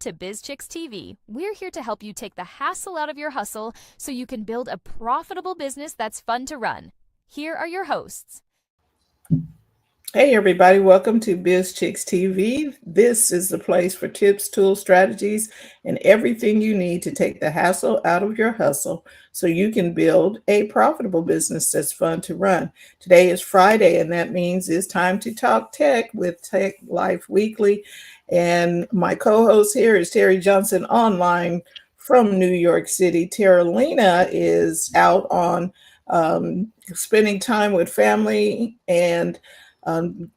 to BizChicks TV. We're here to help you take the hassle out of your hustle so you can build a profitable business that's fun to run. Here are your hosts. Hey everybody, welcome to Biz Chicks TV. This is the place for tips, tools, strategies, and everything you need to take the hassle out of your hustle so you can build a profitable business that's fun to run. Today is Friday, and that means it's time to talk tech with Tech Life Weekly. And my co-host here is Terry Johnson online from New York City. Terralina is out on spending time with family and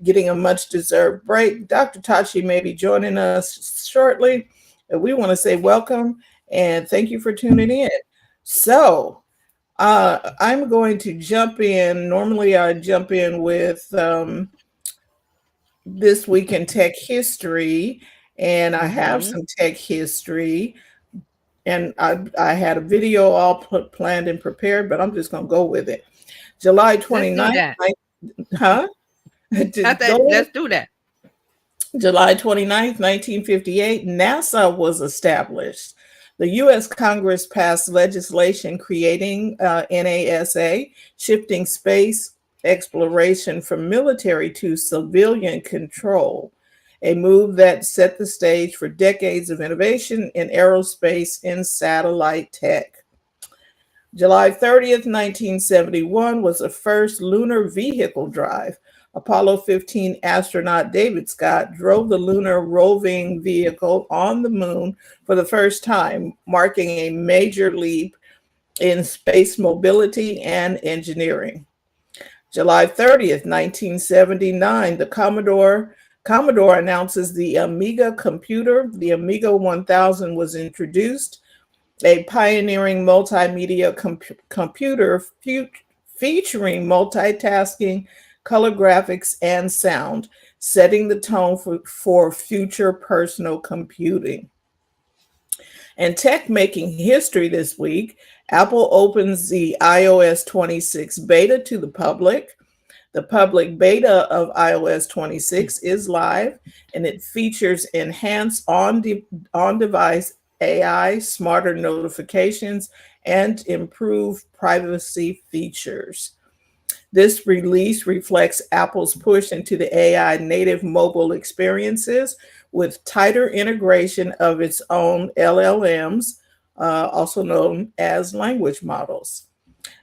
getting a much deserved break. Dr. Tachi may be joining us shortly. We want to say welcome and thank you for tuning in. So, I'm going to jump in. Normally, I jump in with This Week in Tech History, and I have some tech history. And I had a video all planned and prepared, but I'm just going to go with it. July 29th. Huh? Let's do that. July 29th, 1958, NASA was established. The U.S. Congress passed legislation creating NASA, shifting space exploration from military to civilian control, a move that set the stage for decades of innovation in aerospace and satellite tech. July 30th, 1971 was the first lunar vehicle drive. Apollo 15 astronaut David Scott drove the lunar roving vehicle on the moon for the first time, marking a major leap in space mobility and engineering. July 30th, 1979, the Commodore announces the Amiga computer. The Amiga 1000 was introduced, a pioneering multimedia computer featuring multitasking, color graphics, and sound, setting the tone for future personal computing. And tech making history this week, Apple opens the iOS 26 beta to the public. The public beta of iOS 26 is live, and it features enhanced on-device AI, smarter notifications, and improved privacy features. This release reflects Apple's push into the AI native mobile experiences with tighter integration of its own LLMs, also known as language models.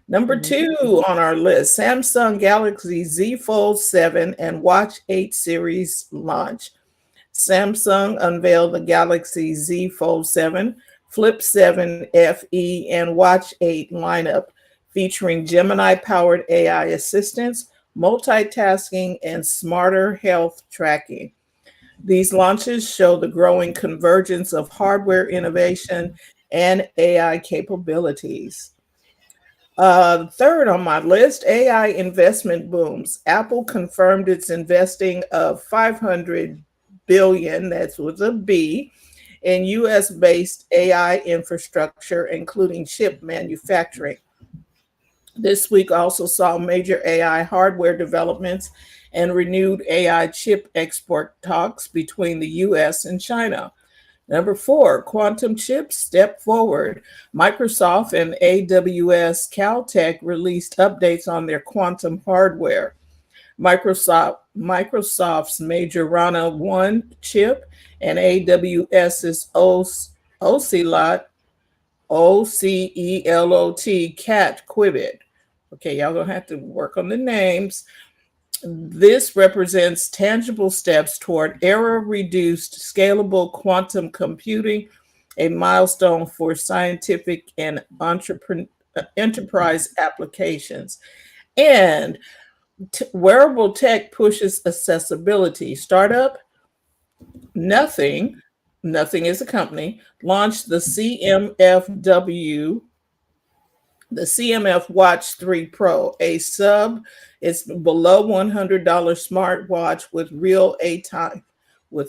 Number 2 on our list, Samsung Galaxy Z Fold 7 and Watch 8 series launch. Samsung unveiled the Galaxy Z Fold 7, Flip 7 FE, and Watch 8 lineup, featuring Gemini-powered AI assistants, multitasking, and smarter health tracking. These launches show the growing convergence of hardware innovation and AI capabilities. Third on my list, AI investment booms. Apple confirmed its investing of $500 billion, that's with a B, in US-based AI infrastructure, including chip manufacturing. This week also saw major AI hardware developments and renewed AI chip export talks between the US and China. Number 4, quantum chips step forward. Microsoft and AWS Caltech released updates on their quantum hardware. Microsoft's Majorana 1 chip and AWS's Ocelot, OCELOT cat Qubit. Okay, y'all gonna have to work on the names. This represents tangible steps toward error-reduced, scalable quantum computing, a milestone for scientific and enterprise applications. And wearable tech pushes accessibility. Startup Nothing is a company, launched the CMF Watch 3 Pro, it's below $100 smartwatch with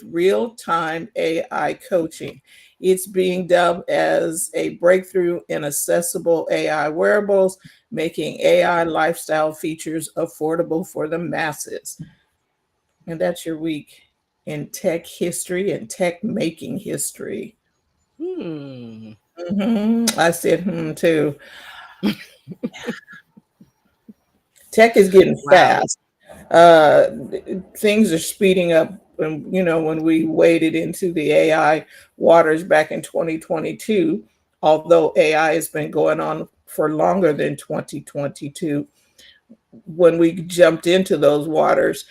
real-time AI coaching. It's being dubbed as a breakthrough in accessible AI wearables, making AI lifestyle features affordable for the masses. And that's your week in tech history and tech making history. I said, too. Tech is getting fast. Things are speeding up. And, when we waded into the AI waters back in 2022, although AI has been going on for longer than 2022, when we jumped into those waters,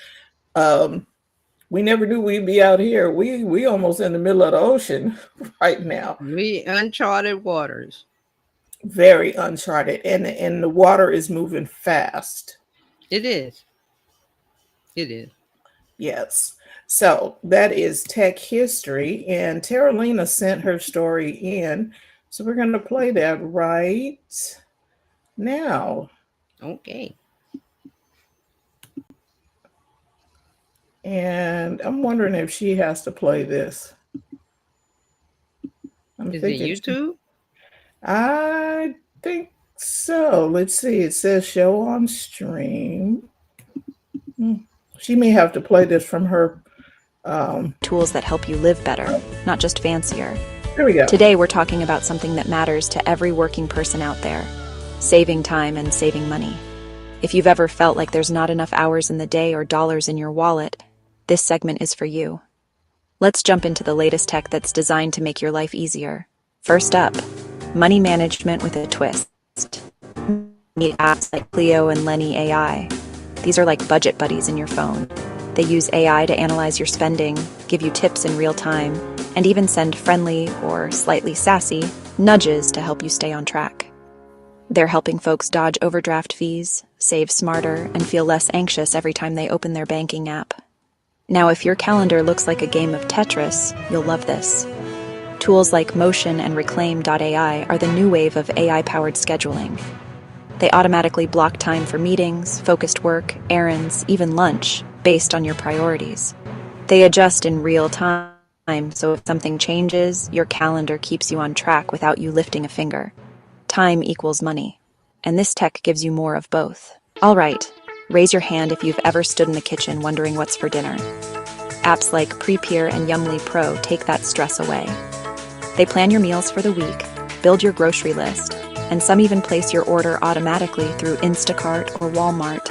we never knew we'd be out here. We almost in the middle of the ocean right now. We uncharted waters. Very uncharted, and the water is moving fast. It is. It is. Yes. So that is tech history, and Terralina sent her story in, so we're going to play that right now. Okay. And I'm wondering if she has to play this. Is it YouTube? I think so. Let's see. It says show on stream. She may have to play this from her tools that help you live better, not just fancier. There we go. Today we're talking about something that matters to every working person out there: saving time and saving money. If you've ever felt like there's not enough hours in the day or dollars in your wallet, this segment is for you. Let's jump into the latest tech that's designed to make your life easier. First up, money management with a twist. Meet apps like Clio and Lenny AI. These are like budget buddies in your phone. They use AI to analyze your spending, give you tips in real time, and even send friendly or slightly sassy nudges to help you stay on track. They're helping folks dodge overdraft fees, save smarter, and feel less anxious every time they open their banking app. Now, if your calendar looks like a game of Tetris, you'll love this. Tools like Motion and Reclaim.ai are the new wave of AI-powered scheduling. They automatically block time for meetings, focused work, errands, even lunch, based on your priorities. They adjust in real time, so if something changes, your calendar keeps you on track without you lifting a finger. Time equals money, and this tech gives you more of both. All right, raise your hand if you've ever stood in the kitchen wondering what's for dinner. Apps like Prepare and Yumly Pro take that stress away. They plan your meals for the week, build your grocery list, and some even place your order automatically through Instacart or Walmart.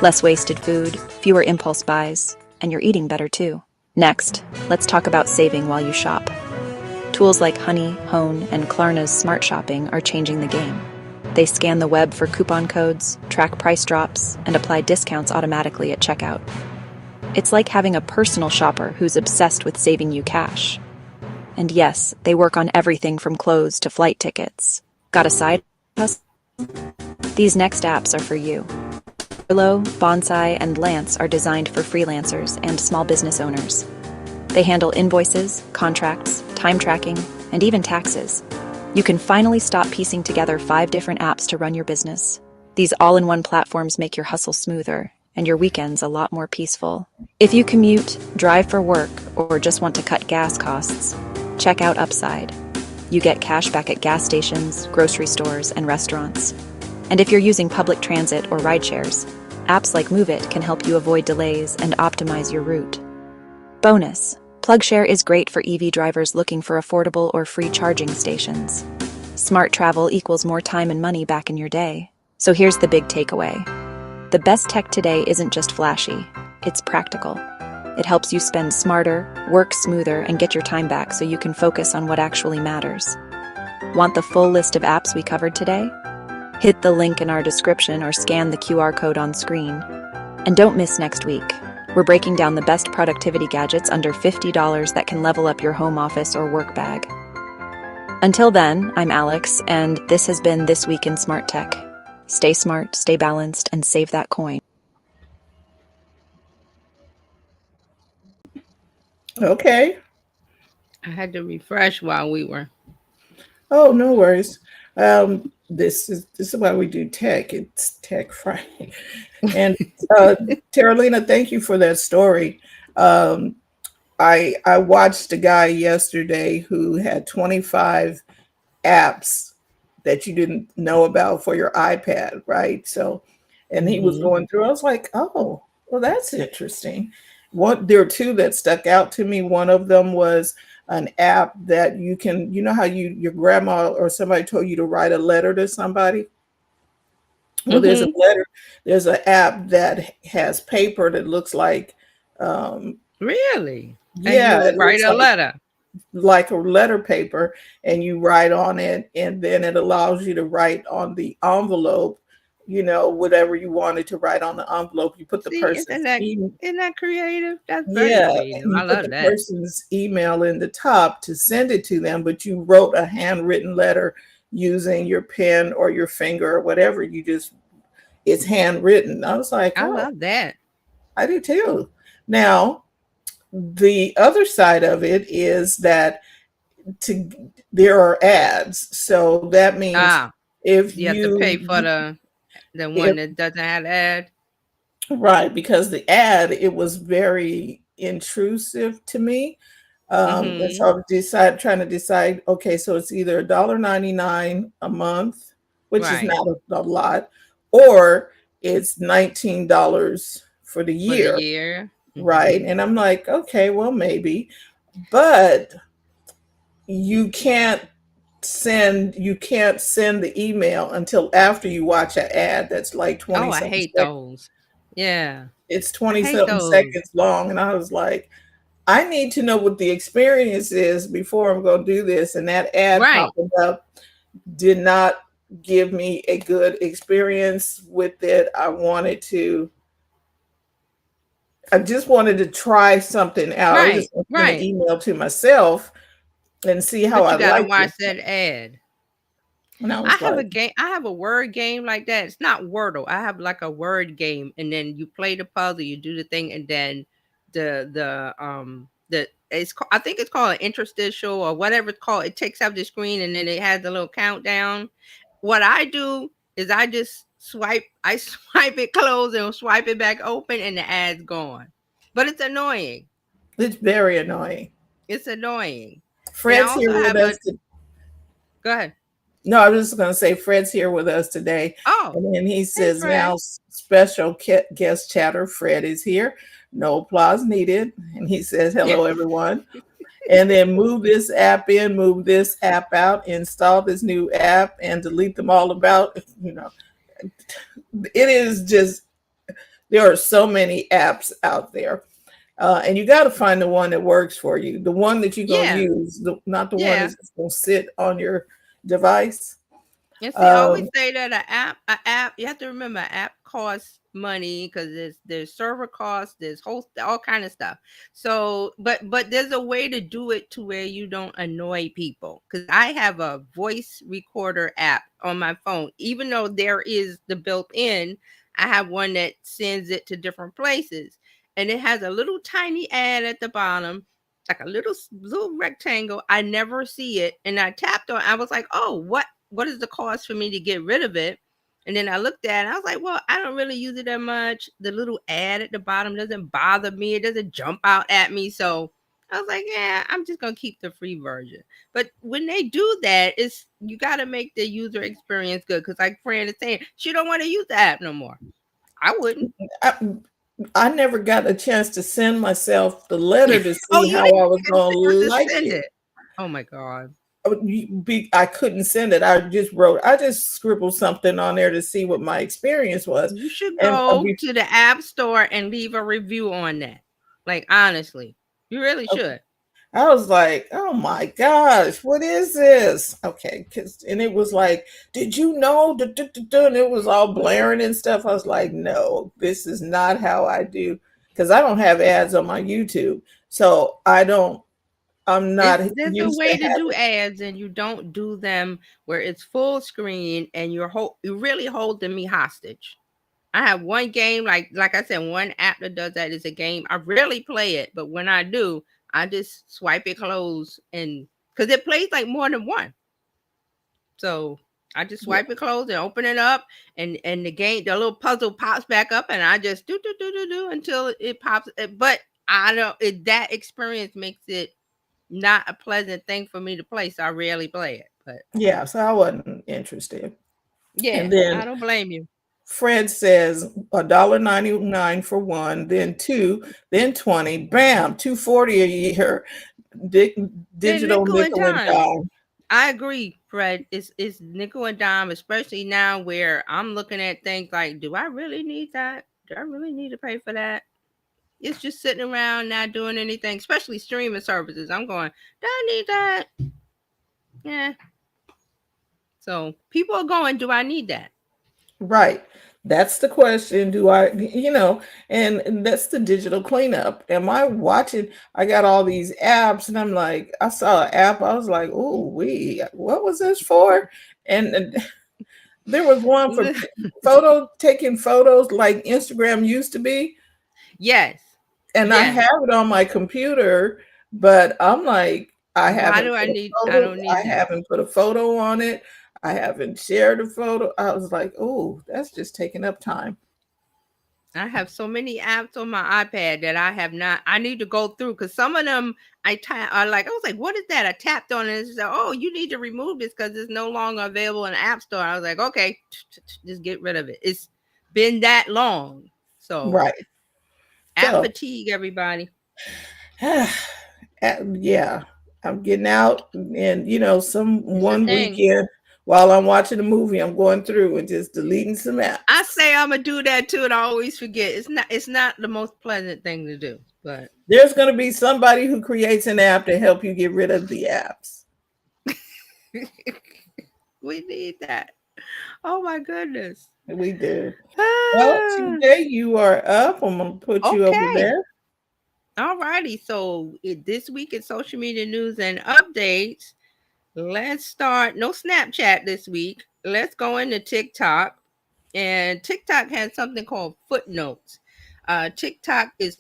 Less wasted food, fewer impulse buys, and you're eating better too. Next, let's talk about saving while you shop. Tools like Honey, Hone, and Klarna's Smart Shopping are changing the game. They scan the web for coupon codes, track price drops, and apply discounts automatically at checkout. It's like having a personal shopper who's obsessed with saving you cash. And yes, they work on everything from clothes to flight tickets. Got a side hustle? These next apps are for you. Willow, Bonsai, and Lance are designed for freelancers and small business owners. They handle invoices, contracts, time tracking, and even taxes. You can finally stop piecing together 5 different apps to run your business. These all-in-one platforms make your hustle smoother and your weekends a lot more peaceful. If you commute, drive for work, or just want to cut gas costs, check out Upside. You get cash back at gas stations, grocery stores, and restaurants. And if you're using public transit or rideshares, apps like MoveIt can help you avoid delays and optimize your route. Bonus: PlugShare is great for EV drivers looking for affordable or free charging stations. Smart travel equals more time and money back in your day. So here's the big takeaway. The best tech today isn't just flashy, it's practical. It helps you spend smarter, work smoother, and get your time back so you can focus on what actually matters. Want the full list of apps we covered today? Hit the link in our description or scan the QR code on screen. And don't miss next week. We're breaking down the best productivity gadgets under $50 that can level up your home office or work bag. Until then, I'm Alex, and this has been This Week in Smart Tech. Stay smart, stay balanced, and save that coin. Okay. I had to refresh while we were. Oh, no worries. This is why we do tech. It's Tech Friday. And Terralina, thank you for that story. I watched a guy yesterday who had 25 apps that you didn't know about for your iPad, right? So, and he was going through. I was like, oh, well, that's interesting. There are two that stuck out to me. One of them was an app that you can, you know how your grandma or somebody told you to write a letter to somebody? Well, Mm-hmm. there's an app that has paper that looks like, um, Really? And yeah, you it write looks a letter. like a letter paper, and you write on it, and then it allows you to write on the envelope, whatever you wanted to write on the envelope. You put the See, person's email. isn't that creative? That's very Yeah, creative. and you I put love the that. person's email in the top to send it to them, but you wrote a handwritten letter using your pen or your finger or whatever. It's handwritten. I was like, I oh, love that. I do too. Now, the other side of it is that to there are ads. So that means Ah, if you have to pay you for the one if that doesn't have the ad. right, because the ad, it was very intrusive to me. And Mm-hmm. so trying to decide, okay, so it's either $1.99 a month, which is Right. not a lot, or it's $19 for the For the year, year. right? Mm-hmm. And I'm like, okay, well, maybe, but you can't send the email until after you watch an ad that's like Oh, 20 I something hate seconds. those. Yeah. It's I 20 hate something those. seconds long, and I was like, I need to know what the experience is before I'm going to do this. And that ad Right. popping up did not give me a good experience with it. I just wanted to try something out. I was Right. just going to send an Right. email to myself and see how But I you gotta liked watch it. that ad. And I I was have a like, game. I have a word game like that. It's not Wordle. I have like a word game, and then you play the puzzle, you do the thing, and then I think it's called an interstitial or whatever it's called. It takes up the screen, and then it has a little countdown. What I do is I just swipe. I swipe it closed and swipe it back open, and the ad's gone. But it's annoying. it's very annoying. It's annoying. And I Fred's also here with have a us. go ahead. No, I was just going to say Fred's here with us today. Oh, And then he hey says, Fred. now special guest chatter, Fred is here. No applause needed. And he says, hello, everyone. And then move this app in, move this app out, install this new app, and delete them all about. It is just, there are so many apps out there. And you got to find the one that works for you, the one that you're going to Yeah, use, not the one yeah. that's going to sit on your device. And see, I always Um, say that a app, you have to remember, an app costs money because there's server costs, there's host, all kind of stuff. So, but there's a way to do it to where you don't annoy people. Because I have a voice recorder app on my phone, even though there is the built-in. I have one that sends it to different places, and it has a little tiny ad at the bottom, like a little rectangle. I never see it, and I tapped on. I was like, oh, what is the cost for me to get rid of it? And then I looked at it, and I was like, well, I don't really use it that much. The little ad at the bottom doesn't bother me. It doesn't jump out at me. So I was like, yeah, I'm just gonna keep the free version. But when they do that, it's you gotta make the user experience good. Cause like Fran is saying, she don't want to use the app no more. I wouldn't. I, I never got a chance to send myself the letter to Oh, see you how didn't I was get a going chance to to like send it. it. Oh my God. I couldn't send it. I just scribbled something on there to see what my experience was. You should And go to the app store and leave a review on that. Like honestly, you really should. I was like, oh my gosh, what is this? Okay, and it was like, did you know? And it was all blaring and stuff. I was like, no, this is not how I do, because I don't have ads on my YouTube. So I'm not There's a used to way to do having. ads, and you don't do them where it's full screen and you really holding me hostage. I have one game, like I said, one app that does that is a game. I rarely play it, but when I do, I just swipe it closed, and because it plays like more than one. So I just swipe it closed and open it up, and the little puzzle pops back up, and I just do until it pops. But I don't. That experience makes it not a pleasant thing for me to play, so I rarely play it. But Yeah, so I wasn't interested. And yeah, I then don't blame you. Fred says $1.99 for one, then two, then 20. Bam, $2.40 a year. Digital nickel and nickel and dime. dime. I agree, Fred. It's nickel and dime, especially now where I'm looking at things like, do I really need that? Do I really need to pay for that? It's just sitting around not doing anything, especially streaming services. I'm going, do I need that? Yeah. So people are going, do I need that? Right. That's the question. Do I, and that's the digital cleanup. Am I watching? I got all these apps, and I'm like, I saw an app. I was like, oh, what was this for? And there was one for taking photos like Instagram used to be. Yes. And I Yes. have it on my computer, but I'm like, I don't need that. haven't put a photo on it. I haven't shared a photo. I was like, oh, that's just taking up time. I have so many apps on my iPad that I have not. I need to go through because some of them I was like, what is that? I tapped on it and said, oh, you need to remove this because it's no longer available in the App Store. I was like, okay, just get rid of it. It's been that long. So right. App fatigue, everybody. Yeah. I'm getting out and one weekend while I'm watching a movie, I'm going through and just deleting some apps. I say I'm gonna do that too, and I always forget. It's not the most pleasant thing to do, but there's gonna be somebody who creates an app to help you get rid of the apps. We need that. Oh my goodness. We do. Well, today you are up. I'm gonna put you over there. All righty. So this week in social media news and updates, let's start. No Snapchat this week. Let's go into TikTok. And TikTok has something called footnotes. TikTok is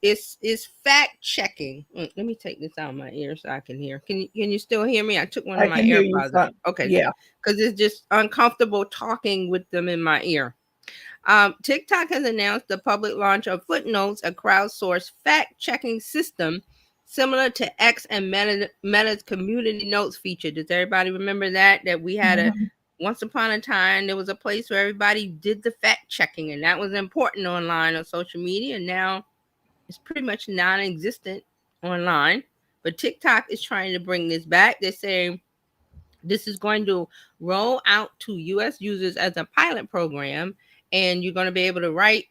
is fact checking. Let me take this out of my ear so I can hear. Can you still hear me? I took one of my AirPods out. Okay. Yeah. Because it's just uncomfortable talking with them in my ear. TikTok has announced the public launch of Footnotes, a crowdsourced fact-checking system similar to X and Meta's community notes feature. Does everybody remember that we had once upon a time, there was a place where everybody did the fact-checking, and that was important online on social media. And now it's pretty much non-existent online. But TikTok is trying to bring this back. They're saying this is going to roll out to U.S. users as a pilot program. And you're going to be able to write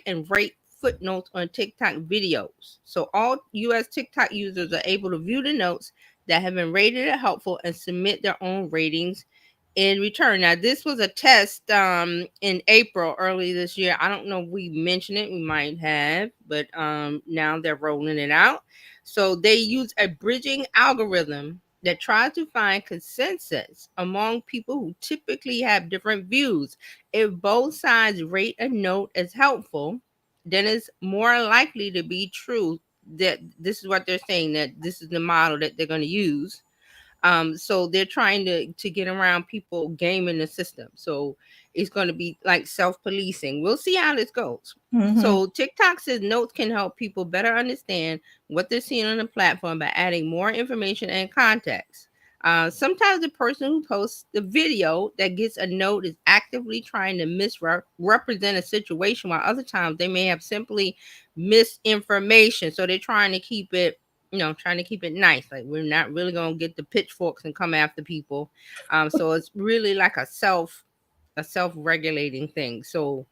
and rate footnotes on TikTok videos. So all U.S. TikTok users are able to view the notes that have been rated as helpful and submit their own ratings in return. Now, this was a test in April early this year. I don't know if we mentioned it. We might have, but now they're rolling it out. So they use a bridging algorithm that tries to find consensus among people who typically have different views. If both sides rate a note as helpful, then it's more likely to be true that this is what they're saying, that this is the model that they're going to use. So they're trying to get around people gaming the system. So it's going to be like self-policing. We'll see how this goes. So TikTok says notes can help people better understand what they're seeing on the platform by adding more information and context. Sometimes the person who posts the video that gets a note is actively trying to misrepresent a situation, while other times they may have simply misinformation. So they're trying to keep it nice. Like, we're not really going to get the pitchforks and come after people. So it's really like a self-regulating thing. So,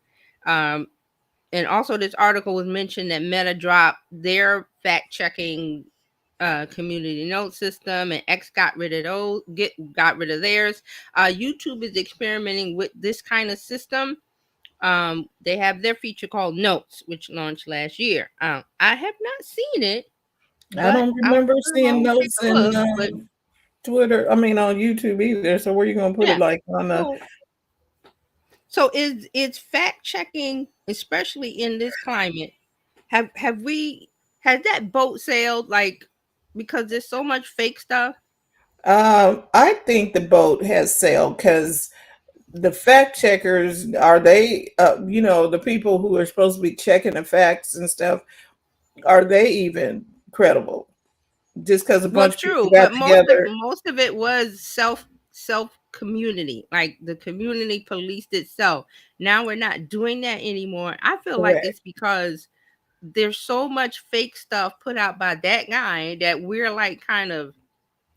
and also this article was mentioned that Meta dropped their fact-checking community note system, and X got rid of theirs. YouTube is experimenting with this kind of system. They have their feature called Notes, which launched last year. I have not seen it. I don't remember seeing notes in Twitter. I mean, on YouTube either. So where are you going to put it? Like on the? So it's fact checking, especially in this climate. Has that boat sailed? Like, because there's so much fake stuff. I think the boat has sailed because the fact checkers, are they? The people who are supposed to be checking the facts and stuff, are they even credible? Just because a bunch of people got together. Most of it was self-community, like the community policed itself. Now we're not doing that anymore. I feel like Correct. it's because there's so much fake stuff put out by that guy that we're like kind of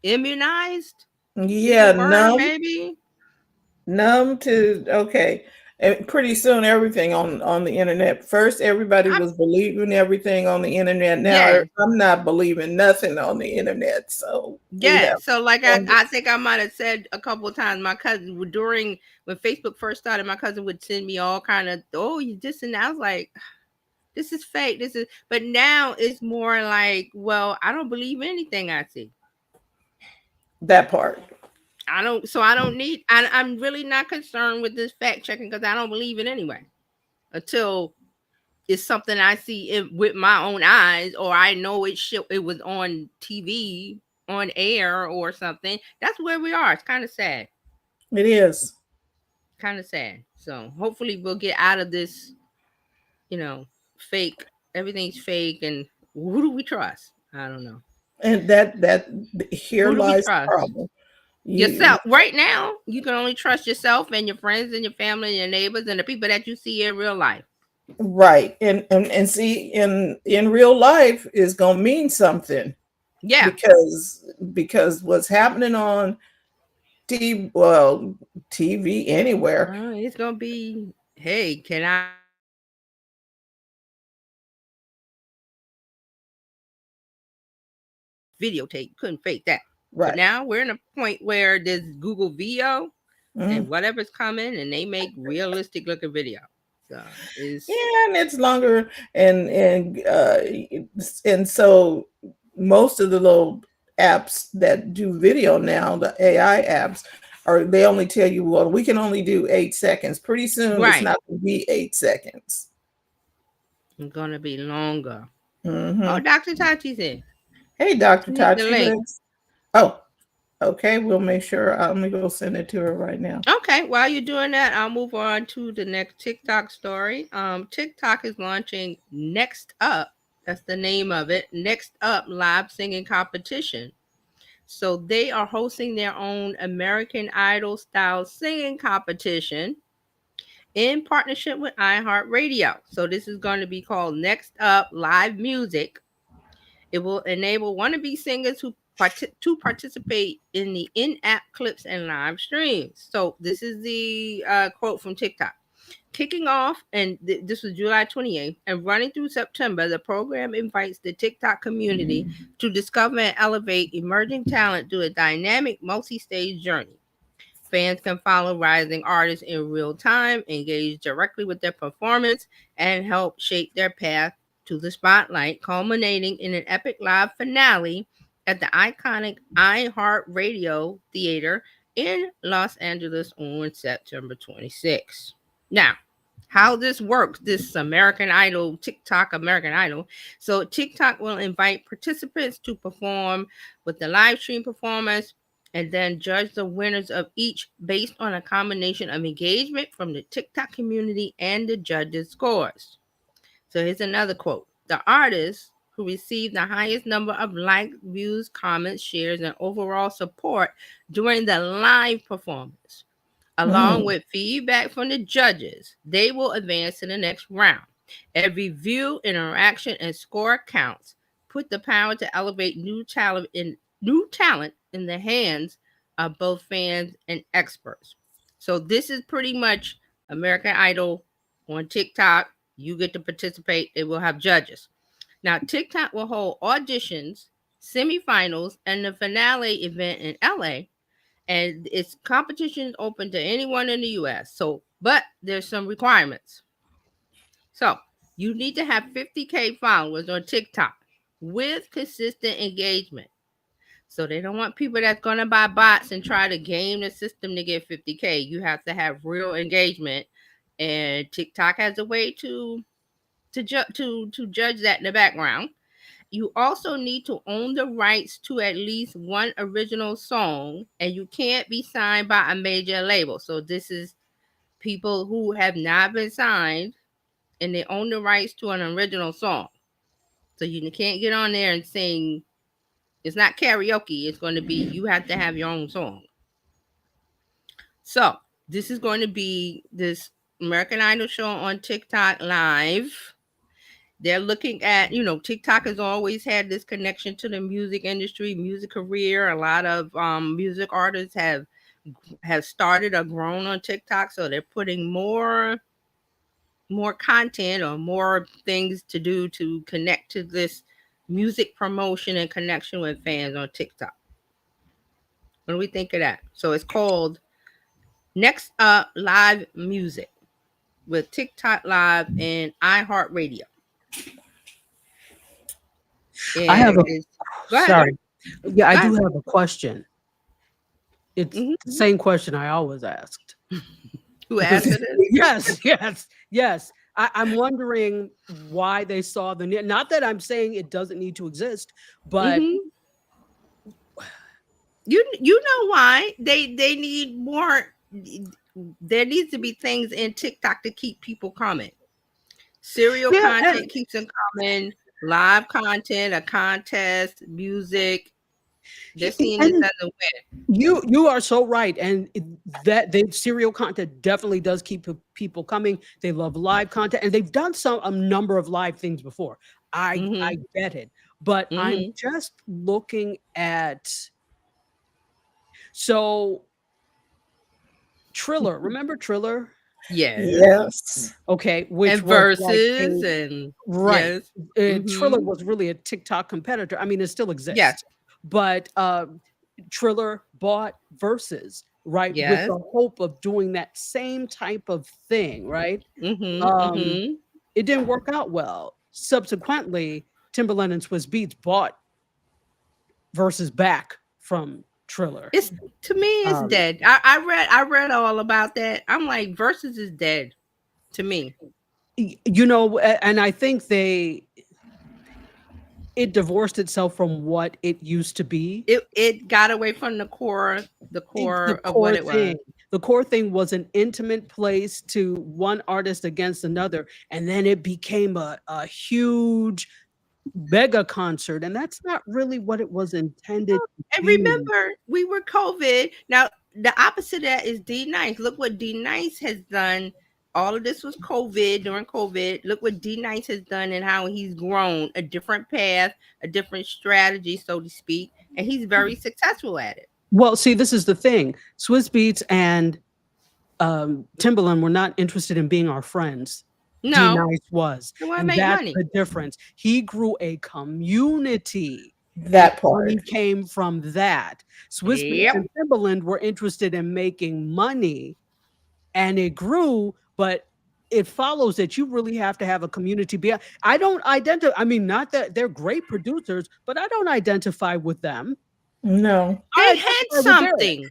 immunized. Yeah, Word, maybe. numb to, okay. And pretty soon everything on the internet. First, everybody I'm, was believing everything on the internet. Now yes, I'm not believing nothing on the internet. So we have So like I changes. think I might have said a couple of times, my cousin would, during when Facebook first started, my cousin would send me all kind of, oh, you this and that. I was like, this is fake. This is, but now it's more like, well, I don't believe anything I see. That part. I don't need, I'm really not concerned with this fact checking because I don't believe it anyway until it's something I see with my own eyes, or I know it was on TV, on air or something. That's where we are. It's kind of sad. It is. Kind of sad. So hopefully we'll get out of this, fake. Everything's fake, and who do we trust? I don't know. And that here Who do we lies the trust? problem. Yourself. Right now, you can only trust yourself and your friends and your family and your neighbors and the people that you see in real life. Right. And see, in real life is gonna mean something. Yeah. Because what's happening on TV anywhere. It's gonna be, hey, can I videotape? Couldn't fake that. Right. But now we're in a point where there's Google Video and whatever's coming, and they make realistic looking video. So and it's longer, and so most of the little apps that do video now, the AI apps, they only tell you, well, we can only do 8 seconds. Pretty soon it's not going to be 8 seconds. It's gonna be longer. Mm-hmm. Oh, Dr. Tachi's in. Hey, Dr. Tachi. Oh, okay. We'll make sure. Let me go send it to her right now. Okay. While you're doing that, I'll move on to the next TikTok story. TikTok is launching Next Up. That's the name of it. Next Up live singing competition. So they are hosting their own American Idol style singing competition in partnership with iHeartRadio. So this is going to be called Next Up Live Music. It will enable wannabe singers to participate in the in-app clips and live streams. So this is the quote from TikTok. Kicking off, and this was July 28th, and running through September, the program invites the TikTok community to discover and elevate emerging talent through a dynamic multi-stage journey. Fans can follow rising artists in real time, engage directly with their performance, and help shape their path to the spotlight, culminating in an epic live finale at the iconic iHeartRadio Theater in Los Angeles on September 26th. Now, how this works, this American Idol, TikTok American Idol. So TikTok will invite participants to perform with the live stream performance and then judge the winners of each based on a combination of engagement from the TikTok community and the judges' scores. So here's another quote. The artists who receive the highest number of likes, views, comments, shares, and overall support during the live performance, along with feedback from the judges, they will advance to the next round. Every view, interaction, and score counts. Put the power to elevate new talent in the hands of both fans and experts. So this is pretty much American Idol on TikTok. You get to participate. They will have judges. Now, TikTok will hold auditions, semifinals, and the finale event in LA. And its competition is open to anyone in the US. So, but there's some requirements. So, you need to have 50K followers on TikTok with consistent engagement. So they don't want people that's going to buy bots and try to game the system to get 50K. You have to have real engagement, and TikTok has a way to judge that in the background. You also need to own the rights to at least one original song, and you can't be signed by a major label. So this is people who have not been signed and they own the rights to an original song. So you can't get on there and sing. It's not karaoke. It's going to be, you have to have your own song. So this is going to be this American Idol show on TikTok live. They're looking at, TikTok has always had this connection to the music industry, music career. A lot of music artists have started or grown on TikTok, so they're putting more content or more things to do to connect to this music promotion and connection with fans on TikTok. What do we think of that? So it's called Next Up Live Music with TikTok Live and iHeartRadio. I have Go ahead. sorry. Yeah, I Go do ahead. have a question. It's Mhm. the same question I always asked. Who asked it? Yes. I'm wondering why they saw the need. Not that I'm saying it doesn't need to exist, but Mhm. You know why they need more. There needs to be things in TikTok to keep people coming. Serial Yeah, content keeps them coming. Live content, a contest, music. They're seeing this and as a win. you are so right, and that the serial content definitely does keep people coming. They love live content, and they've done a number of live things before. I Mhm. get it, but I'm Mhm. just looking at so Triller. Remember Triller? Yes. Yes. Okay, which And was like verses and right. yes. Triller Mhm. was really a TikTok competitor. I mean, it still exists. Yes. But Triller bought Versus, right, with Yes. the hope of doing that same type of thing, right? Mhm. Um, Mhm. it didn't work out well. Subsequently, Timberland and Swiss Beats bought Versus back from Triller. It's to me, it's Um, dead. I read all about that. I'm like, versus is dead to me. and I think it divorced itself from what it used to be. It got away from the core The of what core it was. thing. The core thing was an intimate place to one artist against another, and then it became a huge mega concert, and that's not really what it was intended to And be. remember, we were COVID. Now the opposite of that is D Nice. Look what D Nice has done. All of this was COVID, during COVID. Look what D Nice has done and how he's grown a different path, a different strategy, so to speak, and he's very successful at it. Well, see, this is the thing. Swiss Beats and Timbaland were not interested in being our friends. D No, Nice was, they want to and make that's money. the difference. He grew a community. That part. Money came from that. Swiss Beats Yep. and Timbaland were interested in making money, and it grew, but it follows that you really have to have a community. I don't identify. I mean, not that they're great producers, but I don't identify with them. No. They had something.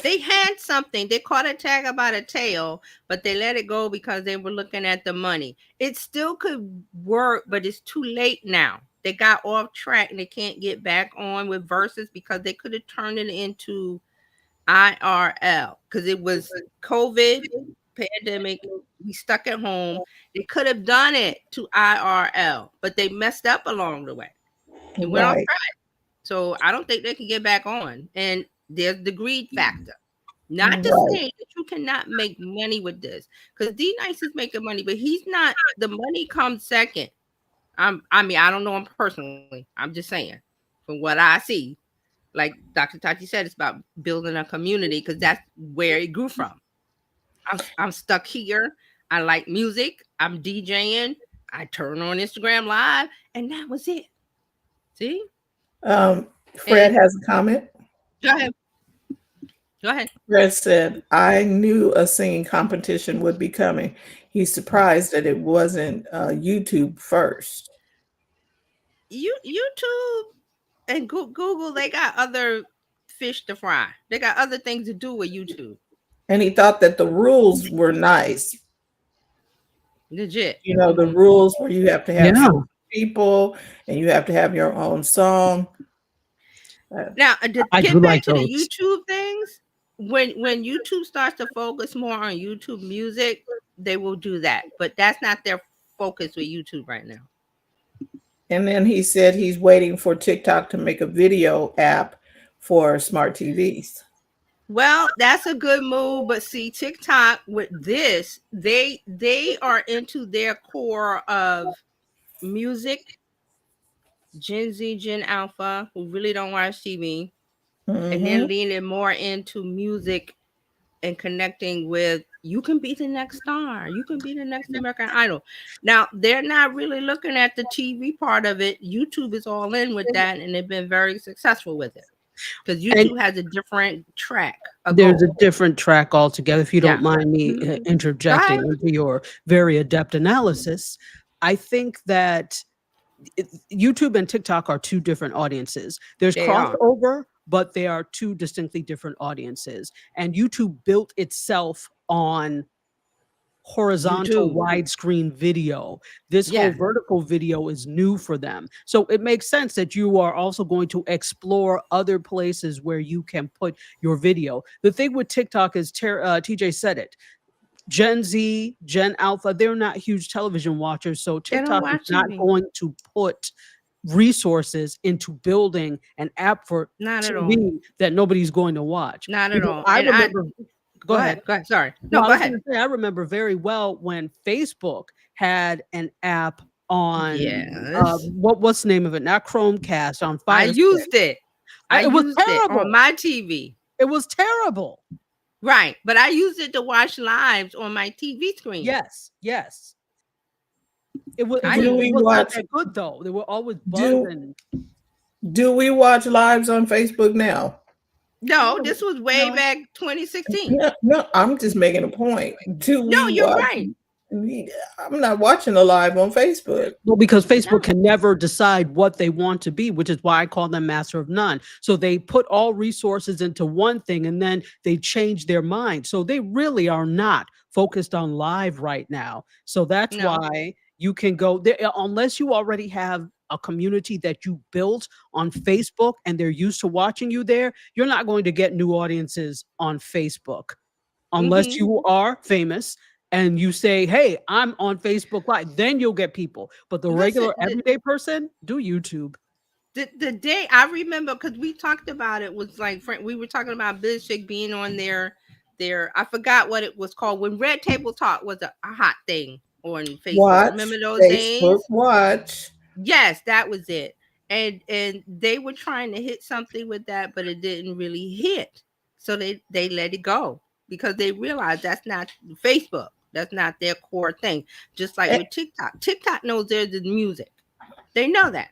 They had something. They caught a tag about a tail, but they let it go because they were looking at the money. It still could work, but it's too late now. They got off track and they can't get back on with verses because they could have turned it into IRL because it was COVID pandemic. We stuck at home. They could have done it to IRL, but they messed up along the way. It went off Right. track. So I don't think they can get back on. And there's the greed factor. Not to Right. say that you cannot make money with this, because D Nice is making money, but he's not. The money comes second. I mean, I don't know him personally. I'm just saying, from what I see, like Dr. Tati said, it's about building a community because that's where it grew from. I'm stuck here. I like music. I'm DJing. I turn on Instagram Live, and that was it. See? Fred has a comment. Go ahead. Go ahead. Fred said, I knew a singing competition would be coming. He's surprised that it wasn't YouTube first. YouTube and Google, they got other fish to fry. They got other things to do with YouTube. And he thought that the rules were nice. Legit. You know, the rules where you have to have Yeah. people and you have to have your own song. Now, to I get do back like to the those. YouTube things, when YouTube starts to focus more on YouTube music, they will do that. But that's not their focus with YouTube right now. And then he said he's waiting for TikTok to make a video app for smart TVs. Well, that's a good move, but see, TikTok with this, they are into their core of music, Gen Z, Gen Alpha, who really don't watch TV, and they're Hmm. leaning more into music and connecting with you can be the next star, you can be the next American Idol. Now, they're not really looking at the TV part of it. YouTube is all in with that, and they've been very successful with it because And YouTube has a different track, a there's a goal. different track altogether. If you don't Yeah. mind me Mhm. Go interjecting ahead. into your very adept analysis, I think that YouTube and TikTok are two different audiences. There's They are. crossover, but they are two distinctly different audiences. And YouTube built itself on horizontal YouTube. widescreen video. This whole Yeah. vertical video is new for them. So it makes sense that you are also going to explore other places where you can put your video. The thing with TikTok is, TJ said it, Gen Z, Gen Alpha, they're not huge television watchers. So They don't TikTok is watch not TV. going to put resources into building an app for Not at all. TV that nobody's going to watch. Not at Because all. I And I remember, go go ahead. ahead. Go ahead. Sorry. No, No, I go was going ahead. to say, I remember very well when Facebook had an app on Yes. what's the name of it? Not Chromecast, on I Fire Stick. used it. I It was used it terrible. on my TV. It was terrible. Right. But I used it to watch lives on my TV screen. Yes, yes. It was, I it Do used we was not watch? that good though. They were always Do buzzing. do we watch lives on Facebook now? No, this was way No. back 2016. No, no. I'm just making a point. Do No, we you're watch? right. I'm not watching a live on Facebook. Well, because No. Facebook can never decide what they want to be, which is why I call them master of none. So they put all resources into one thing and then they change their mind. So they really are not focused on live right now. So that's No. why you can go there unless you already have a community that you built on Facebook and they're used to watching you there. You're not going to get new audiences on Facebook unless Mhm. you are famous and you say, "Hey, I'm on Facebook Live," then you'll get people. But the Listen, regular everyday person, do YouTube. the day I remember because we talked about it was like we were talking about Biz Chick being on their I forgot what it was called when Red Table Talk was a hot thing on Facebook. Watch Remember those Facebook days? Watch. Yes, that was it. And they were trying to hit something with that, but it didn't really hit. So they let it go because they realized that's not Facebook. That's not their core thing. Just like Eh, with TikTok. TikTok knows there's the music. They know that.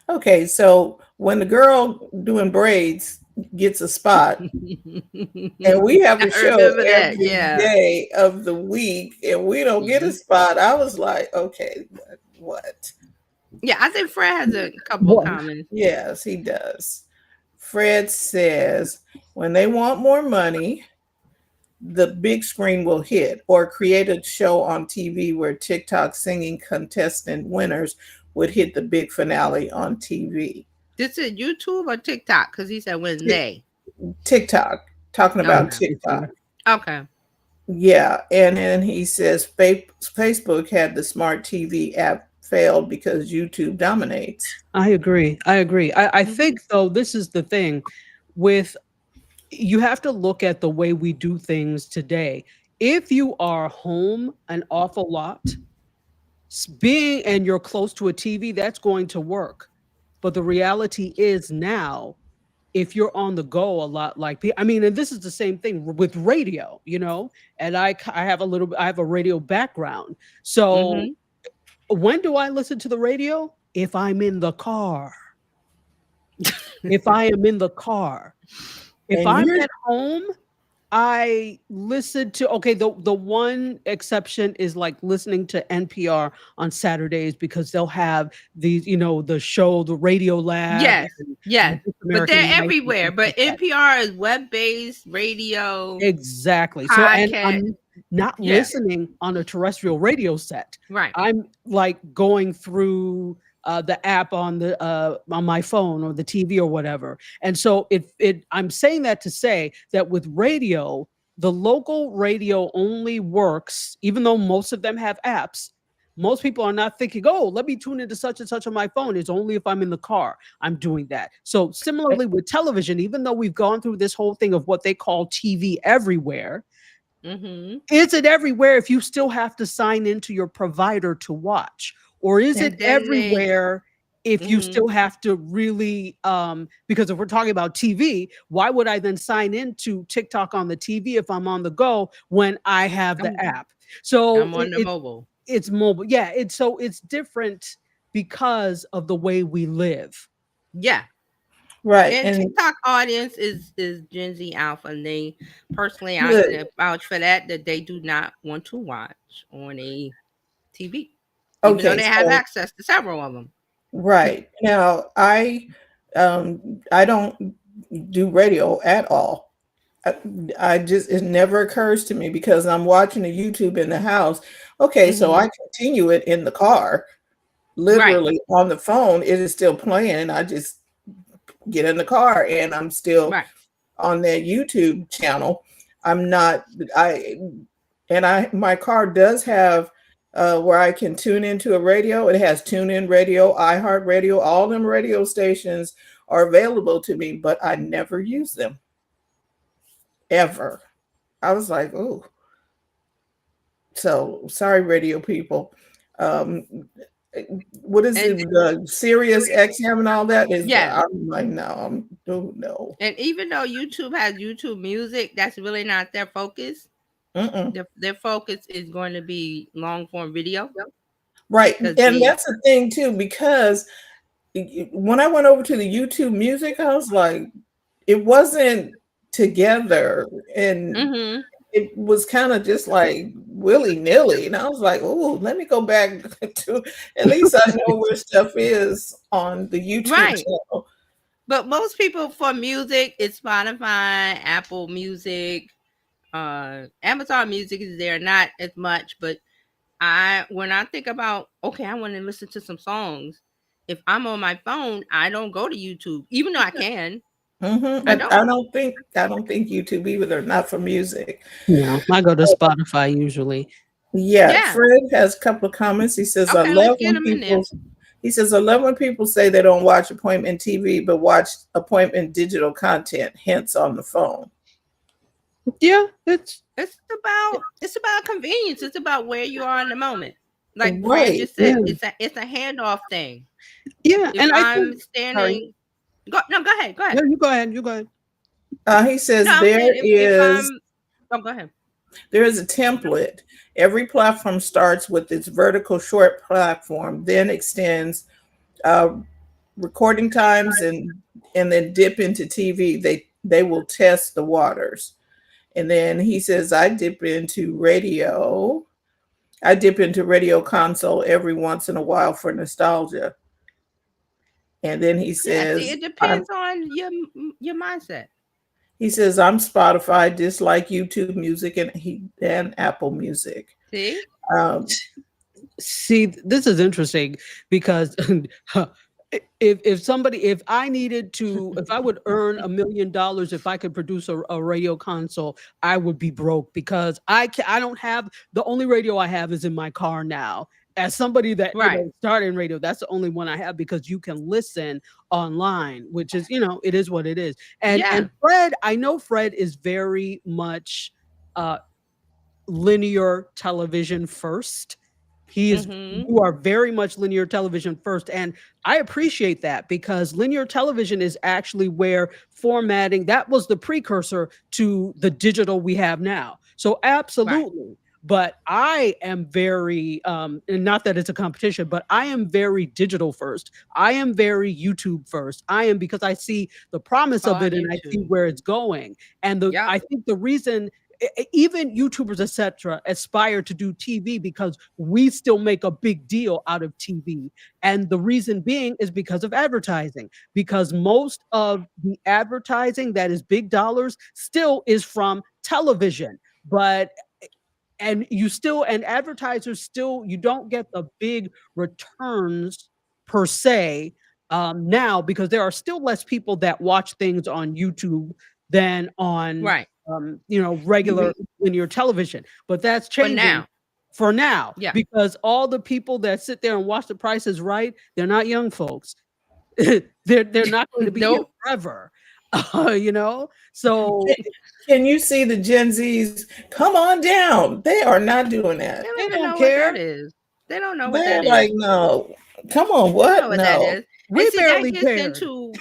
Okay, so when the girl doing braids gets a spot, and we have a I show remember that. every Yeah. day of the week, and we don't get a Mhm. spot, I was like, okay, what? Yeah, I think Fred has a couple What? comments. Yes, he does. Fred says when they want more money, the big screen will hit, or create a show on TV where TikTok singing contestant winners would hit the big finale on TV. This is YouTube or TikTok? Because he said when they. TikTok, talking about Okay. TikTok. Okay. Yeah, and then he says Facebook had the smart TV app failed because YouTube dominates. I agree. I Mhm. think though this is the thing with you have to look at the way we do things today. If you are home an awful lot, being and you're close to a TV, that's going to work. But the reality is now, if you're on the go a lot, like I mean, and this is the same thing with radio, you know. And I have a radio background. So Mhm. when do I listen to the radio? If I'm in the car. If I am in the car. If And I'm you're at home, I listen to the one exception is like listening to NPR on Saturdays because they'll have these, you know, the show, the Radio Lab. Yes. and Yes. This But American they're Life and everywhere. things But like that. NPR is web-based radio, Exactly. So, and podcast. I'm not Yeah. listening on a terrestrial radio set. Right. I'm like going through the app on my phone or the TV or whatever. And so I'm saying that to say that with radio, the local radio only works, even though most of them have apps, Most people are not thinking, oh, let me tune into such and such on my phone. It's only if I'm in the car I'm doing that. So similarly with television, even though we've gone through this whole thing of what they call TV everywhere, is it everywhere if you still have to sign into your provider to watch? Or is And it then everywhere if you still have to really, because if we're talking about TV, why would I then sign into TikTok on the TV if I'm on the go when I have the app? So I'm on the mobile. it's mobile. Yeah, it's different because of the way we live. Yeah. Right. And And TikTok audience is Gen Z Alpha, and they personally I good. can vouch for that they do not want to watch on a TV, even though Okay, they have so access to several of them. right. Now I don't do radio at all. I just it never occurs to me because I'm watching a YouTube in the house. Okay, so I continue it in the car, Right. literally on the phone. It is still playing, and I just get in the car, and I'm still Right. on that YouTube channel. I'm not. My car does have where I can tune into a radio. It has TuneIn Radio, iHeartRadio. All them radio stations are available to me, but I never use them ever. I was like, oh, so sorry, radio people. What is And it? The Sirius XM and all that is. Yeah. I'm like, no, no. And even though YouTube has YouTube Music, that's really not their focus. Their focus is going to be long form video. Right. 'Cause And the- that's the thing too, because when I went over to the YouTube Music, I was like, it wasn't together, and it was kind of just like willy-nilly. And I was like, oh, let me go back to at least I know where stuff is on the YouTube Right. channel. But most people for music, it's Spotify, Apple Music, Amazon Music is there, not as much. But when I think about, okay, I want to listen to some songs, if I'm on my phone, I don't go to YouTube, even though I can. I don't think YouTube either, not for music. No, I go to Spotify usually. Yeah. Fred has a couple of comments. He says, Okay, I let's love get when him in people. He says, I love when people say they don't watch appointment TV, but watch appointment digital content, hence on the phone. Yeah, it's about convenience. It's about where you are in the moment. Like Fred Right. just said, Yeah. it's a handoff thing. Yeah, If and I'm standing, go ahead. No, you go ahead. He says No, I'm there saying is go ahead. there is a template. Every platform starts with its vertical short platform, then extends recording times and then dip into TV. They will test the waters. And then he says, I dip into radio console every once in a while for nostalgia. And then he says, it depends on your mindset. He says, I'm Spotify, dislike YouTube Music and Apple Music. See? See, this is interesting because if I needed to, if I would earn $1 million if I could produce a radio console, I would be broke because I don't have, the only radio I have is in my car now. As somebody that started in radio, that's the only one I have because you can listen online, which is, it is what it is. And Fred, I know Fred is very much linear television first. You are very much linear television first. And I appreciate that because linear television is actually where formatting, that was the precursor to the digital we have now. So absolutely. Right. But I am very, and not that it's a competition, but I am very digital first. I am very YouTube first. Because I see the promise of it and I see where it's going. And I think the reason even YouTubers, etc., aspire to do TV because we still make a big deal out of TV. And the reason being is because of advertising, because most of the advertising that is big dollars still is from television. And advertisers still, you don't get the big returns per se now because there are still less people that watch things on YouTube than on regular linear television. But that's changing. for now, Yeah. because all the people that sit there and watch The Price is Right, they're not young folks. they're not going to be here Nope. forever. You know, so Can you see the Gen Zs? Come on down. They are not doing that. They don't they even don't know care. what that is. They don't know what They're that like, is. no. Come on, They don't know what? what that No. is. We And see, that barely gets cared. into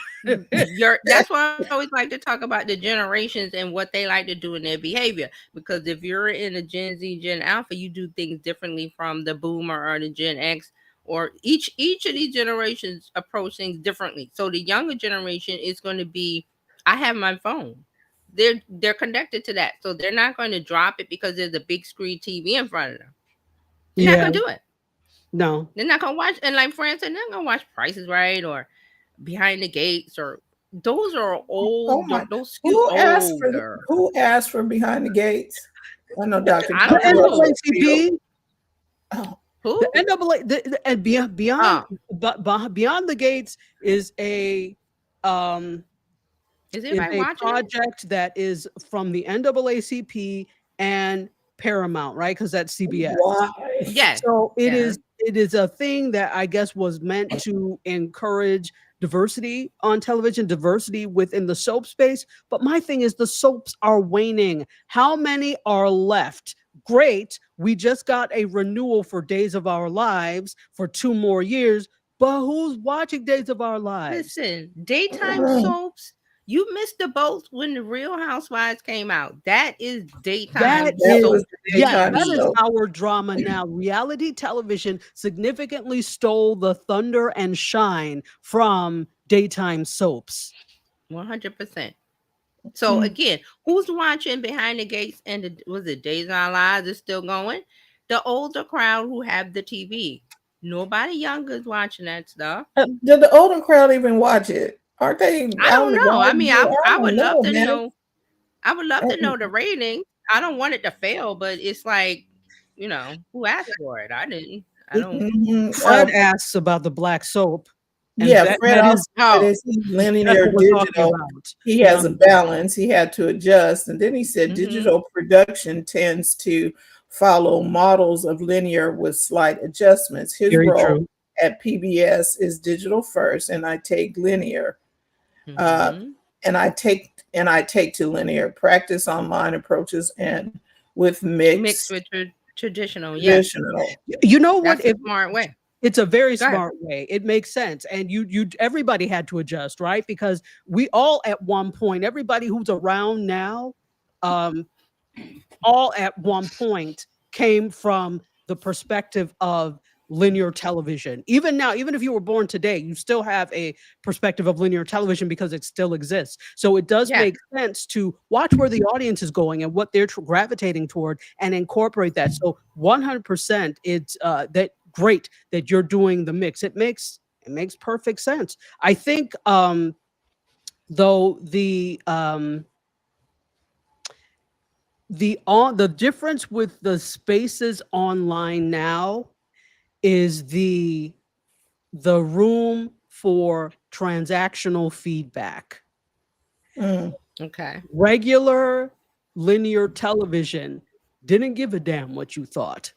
your. That's why I always like to talk about the generations and what they like to do in their behavior. Because if you're in a Gen Z, Gen Alpha, you do things differently from the Boomer or the Gen X, or each of these generations approach things differently. So the younger generation is going to be, I have my phone. They're connected to that, so they're not going to drop it because there's a big screen TV in front of them. They're not Yeah, going to do it. no. They're not gonna watch, and like Fran said, they're not gonna watch Prices Right or Behind the Gates, or those are Oh old. my. Those skew older. Who asked for Behind the Gates? I know Dr. I The don't Kemp know. loves those fields. NAACP, Oh, Who? the NAA, and beyond Oh, Beyond the Gates is a is anybody watching it? project that is from the NAACP and Paramount, right? Because that's CBS. why? Yes. So it Yeah. is a thing that I guess was meant to encourage diversity on television, diversity within the soap space. But my thing is the soaps are waning. How many are left? Great. We just got a renewal for Days of Our Lives for 2 more years. But who's watching Days of Our Lives? Listen, daytime Mhm. soaps. You missed the boat when the Real Housewives came out. That is daytime That That is, was soap. the yes, daytime that is show. our drama now. Reality television significantly stole the thunder and shine from daytime soaps. 100%. So Hmm. again, who's watching Behind the Gates and was it Days of Our Lives is still going? The older crowd who have the TV. Nobody younger is watching that stuff. Did the older crowd even watch it? Aren't they I out don't in the know. I mean, garden? I don't would love know, to man. know. I would love to know the rating. I don't want it to fail, but it's like, who asked for it? I didn't. I don't. Mhm. Fred asks about the black soap, and Yeah, Fred that is also said Oh, it's that's linear what we're talking digital. about. He has a Beyond- balance. He had to adjust. And then he said Mhm. digital production tends to follow models of linear with slight adjustments. His Very role true. at PBS is digital first, and I take linear. Uh, Mhm. and I take to linear practice online approaches and with Mixed mixed with traditional. Yes, traditional. You know what? that's a smart way. It's a very Go ahead. smart way. It makes sense. And you everybody had to adjust, right? Because we all at one point, everybody who's around now, um, all at one point came from the perspective of linear television. Even now, even if you were born today, you still have a perspective of linear television because it still exists. So it does Yeah. make sense to watch where the audience is going and what they're gravitating toward and incorporate that. So 100%, it's that great that you're doing the mix. It makes perfect sense. I think though the difference with the spaces online now is the room for transactional feedback. Mm. Okay. Regular linear television didn't give a damn what you thought.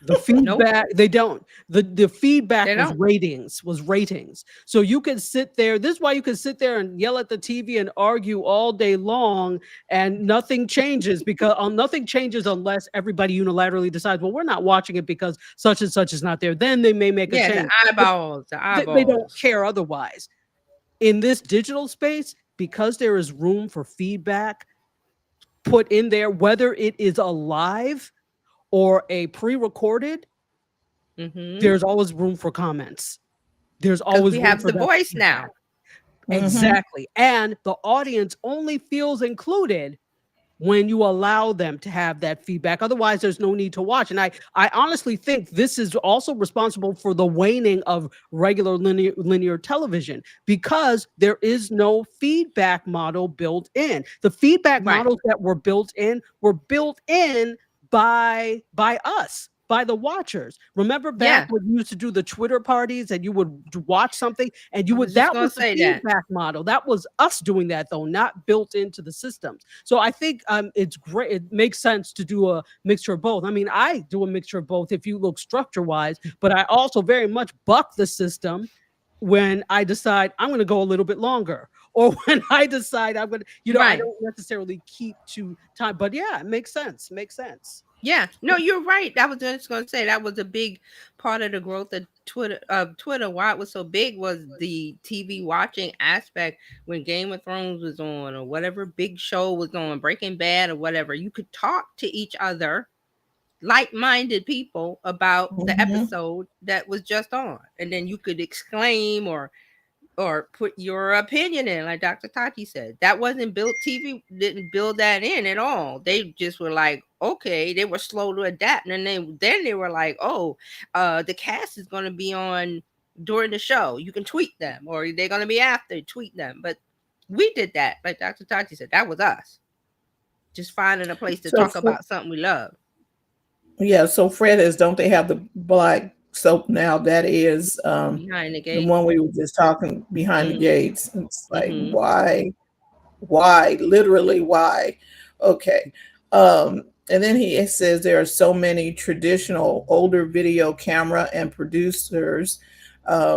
The feedback, they don't. The feedback They was don't. ratings. So you could sit there. This is why you could sit there and yell at the TV and argue all day long, and nothing changes because nothing changes unless everybody unilaterally decides, well, we're not watching it because such and such is not there. Then they may make a Yeah, change. the eyeballs. The They don't eyeballs. care otherwise. In this digital space, because there is room for feedback put in there, whether it is a live or a pre-recorded, Mhm. there's always room for comments. There's 'Cause always we room have for the that voice feedback. now. Mhm. Exactly. And the audience only feels included when you allow them to have that feedback. Otherwise, there's no need to watch. And I honestly think this is also responsible for the waning of regular linear television because there is no feedback model built in. The feedback Right. models that were built in by us. by the watchers. Remember Yeah, back when you used to do the Twitter parties and you would watch something and you I would, was just that gonna was the say that. feedback model. That was us doing that though, not built into the systems. So I think it's great. It makes sense to do a mixture of both. I mean, I do a mixture of both if you look structure wise, but I also very much buck the system when I decide I'm going to go a little bit longer, or when I decide I'm going to, I Right. don't necessarily keep to time. But yeah, it makes sense. Makes sense. Yeah, no, you're right. I was just going to say that was a big part of the growth of Twitter. Twitter, why it was so big was the TV watching aspect. When Game of Thrones was on, or whatever big show was on, Breaking Bad or whatever, you could talk to each other, like-minded people, about the Mhm. episode that was just on, and then you could exclaim or put your opinion in, like Dr. Tati said. That wasn't built. TV didn't build that in at all. They just were like, okay, they were slow to adapt. And then they were like, oh, the cast is going to be on during the show. You can tweet them, or they're going to be after, tweet them. But we did that, like Dr. Tati said. That was us. Just finding a place to So talk Fre- about something we love. yeah, so Fred is, don't they have the black soap now? That is Behind the the gate. one we were just talking behind the Mhm. gates. It's like, Mhm. why? Literally, why? Okay. And then he says there are so many traditional older video camera and producers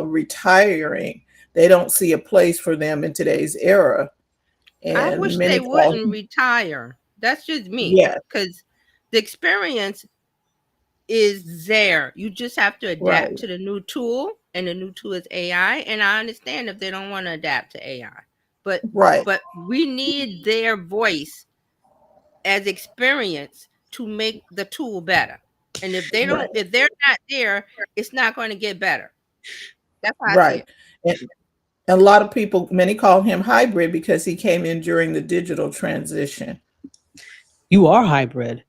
retiring. They don't see a place for them in today's era. I And wish many they call, wouldn't retire. That's just me, yeah, because the experience is there. You just have to adapt right, to the new tool, and the new tool is AI. And I understand if they don't want to adapt to AI, but right, we need their voice as experience to make the tool better. And if they right, don't, if they're not there, it's not going to get better. That's how I see right. it. And a lot of people, many call him hybrid because he came in during the digital transition. You are hybrid.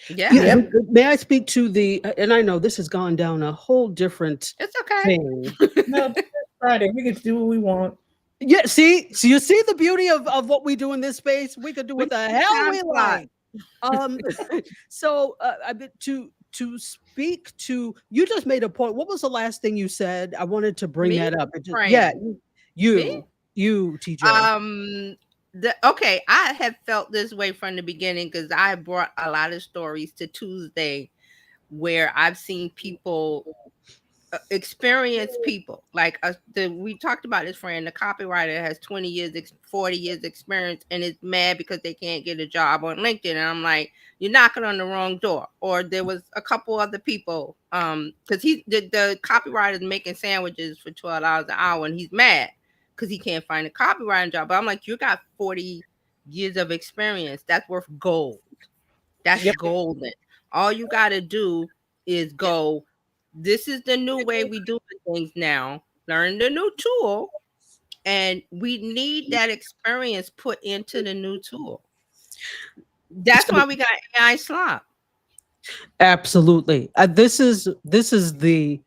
Yeah, Yeah. Yep. May I speak to the, and I know this has gone down a whole different it's okay. thing. No, that's Friday. We get to do what we want. Yeah, see, so you see the beauty of what we do in this space. We could do what the hell Time we flies. like. So I bet to speak to, you just made a point. What was the last thing you said? I wanted to bring Me? that up. It just, Praying. yeah, Me? you, TJ. Okay, I have felt this way from the beginning, because I brought a lot of stories to Tuesday where I've seen people experienced people like we talked about this friend, the copywriter has 20 years 40 years experience, and is mad because they can't get a job on LinkedIn. And I'm like, you're knocking on the wrong door. Or there was a couple other people, because the copywriter is making sandwiches for $12 an hour, and he's mad because he can't find a copywriting job. But I'm like, you got 40 years of experience. That's worth gold. That's Yep. golden. All you got to do is go, this is the new way we do things now. Learn the new tool, and we need that experience put into the new tool. That's why we got AI slop. Absolutely. This is the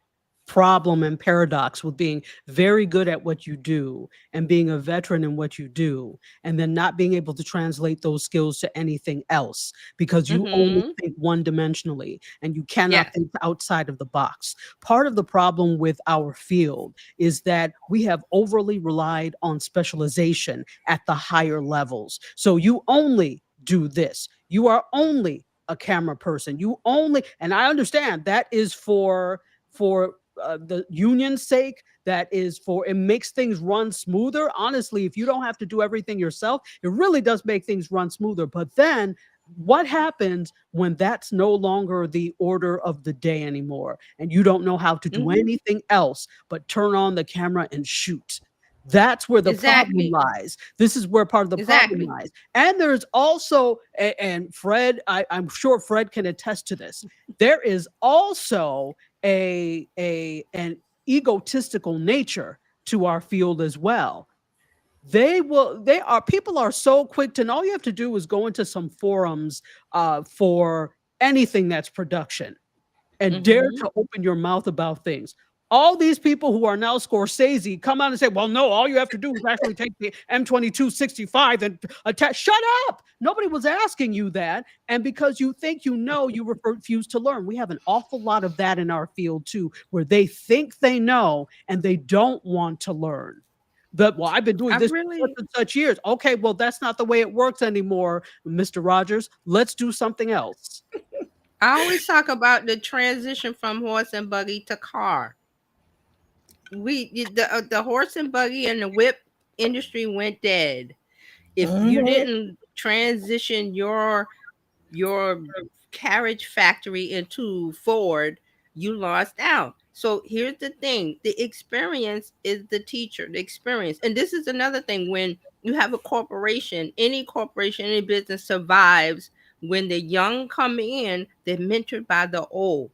problem and paradox with being very good at what you do and being a veteran in what you do, and then not being able to translate those skills to anything else because you only think one dimensionally and you cannot think outside of the box. Part of the problem with our field is that we have overly relied on specialization at the higher levels. So you only do this. You are only a camera person. You only, and I understand that is for the union's sake. That is for, it makes things run smoother. Honestly, if you don't have to do everything yourself, it really does make things run smoother. But then what happens when that's no longer the order of the day anymore, and you don't know how to do anything else but turn on the camera and shoot? That's where the problem lies. This is where part of the problem lies. And there's also, and Fred, I'm sure Fred can attest to this, there is also an egotistical nature to our field as well. People are so quick to, and all you have to do is go into some forums for anything that's production and dare to open your mouth about things. All these people who are now Scorsese come out and say, well, no, all you have to do is actually take the M2265 and attach. Shut up. Nobody was asking you that. And because you think you know, you refuse to learn. We have an awful lot of that in our field too, where they think they know and they don't want to learn. But, well, I've been doing this for such and such years. Okay, well, that's not the way it works anymore, Mr. Rogers. Let's do something else. I always talk about the transition from horse and buggy to car. The horse and buggy and the whip industry went dead. If you didn't transition your carriage factory into Ford, you lost out. So here's the thing. The experience is the teacher, the experience. And this is another thing. When you have a corporation, any business survives when the young come in, they're mentored by the old.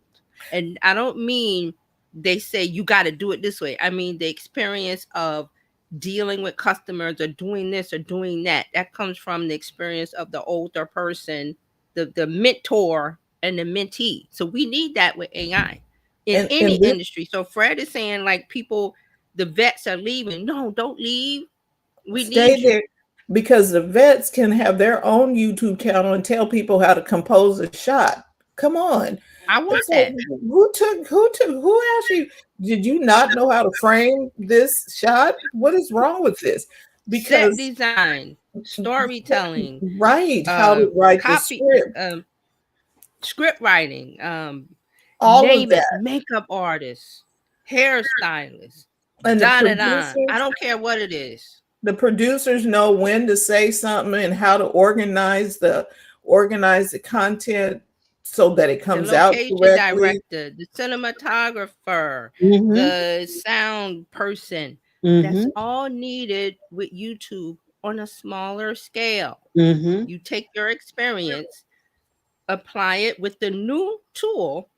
And I don't mean they say you got to do it this way. I mean the experience of dealing with customers or doing this or doing that. That comes from the experience of the older person, the mentor and the mentee. So we need that with AI in any industry. So Fred is saying like people, the vets are leaving. No, don't leave. We stay need there because the vets can have their own YouTube channel and tell people how to compose a shot. Come on. I want that. Who asked you? Did you not know how to frame this shot? What is wrong with this? Because set design, storytelling, right? How to write the script, script writing, all of that. Makeup artists, hairstylists, and I don't care what it is. The producers know when to say something and how to organize the content so that it comes out correctly. The director, the cinematographer, the sound person. That's all needed with YouTube on a smaller scale. You take your experience, apply it with the new tool,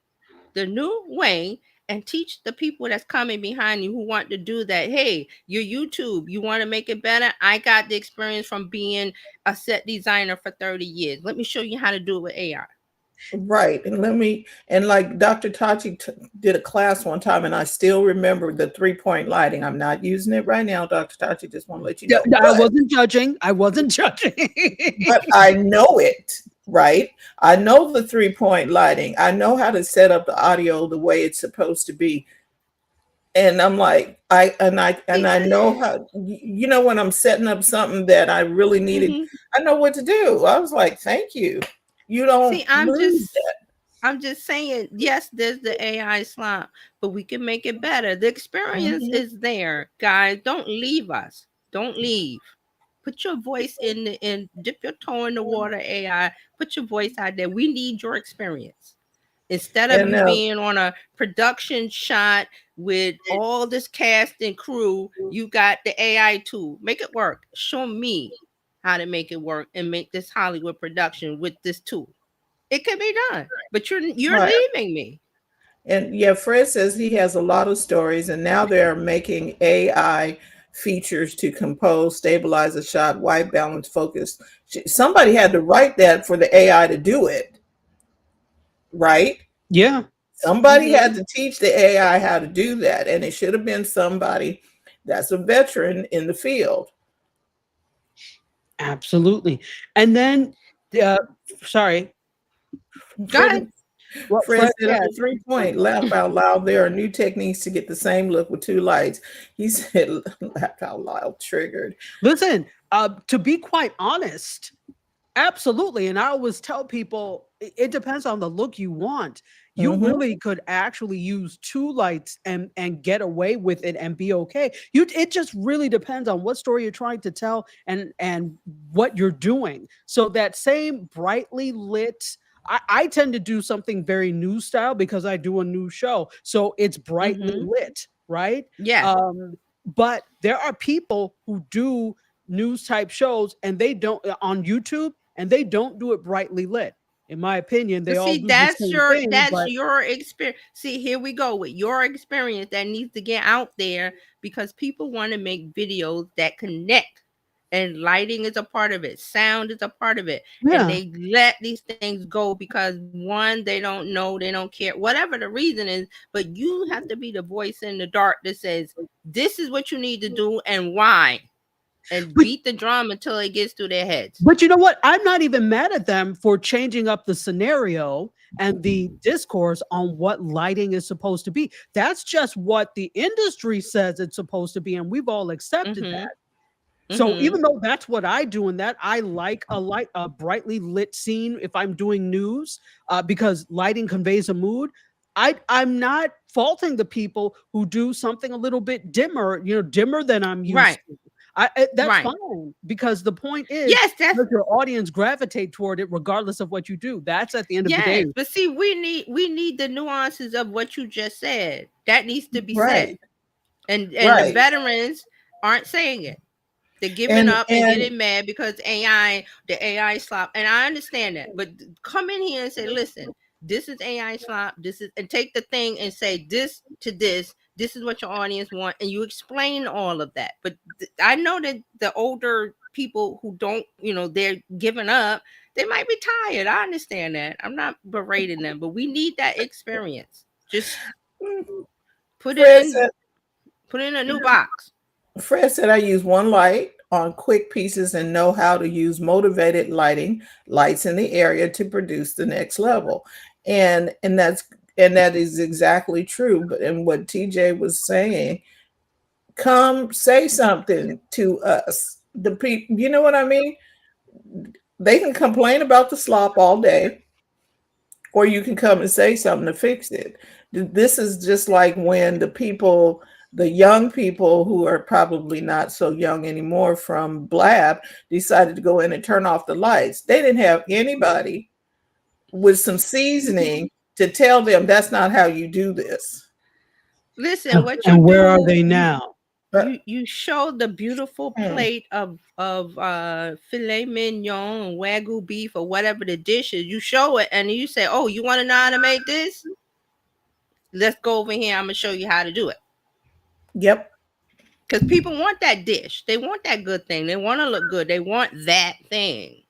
the new way, and teach the people that's coming behind you who want to do that. Hey, your YouTube, you want to make it better? I got the experience from being a set designer for 30 years. Let me show you how to do it with AI. Right. And like Dr. Tachi did a class one time, and I still remember the 3-point lighting. I'm not using it right now, Dr. Tachi, just want to let you know. I wasn't judging. But I know it, right? I know the 3-point lighting. I know how to set up the audio the way it's supposed to be. And I'm like, I know how, when I'm setting up something that I really needed, I know what to do. I was like, thank you. You don't see. I'm just saying, yes, there's the AI slump, but we can make it better. The experience is there, guys. Don't leave us. Don't leave. Put your voice in dip your toe in the water, AI. Put your voice out there. We need your experience. Instead of you being on a production shot with all this cast and crew, you got the AI tool. Make it work. Show me how to make it work and make this Hollywood production with this tool. It can be done, but you're leaving me. And yeah, Fred says he has a lot of stories, and now they're making AI features to compose, stabilize a shot, white balance, focus. Somebody had to write that for the AI to do it, right? Yeah. Somebody had to teach the AI how to do that, and it should have been somebody that's a veteran in the field. Absolutely. And then, sorry. Go ahead. Fred said, 3-point, laugh out loud. There are new techniques to get the same look with 2 lights. He said, laugh out loud, triggered. Listen, to be quite honest, absolutely. And I always tell people, it depends on the look you want. You really could actually use 2 lights and get away with it and be okay. It just really depends on what story you're trying to tell and what you're doing. So that same brightly lit, I tend to do something very news style because I do a news show. So it's brightly lit, right? Yeah. But there are people who do news type shows and they don't on YouTube and they don't do it brightly lit. In my opinion, they all do that's the same your thing, that's your experience. See, here we go with your experience that needs to get out there because people want to make videos that connect and lighting is a part of it, sound is a part of it, and Yeah. they let these things go because one, they don't know, they don't care, whatever the reason is, but you have to be the voice in the dark that says this is what you need to do and why, and But- beat the drum until it gets through their heads. But you know what? I'm not even mad at them for changing up the scenario and the discourse on what lighting is supposed to be. That's just what the industry says it's supposed to be, and we've all accepted Mhm. that. So Mhm. even though that's what I do, and that I like a brightly lit scene if I'm doing news, because lighting conveys a mood. I'm not faulting the people who do something a little bit dimmer, dimmer than I'm used Right. to. That's Right. fine, because the point is, Yes, that's let your audience gravitate toward it regardless of what you do. That's at the end of the day. yes, but see, we need the nuances of what you just said. That needs to be said, Right. and the Right. veterans aren't saying it. They're giving up and getting mad because the AI slop, and I understand that. But come in here and say, listen, this is AI slop. This is, and take the thing and say this to this. This is what your audience want, and you explain all of that. But I know that the older people who don't, they're giving up. They might be tired. I understand that. I'm not berating them, but we need that experience. Just put Fred it said, in a new box. Fred said, I use one light on quick pieces and know how to use motivated lights in the area to produce the next level. And that is exactly true. But and what TJ was saying, come say something to us. The people, you know what I mean? They can complain about the slop all day, or you can come and say something to fix it. This is just like when the young people who are probably not so young anymore from Blab decided to go in and turn off the lights. They didn't have anybody with some seasoning to tell them that's not how you do this. Listen, what you And where do, are they now? you show the beautiful plate of filet mignon and wagyu beef or whatever the dish is. You show it and you say, "Oh, you want to know how to make this? Let's go over here. I'm gonna show you how to do it." Yep. Because people want that dish. They want that good thing. They want to look good. They want that thing.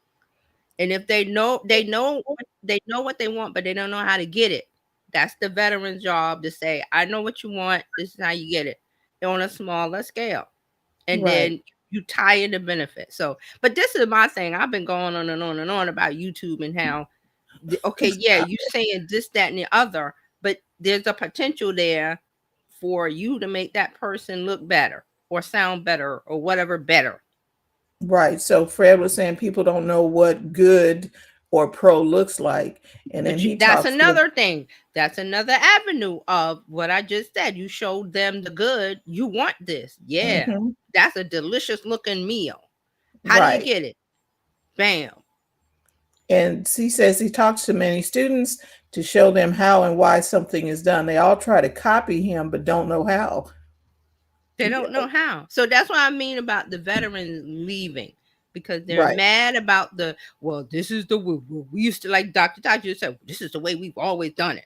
And if they know what they want, but they don't know how to get it. That's the veteran's job to say, I know what you want. This is how you get it on a smaller scale. And Right. then you tie in the benefit. So, but this is my thing. I've been going on and on and on about YouTube and how, okay, yeah, you saying this, that, and the other, but there's a potential there for you to make that person look better or sound better or whatever better. Right. So Fred was saying people don't know what good or pro looks like. And then That's another thing. That's another avenue of what I just said. You showed them the good. You want this. Yeah. Mhm. That's a delicious looking meal. How do you get it? Bam. And he says he talks to many students to show them how and why something is done. They all try to copy him, but don't know how. They don't know how. So that's what I mean about the veterans leaving, because they're Right. mad about this is the way we used to, like Dr. Taji said, this is the way we've always done it.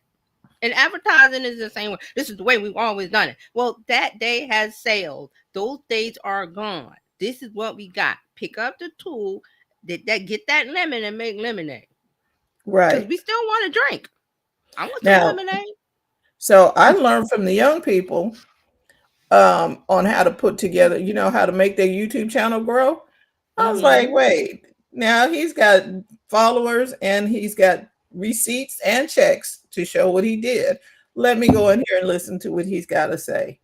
And advertising is the same way. This is the way we've always done it. Well, that day has sailed. Those days are gone. This is what we got. Pick up the tool that get that lemon and make lemonade. Because Right. we still want to drink. I want some Now, lemonade. so I learned from the young people on how to put together, how to make their YouTube channel grow. I was like, wait, now he's got followers and he's got receipts and checks to show what he did. Let me go in here and listen to what he's got to say.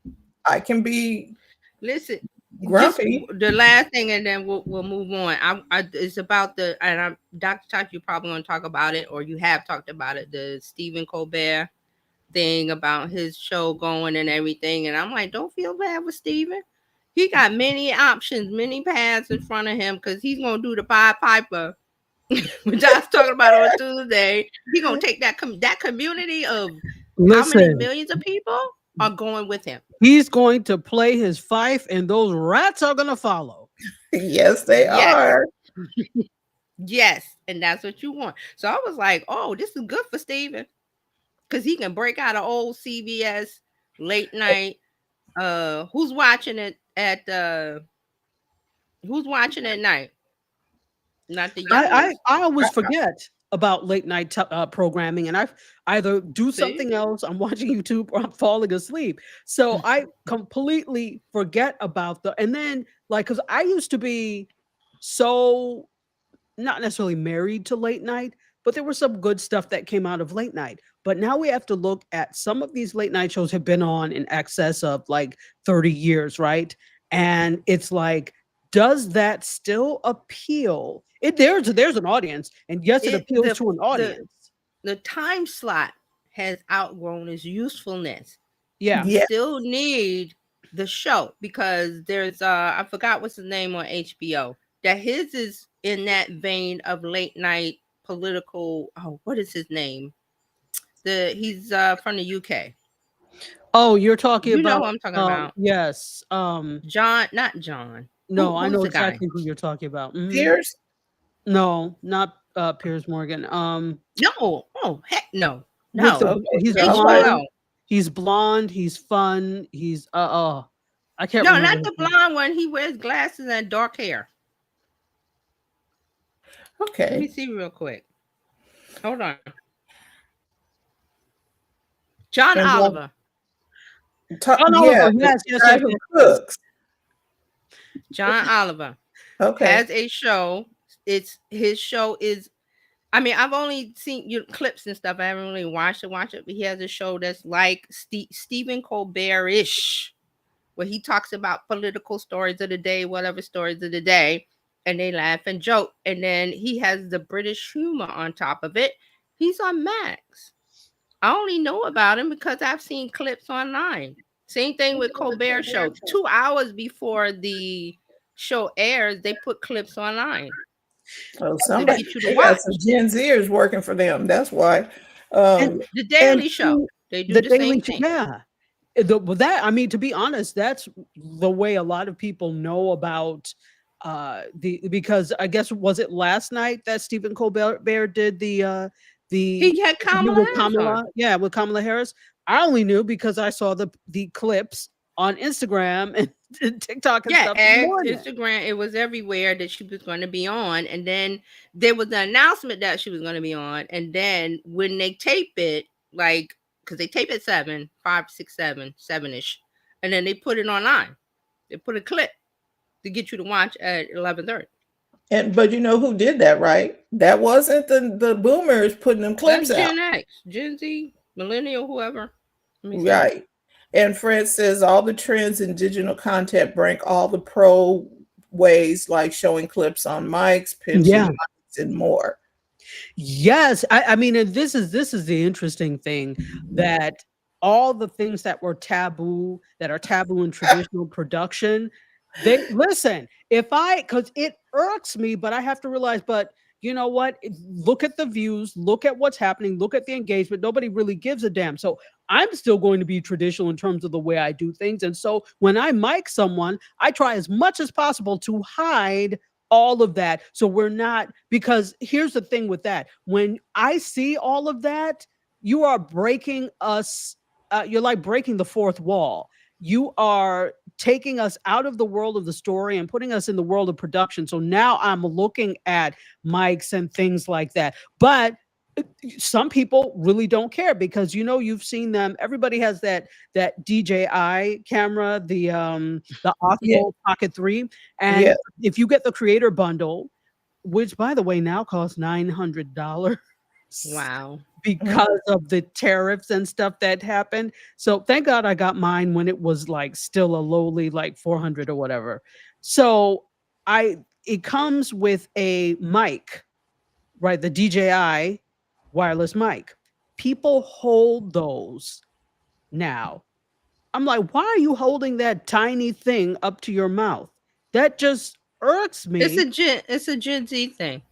I can be Listen, grumpy. the last thing, and then we'll move on. It's about Dr. Tachi, you probably want to talk about it, or you have talked about it, the Stephen Colbert thing about his show going and everything. And I'm like, don't feel bad with Stephen. He got many options, many paths in front of him, because he's gonna do the Pied Piper, which I was talking about on Tuesday. He's gonna take that community of how many millions of people are going with him. He's going to play his fife, and those rats are going to follow. Yes, they are. Yes, and that's what you want. So I was like, oh, this is good for Stephen, because he can break out an old CBS late night. Who's watching it at Who's watching at night? Not the I youngest. I always forget about late night programming, and I either do See? something else, I'm watching YouTube, or I'm falling asleep. So I completely forget about and then like because I used to be so not necessarily married to late night, but there was some good stuff that came out of late night. But now we have to look at some of these late night shows have been on in excess of like 30 years, right? And it's like, does that still appeal? There's an audience, and yes, it appeals to an audience. The time slot has outgrown its usefulness. Yeah. You still need the show because there's I forgot what's his name on HBO. That his is in that vein of late night political. Oh, what is his name? He's from the UK. Oh, you're talking You about know who I'm talking about. Yes. John, not John. No, I who's know the guy? exactly who you're talking about. Mhm. Piers? No, not Piers Morgan. No. Oh, heck no. with No. he's Okay. blonde. HBO. He's blonde. He's fun. He's I can't No, remember. not the blonde one. He wears glasses and dark hair. Let me Okay. see real quick. Hold on. John And what- Oliver. Ta- Oh, no, yeah, yes, the yes, guy yes, who yes. cooks. John Oliver Okay. has a show. His show is. I mean, I've only seen clips and stuff. I haven't really watched it. But he has a show that's like Stephen Colbert-ish, where he talks about political stories of the day, whatever stories of the day, and they laugh and joke. And then he has the British humor on top of it. He's on Max. I only know about him because I've seen clips online. Same thing with Colbert Show. 2 hours before the show airs, they put clips online. Oh, to somebody get you to they got watch. some Gen Zers working for them. That's why. The Daily and Show. They do the Daily same Show, thing. yeah. I mean, to be honest, that's the way a lot of people know about because I guess was it last night that Stephen Colbert did the He had Kamala with Harris on. with Kamala Harris. I only knew because I saw the clips on Instagram and TikTok and stuff. Yeah, this morning. Instagram, it was everywhere that she was going to be on. And then there was the announcement that she was going to be on. And then when they tape it, like, because they tape at 7, 5, 6, 7, 7-ish. And then they put it online. They put a clip to get you to watch at 11:30. but you know who did that, right? That wasn't the boomers putting them clips That's out. Gen X, Gen Z, Millennial, whoever. Let me see. Right. And Fred says all the trends in digital content bring all the pro ways like showing clips on mics, pinching Yeah. mics, and more. Yes, I mean, and this is the interesting thing that all the things that are taboo in traditional production, they listen. Because it irks me, but I have to realize, but you know what? Look at the views, look at what's happening, look at the engagement. Nobody really gives a damn. So I'm still going to be traditional in terms of the way I do things. And so when I mic someone, I try as much as possible to hide all of that. So we're not, because here's the thing with that. When I see all of that, you are breaking us. You're like breaking the fourth wall. You are taking us out of the world of the story and putting us in the world of production. So now I'm looking at mics and things like that. But some people really don't care because you've seen them. Everybody has that DJI camera, the Osmo Pocket 3, and if you get the creator bundle, which by the way now costs $900. Wow. Because of the tariffs and stuff that happened. So thank God I got mine when it was like still a lowly like 400 or whatever. So it comes with a mic, right? The DJI wireless mic. People hold those now. I'm like, why are you holding that tiny thing up to your mouth? That just irks me. It's a Gen Z thing.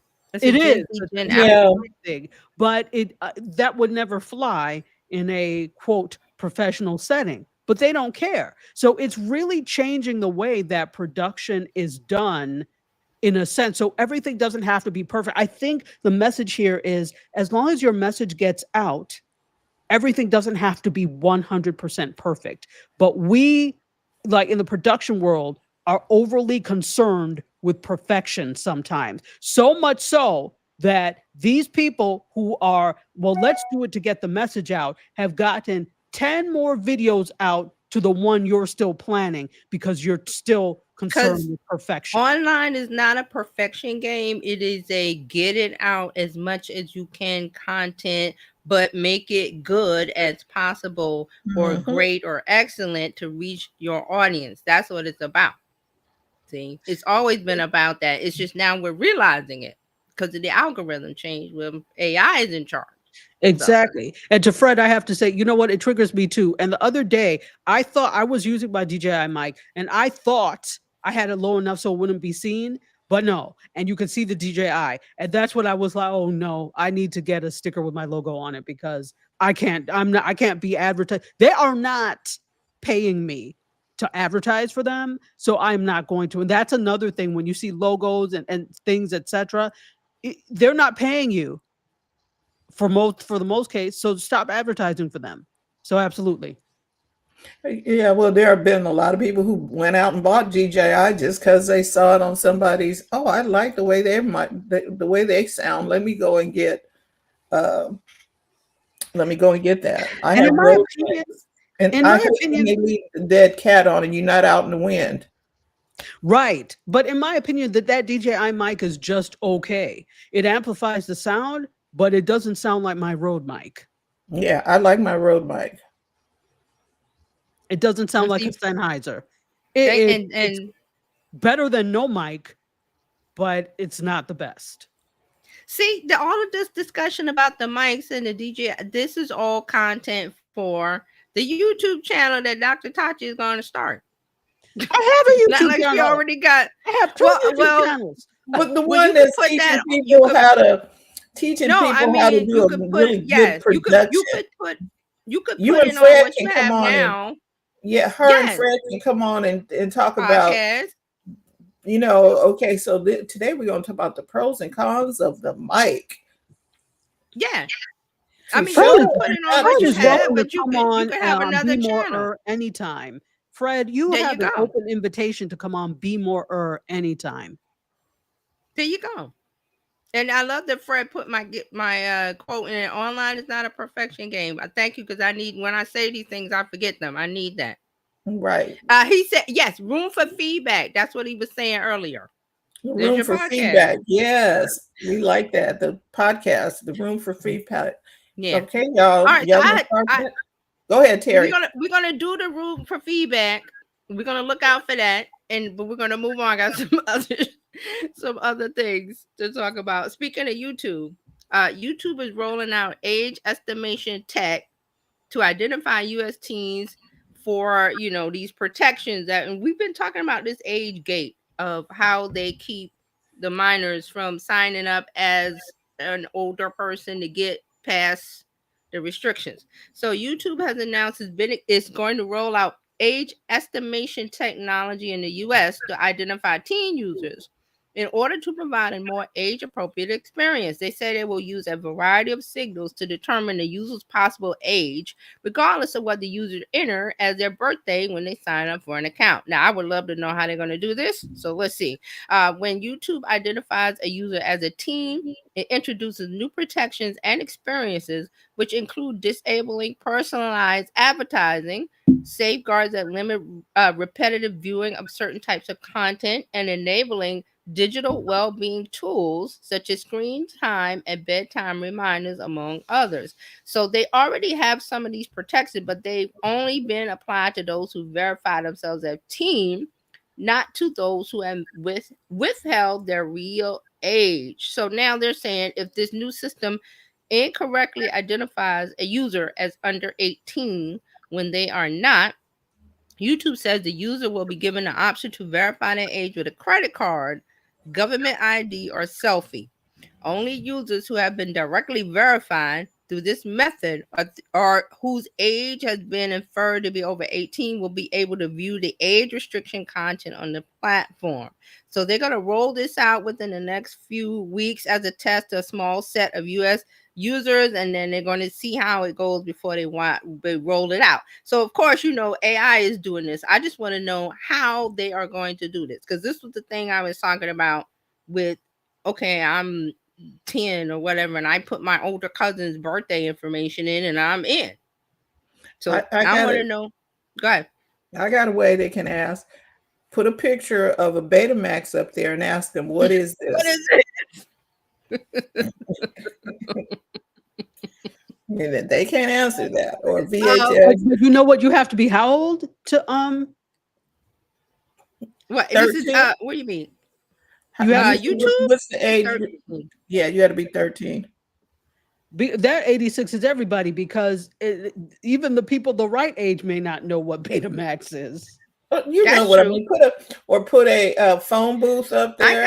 It is. Yeah. Thing, but that would never fly in a quote professional setting. But they don't care. So it's really changing the way that production is done in a sense. So everything doesn't have to be perfect. I think the message here is as long as your message gets out, everything doesn't have to be 100% perfect. But we, like in the production world, are overly concerned with perfection sometimes. So much so that these people who are, well, let's do it to get the message out, have gotten 10 more videos out to the one you're still planning because you're still concerned Because with perfection. online is not a perfection game. It is a get it out as much as you can content, but make it good as possible or Mhm. great or excellent to reach your audience. That's what it's about. See, it's always been about that. It's just now we're realizing it because of the algorithm change when AI is in charge. Exactly. And to Fred, I have to say, you know what? It triggers me too. And the other day, I thought I was using my DJI mic and I thought I had it low enough so it wouldn't be seen, but no. And you could see the DJI. And that's when I was like, oh no, I need to get a sticker with my logo on it because I can't be advertised. They are not paying me to advertise for them. So I'm not going to. And that's another thing when you see logos and things, etc. They're not paying you for the most case, so stop advertising for them. So absolutely. Yeah, well, there have been a lot of people who went out and bought DJI just because they saw it on somebody's. Oh, I like the way the way they sound. Let me go and get that. I And have in my Rode opinion, mics, and in I my hate when opinion, they leave the dead cat on and you're not out in the wind. right. But in my opinion, that DJI mic is just okay. It amplifies the sound, but it doesn't sound like my Rode mic. Yeah, I like my Rode mic. It doesn't sound And like a see, Sennheiser. and It's better than no mic, but it's not the best. see, all of this discussion about the mics and the DJ, this is all content for the YouTube channel that Dr. Tachi is going to start. I have a Not YouTube like she channel. already got. I have 2 YouTube channels. But the Well, you one could that's put teaching that. You people could. how to do You a could put. really good Yes, you production. could put. You could You put and it on Fred what can you come have on and now. yeah, her and Fred can come on and talk about, Podcast. okay, so today we're going to talk about the pros and cons of the mic. Yeah. To I mean, show you Fred could put it on not what Fred you is to show. have, welcome to but you come could have on another Be More channel. anytime. Fred, you There you have an go. open invitation to come on Be More anytime. There you go. And I love that Fred put my quote in it. Online is not a perfection game. I thank you because I need, when I say these things, I forget them. I need that. Right. He said, yes, room for feedback. That's what he was saying earlier. There's Room your for podcast. feedback. Yes, we like that. The podcast, the room for feedback. Yeah. Okay, y'all. All right. Y'all So gonna start that? Go ahead, Terry. we're gonna do the room for feedback. We're gonna look out for that, but we're gonna move on. I got some other things to talk about. Speaking of YouTube, YouTube is rolling out age estimation tech to identify U.S. teens for these protections and we've been talking about this age gate of how they keep the minors from signing up as an older person to get past the restrictions. So YouTube has announced it's going to roll out age estimation technology in the U.S. to identify teen users in order to provide a more age-appropriate experience. They say they will use a variety of signals to determine the user's possible age, regardless of what the user enter as their birthday when they sign up for an account. Now, I would love to know how they're going to do this. So let's see. When YouTube identifies a user as a teen, it introduces new protections and experiences, which include disabling personalized advertising, safeguards that limit repetitive viewing of certain types of content, and enabling digital well-being tools such as screen time and bedtime reminders, among others. So they already have some of these protections, but they've only been applied to those who verify themselves as teen, not to those who have withheld their real age. So now they're saying if this new system incorrectly identifies a user as under 18 when they are not, YouTube says the user will be given the option to verify their age with a credit card, government ID, or selfie. Only users who have been directly verified through this method or whose age has been inferred to be over 18 will be able to view the age restriction content on the platform. So they're going to roll this out within the next few weeks as a test to a small set of U.S. users, and then they're going to see how it goes before they roll it out. So of course, AI is doing this. I just want to know how they are going to do this, because this was the thing I was talking about with, okay, I'm 10 or whatever, and I put my older cousin's birthday information in, and I'm in. So I want to know. Go ahead. I got a way they can ask. Put a picture of a Betamax up there and ask them, what is this? What is it? And they can't answer that. Or VHS. You know what? You have to be how old to What? This is what do you mean? You have YouTube? What's the age? 13. Yeah, you had to be 13. That 86 is everybody, because even the people the right age may not know what Betamax is. You That's know what true. I mean. Put a phone booth up there.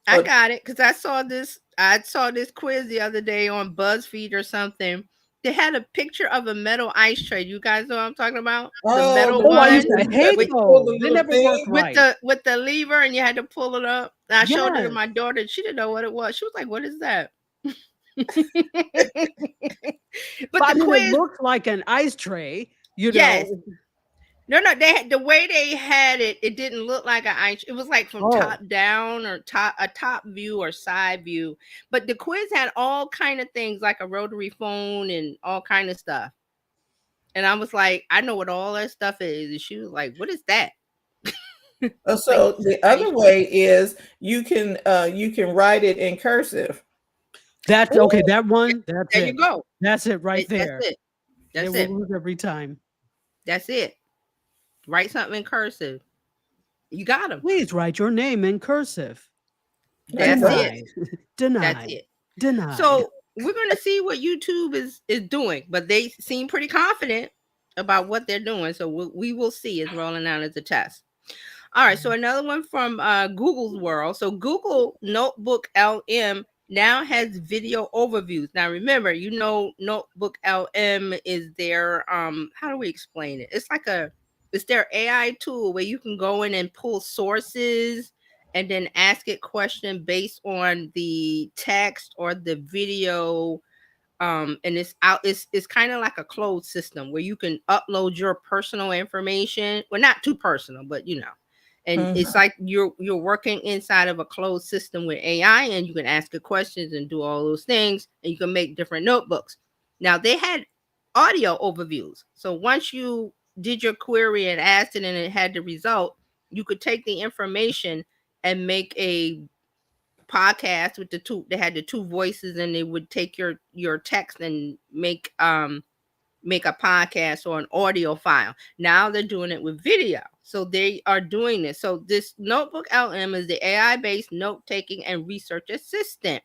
I got it because I saw this quiz the other day on BuzzFeed or something. They had a picture of a metal ice tray. You guys know what I'm talking about? The metal one. I used to hate those. They never worked right. With the lever, and you had to pull it up. And I showed it to my daughter. She didn't know what it was. She was like, "What is that?" But the quiz, it looked like an ice tray. Yes. No, the way they had it, it didn't look like an ice. It was like from top down, or a top view or side view. But the quiz had all kind of things, like a rotary phone and all kind of stuff. And I was like, I know what all that stuff is. And she was like, "What is that?" So the other way is you can write it in cursive. That's okay. That one. That's there it. You go. That's it right there. That's it. That's it. Lose every time. That's it. Write something in cursive. You got them. Please write your name in cursive. That's it. Denied. That's it. Denied. So we're going to see what YouTube is doing, but they seem pretty confident about what they're doing. So we will see. It's rolling out as a test. All right. So another one from Google's world. So Google Notebook LM now has video overviews. Now remember, Notebook LM is their how do we explain it? It's their AI tool where you can go in and pull sources and then ask it questions based on the text or the video. And it's kind of like a closed system where you can upload your personal information. Well, not too personal, but and it's like you're working inside of a closed system with AI, and you can ask it questions and do all those things, and you can make different notebooks. Now they had audio overviews. So once you did your query and asked it and it had the result, you could take the information and make a podcast with they had the two voices, and they would take your text and make a podcast or an audio file. Now they're doing it with video. So they are doing this. So this Notebook LM is the AI-based note-taking and research assistant.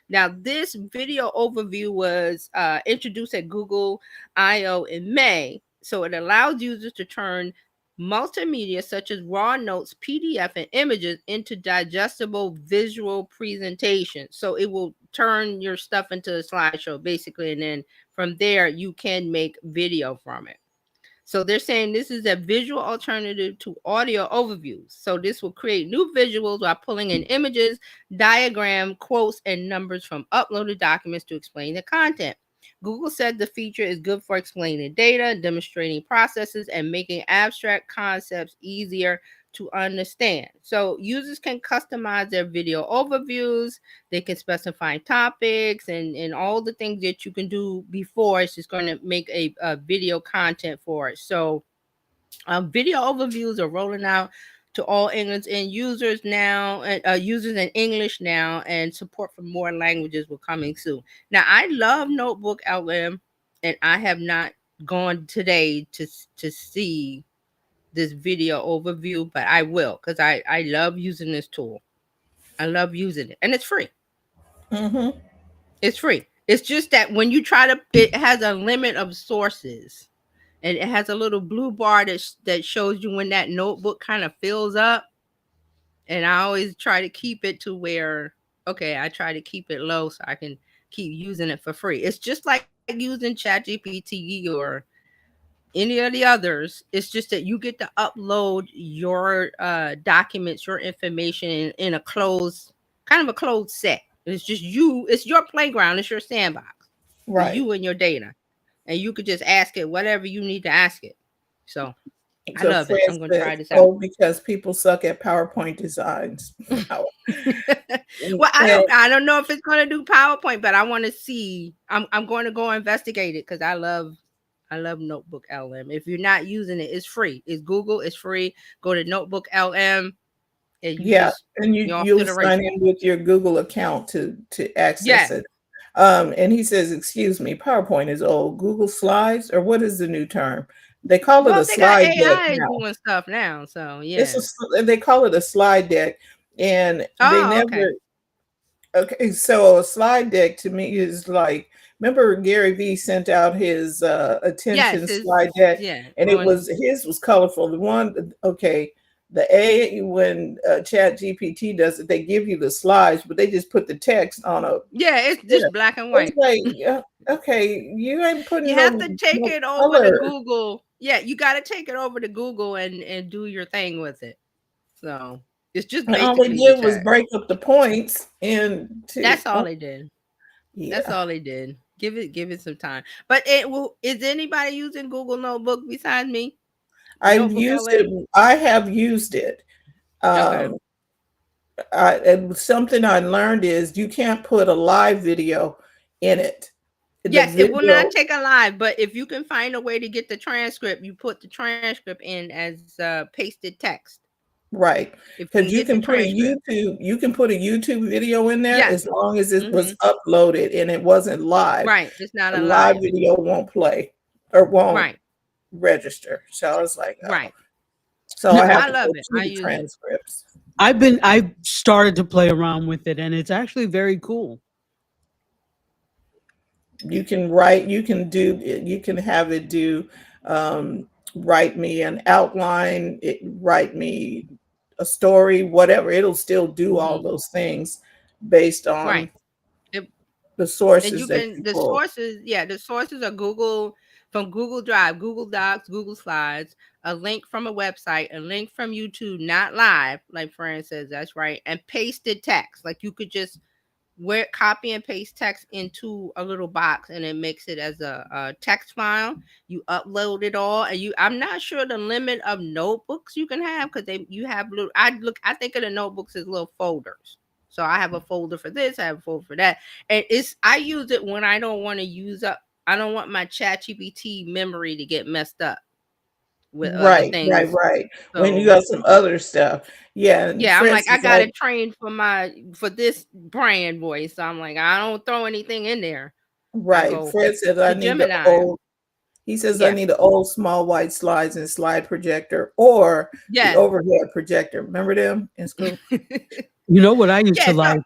Now, this video overview was introduced at Google I/O in May. So it allows users to turn multimedia such as raw notes, PDF, and images into digestible visual presentations. So it will turn your stuff into a slideshow, basically, and then from there, you can make video from it. So they're saying this is a visual alternative to audio overviews. So this will create new visuals while pulling in images, diagram, quotes, and numbers from uploaded documents to explain the content. Google said the feature is good for explaining data, demonstrating processes, and making abstract concepts easier to understand. So users can customize their video overviews. They can specify topics and all the things that you can do before. It's just going to make a video content for it. So video overviews are rolling out to all English and users now, users in English now, and support for more languages will coming soon. Now, I love Notebook LM, and I have not gone today to see this video overview, but I will, because I love using this tool. I love using it, and it's free. It's free. It's just that when you try to, it has a limit of sources. And it has a little blue bar that shows you when that notebook kind of fills up. And I always try to keep it to where, okay, I try to keep it low so I can keep using it for free. It's just like using ChatGPT or any of the others. It's just that you get to upload your documents, your information in a closed, kind of a closed set. It's just you. It's your playground. It's your sandbox. with Right. you and your data, and you could just ask it whatever you need to ask it. So I So love it. Fred I'm gonna says, try this out. "Oh, because people suck at PowerPoint designs." Wow. Well, And I don't know if it's gonna do PowerPoint, but I want to see. I'm going to go investigate it because I love Notebook LM. If you're not using it, it's free. It's Google. It's free. Go to Notebook LM, and yeah, and you're off to you'll the sign races. in with your Google account to access Yes. it. And he says, "Excuse me, PowerPoint is old. Google Slides, or what is the new term? They call it Well, a they got slide deck AI now. doing stuff now, so It's yeah. they call it a slide deck, and they Oh, okay. never." Okay, so a slide deck to me is like, remember Gary Vee sent out his Yes, attention it's slide deck, yeah. and his was colorful. The one, okay, the A when Chat GPT does it, they give you the slides, but they just put the text on a. Yeah, it's Yeah, just black and it's white. like, yeah, okay, you ain't putting You have no to take no it over to color. Google. Yeah, you got to take it over to Google and do your thing with it. So it's just And all they basically the did was chat. break up the points into. That's all they did. That's Yeah. all they did. Give it some time. But it will. Is anybody using Google Notebook besides me? I've Notebook used it. LM. I have used it. Okay. Um, and something I learned is you can't put a live video in it. The Yes, it will not video, take a live, but if you can find a way to get the transcript, you put the transcript in as pasted text. right? If you Because can get the transcript. You can put a YouTube video in there Yes. as long as it was Mhm. uploaded and it wasn't live. Right. It's not A a live live. video won't play or won't Right. register. So I was like, oh. Right. So No, I have I to love go it. to I the use it. transcripts. I've started to play around with it, and it's actually very cool. You can write, you can have it do, write me an outline, write me a story, whatever. It'll still do all Mhm. those things based on Right. It, the and sources you that can you the pull. sources, yeah, the sources are Google from Google Drive, Google Docs, Google Slides, a link from a website, a link from YouTube, not live, like Fran says, that's right, and pasted text. Like you could just copy and paste text into a little box and it makes it as a text file. You upload it all, and I'm not sure the limit of notebooks you can have because you have little. I think of the notebooks as little folders. So I have a folder for this, I have a folder for that, and I use it when I don't want to use up. I don't want my ChatGPT memory to get messed up with other Right, right, things. right. When you So got some other stuff. Yeah, and yeah, for I'm like, I instance, got it trained for this brand voice. So I'm like, I don't throw anything in there. I right. go Fred says to I need the Gemini. old he says I Yeah. need the old small white slides and slide projector or the Yeah. overhead projector. Remember them in school? You know what I used Yeah. to So like?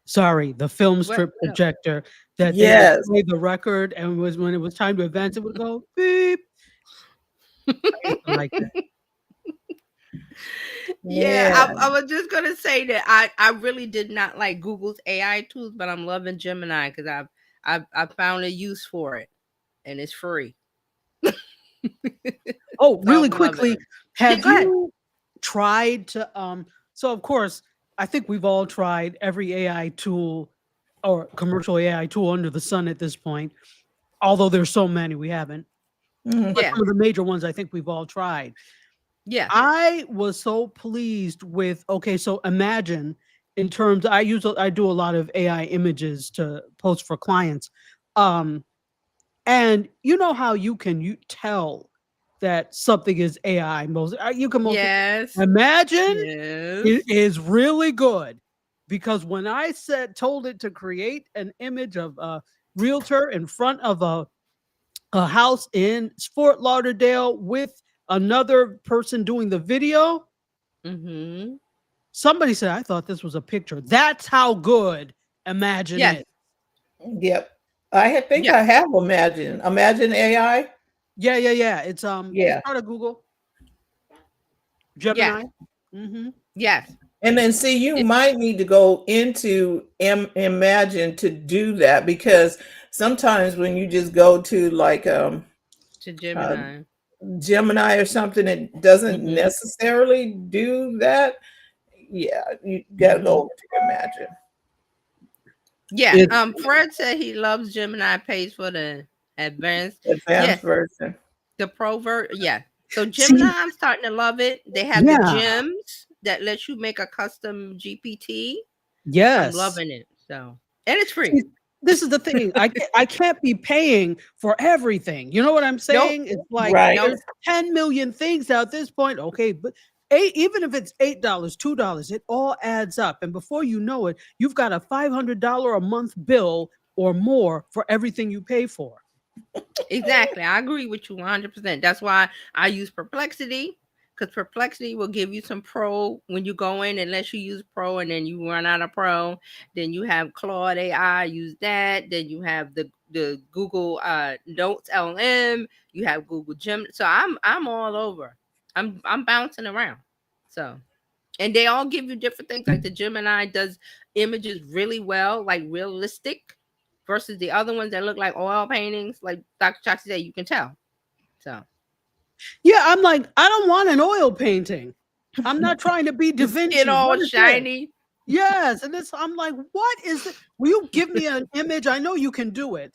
Sorry, the film strip what else? projector that they would Yes. play the record, and when it was time to advance, it would go beep. I used to like that. Yeah, Yeah. I was just gonna say that I really did not like Google's AI tools, but I'm loving Gemini because I've found a use for it, and it's free. Oh, So really I'm loving quickly, it. Yeah, have go ahead. you tried to so of course, I think we've all tried every AI tool or commercial AI tool under the sun at this point, although there's so many we haven't. Mhm. But Yeah, some of the major ones I think we've all tried. yeah, I was so pleased with okay, so imagine in terms I do a lot of AI images to post for clients. Um and you know how you tell that something is AI most you can most yes, imagine yes. it is really good because when I told it to create an image of a realtor in front of a house in Fort Lauderdale with another person doing the video, Mm-hmm. somebody said, I thought this was a picture. That's how good Imagine Yes, is. Yep. Think yeah, I have Imagine AI. Yeah. It's Yeah. part of Google. yes, Gemini. Mm-hmm. yes. And then see, you It, might need to go into Imagine to do that because sometimes when you just go to like to uh, Gemini. Gemini or something, it doesn't Mm-hmm. necessarily do that. Yeah, you gotta Mm-hmm. go over to Imagine. Yeah. It, Fred said he loves Gemini, pays for the advanced. Advanced Yes, version. the pro yeah. So Gemini, see, I'm starting to love it. They have the yeah, gems that lets you make a custom GPT. I'm yes. loving it. So, and it's free. See, this is the thing. I can't be paying for everything. You know what I'm Nope. saying? It's like Right. Nope. there's 10 million things at this point. Okay, but even if it's $8, $2, it all adds up. And before you know it, you've got a $500 a month bill or more for everything you pay for. Exactly. I agree with you 100%. That's why I use Perplexity, because Perplexity will give you some pro when you go in and let you use pro, and then you run out of pro. Then you have Claude AI, use that. Then you have the Google Notes LM. You have Google Gem. So I'm all over. I'm bouncing around. So, and they all give you different things. Like the Gemini does images really well, like realistic, versus the other ones that look like oil paintings. Like Dr. Choksi said, you can tell. So Yeah, I'm like, I don't want an oil painting. I'm not trying to be Da you Vinci. get all What is this? shiny. Yes, and I'm like, what is it? Will you give me an image? I know you can do it.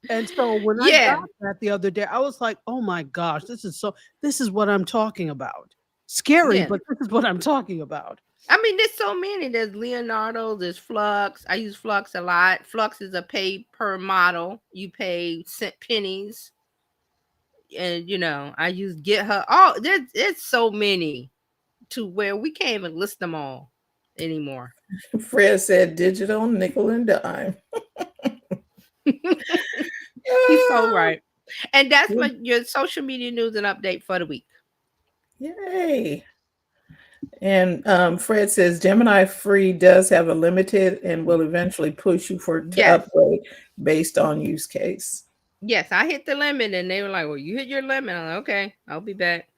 And so when I Yeah. got that the other day, I was like, oh my gosh, this is what I'm talking about. Scary, Yeah. but this is what I'm talking about. I mean, there's so many. There's Leonardo, there's Flux. I use Flux a lot. Flux is a pay per model. You pay cent pennies. And I use GitHub. Oh, it's so many to where we can't even list them all anymore. Fred said digital, nickel and dime. He's so right. And that's your social media news and update for the week. Yay. And Fred says Gemini Free does have a limited and will eventually push you to Yes. upgrade based on use case. Yes, I hit the limit and they were like, well, you hit your limit. I'm like, okay, I'll be back.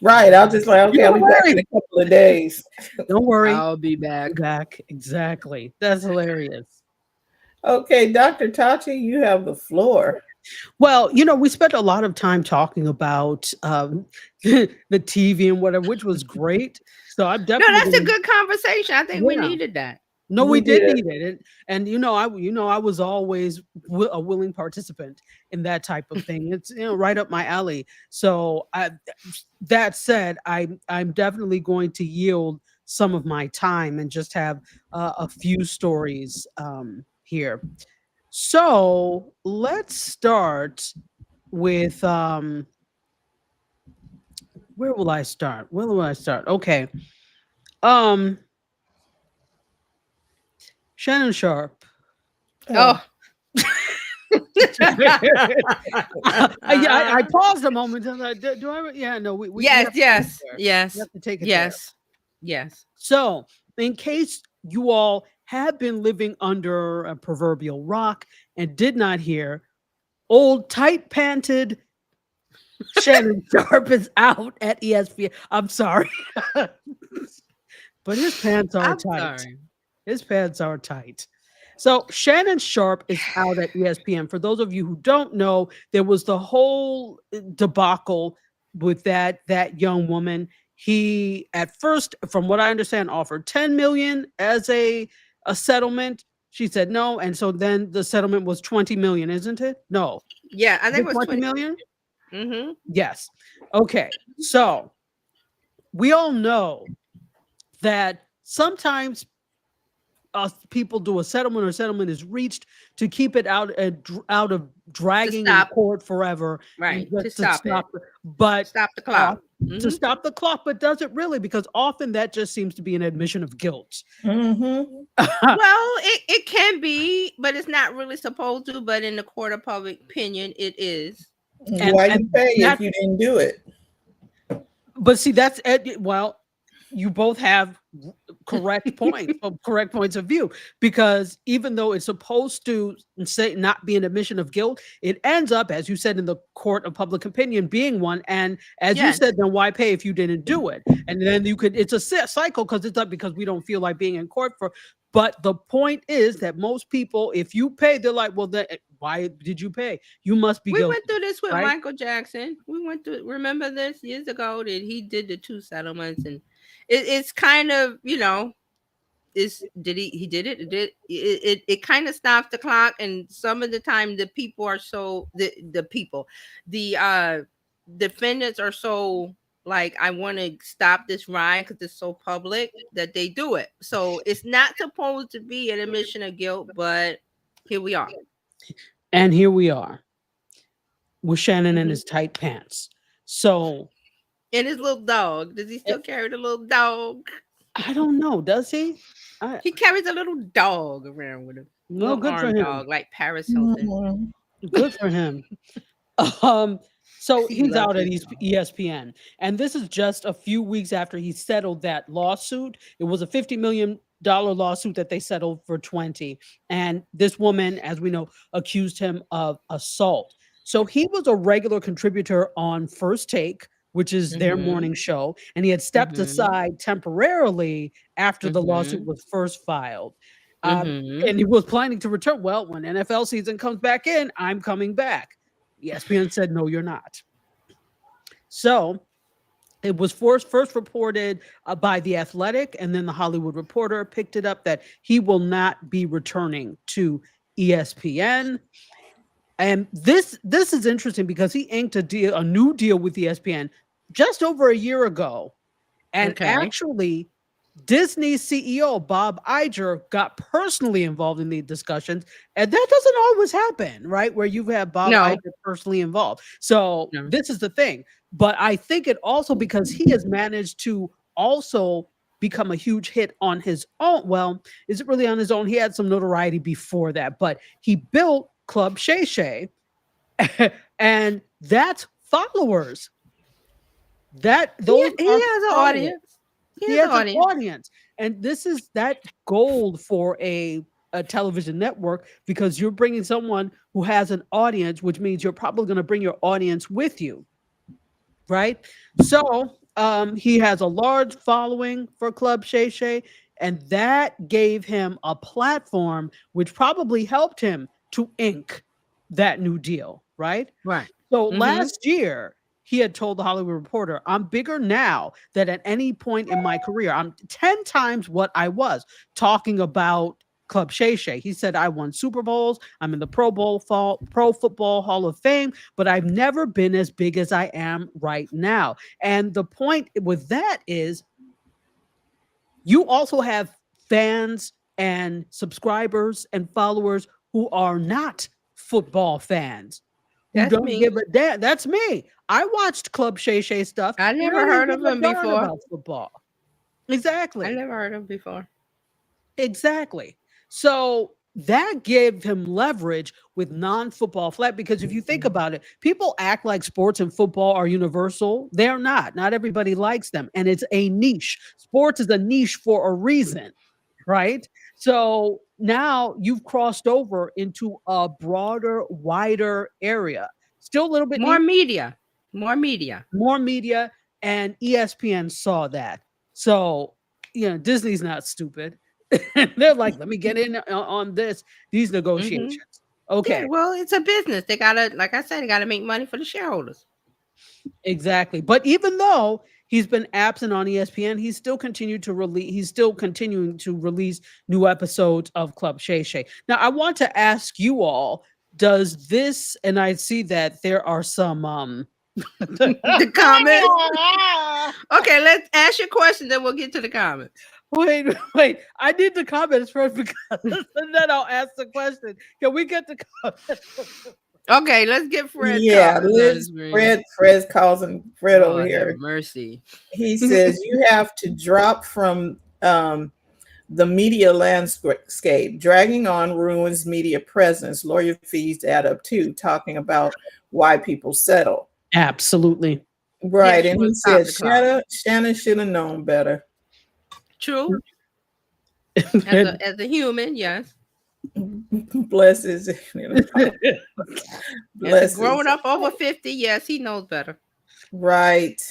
Right. I'll just like, okay, I'll be back in a couple of days. Don't worry. I'll be back. Exactly. That's hilarious. Okay, Dr. Tachi, you have the floor. Well, we spent a lot of time talking about the TV and whatever, which was great. So I'm No, definitely that's a good conversation. I think we Yeah. needed that. No, We we did did. need it, and I was always a willing participant in that type of thing. It's right up my alley. So that said, I'm definitely going to yield some of my time and just have a few stories here. So let's start with where will I start? Where will I start? Okay. Shannon Sharp. Oh. I paused a moment. And do I? Yeah, no. We Yes, have to yes, take it there. yes, We have to take it there. yes, yes. So, in case you all have been living under a proverbial rock and did not hear, old tight-panted Shannon Sharp is out at ESPN. I'm sorry, but his pants are I'm tight. sorry. His pants are tight. So Shannon Sharp is out at ESPN. For those of you who don't know, there was the whole debacle with that young woman. He at first, from what I understand, offered 10 million as a settlement. She said no, and so then the settlement was 20 million, isn't it? No. Yeah, I think it was 20 million. Mm-hmm. Yes. Okay. So we all know that sometimes people do a settlement or settlement is reached to keep it out of dragging in court forever. Right. and To just stop it. But Stop the clock. to stop the clock, but does it really? Because often that just seems to be an admission of guilt. Mm-hmm. Well, it can be, but it's not really supposed to. But in the court of public opinion, it is. Why you pay if you didn't do it? But see, that's well, you both have correct points, correct points of view, because even though it's supposed to say not be an admission of guilt, it ends up, as you said, in the court of public opinion being one. And as you said, then why pay if you didn't do it? And then it's a cycle because it's up because we don't feel like being in court for. But the point is that most people, if you pay, they're like, well, then why did you pay? You must be guilty. We went through this with right? Michael Jackson. We went through, remember this years ago that he did the 2 settlements, and it's kind of, he did it. It kind of stops the clock, and some of the time the people are so the defendants are so like, I want to stop this riot because it's so public that they do it. So it's not supposed to be an admission of guilt, but here we are. And here we are with Shannon in Mhm. his tight pants. So And his little dog. Does he still carry the little dog? I don't know. Does he? He carries a little dog around with him. Well, Little good for arm him. dog, like Paris Hilton. Mhm. Good for him. So He he's loves out at his dog. ESPN, and this is just a few weeks after he settled that lawsuit. It was a $50 million lawsuit that they settled for 20, and this woman, as we know, accused him of assault. So he was a regular contributor on First Take, which is their Mhm. morning show, and he had stepped Mhm. aside temporarily after the lawsuit Mhm. was first filed. Mhm. And he was planning to return. Well, when NFL season comes back in, I'm coming back. ESPN said, no, you're not. So it was first reported by The Athletic, and then The Hollywood Reporter picked it up that he will not be returning to ESPN. And this is interesting because he inked a new deal with ESPN just over a year ago. And Okay. actually, Disney CEO Bob Iger got personally involved in the discussions, and that doesn't always happen, right? Where you've had Bob No. Iger personally involved. So No. this is the thing. But I think it also because he has managed to also become a huge hit on his own. Well, is it really on his own? He had some notoriety before that, but he built Club Shay Shay, and that's followers. That those He are has an followers. audience. He has an audience, and this is that gold for a television network because you're bringing someone who has an audience, which means you're probably going to bring your audience with you, right? So he has a large following for Club Shay Shay, and that gave him a platform, which probably helped him to ink that new deal, right? Right. So Mhm. last year, he had told the Hollywood Reporter, I'm bigger now than at any point in my career. I'm 10 times what I was, talking about Club Shay Shay. He said, I won Super Bowls. I'm in the Pro Football Hall of Fame, but I've never been as big as I am right now. And the point with that is you also have fans and subscribers and followers who are not football fans. Who That's don't me. give a damn. That's me. I watched Club Shay Shay stuff. I and never didn't heard give of a him darn before. about football. Exactly. I never heard of him before. Exactly. So that gave him leverage with non-football flat because if you think about it, people act like sports and football are universal. They're not. Not everybody likes them. And it's a niche. Sports is a niche for a reason, right? So now you've crossed over into a broader, wider area. Still a little bit More niche, media. More media. more media, and ESPN saw that. So, Disney's not stupid. They're like, let me get in on these negotiations. Okay, Yeah, well, it's a business. They gotta, like I said, they gotta make money for the shareholders. exactly. But even though he's been absent on ESPN, he's still continuing to release new episodes of Club Shay Shay. Now, I want to ask you all, does this, and I see that there are some The comments. Okay, let's ask your question, then we'll get to the comments. Wait, I need the comments first because and then I'll ask the question. Can we get the comments? Okay, let's get Fred. Yeah, comments on the screen. Fred's causing Fred over Lord here. have mercy. He says you have to drop from the media landscape. Dragging on ruins media presence. Lawyer fees add up too, talking about why people settle. Absolutely. Right. Yeah, And he stop said the clock. Shannon should have known better. True. As a human, yes. Bless his, As a grown up over 50, yes, he knows better. Right.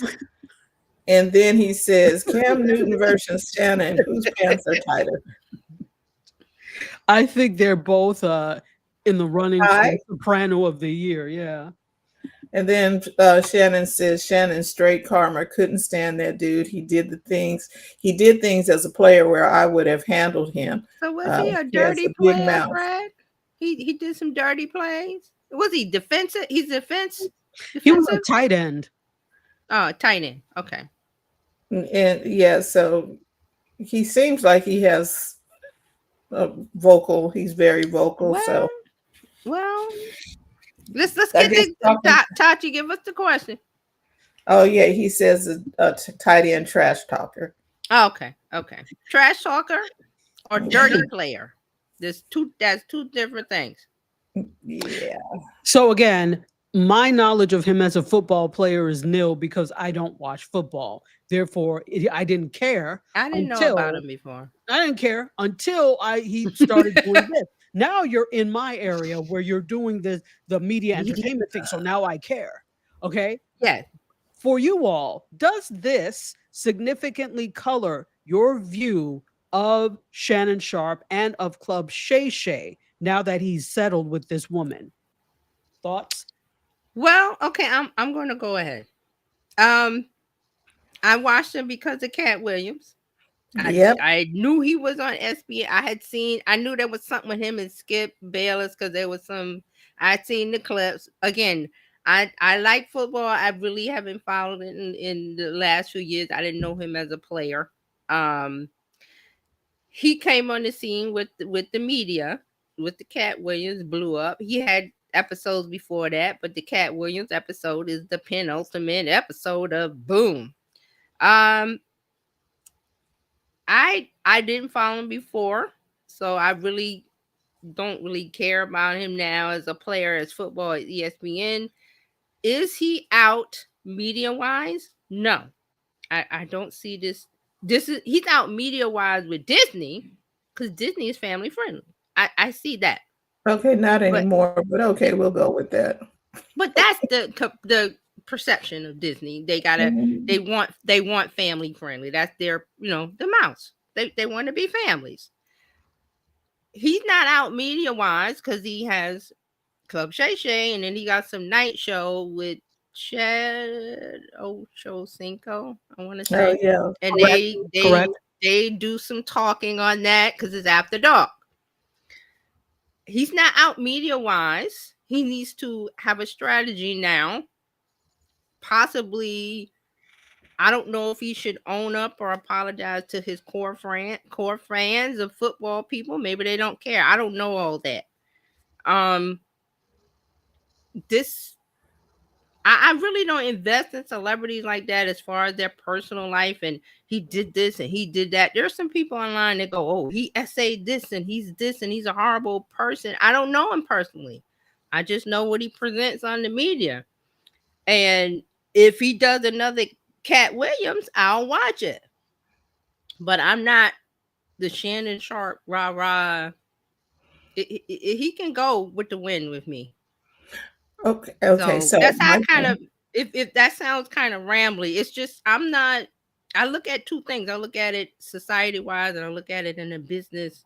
And then he says, Cam Newton versus Shannon, whose pants are tighter? I think they're both in the running for Hi. Soprano of the Year. Yeah. And then Shannon says Shannon straight karma, couldn't stand that dude. He did things as a player where I would have handled him. So was he a He has dirty a big player, mouth. Fred? He did some dirty plays. Was he defensive? He's defensive. He was a tight end. Oh, tight end. Okay. And yeah, so he seems like he has vocal. He's very vocal. Well, let's I get guess to Tachi. Give us the question. Oh yeah, he says a tight end trash talker. Oh, okay. Trash talker or dirty player. That's two different things. Yeah. So again, my knowledge of him as a football player is nil because I don't watch football. Therefore, I didn't care. I didn't know about him before. I didn't care until he started doing this. Now you're in my area where you're doing the media entertainment thing. So now I care. Okay. Yeah. For you all, does this significantly color your view of Shannon Sharpe and of Club Shay Shay now that he's settled with this woman? Thoughts? Well, okay, I'm going to go ahead. I watched him because of Cat Williams. I knew he was on SBN. I knew there was something with him and Skip Bayless because there was some. I'd seen the clips. Again, I like football. I really haven't followed it in the last few years. I didn't know him as a player. He came on the scene with the media, with the Cat Williams, blew up. He had episodes before that, but the Cat Williams episode is the penultimate episode of boom. I didn't follow him before, so I really don't really care about him now as a player, as football at ESPN. Is he out media wise? No, I don't see this. He's out media wise with Disney because Disney is family friendly. I see that. Okay, not anymore, but okay, we'll go with that. But that's the perception of Disney. They gotta they want family friendly. That's their the mouse. They want to be families. He's not out media wise because he has Club Shay Shay, and then he got some night show with Chad Ochocinco, I want to say. Oh yeah. And they do some talking on that because it's after dark. He's not out media wise. He needs to have a strategy now. Possibly, I don't know if he should own up or apologize to his core fans of football people. Maybe they don't care. I don't know all that. I really don't invest in celebrities like that as far as their personal life. And he did this and he did that. There's some people online that go, oh, he essayed this and he's a horrible person. I don't know him personally. I just know what he presents on the media. And if he does another Cat Williams, I'll watch it. But I'm not the Shannon Sharpe rah-rah. He can go with the wind with me. Okay. So that's how I kind of, if that sounds kind of rambly, it's just I look at two things. I look at it society-wise and I look at it in a business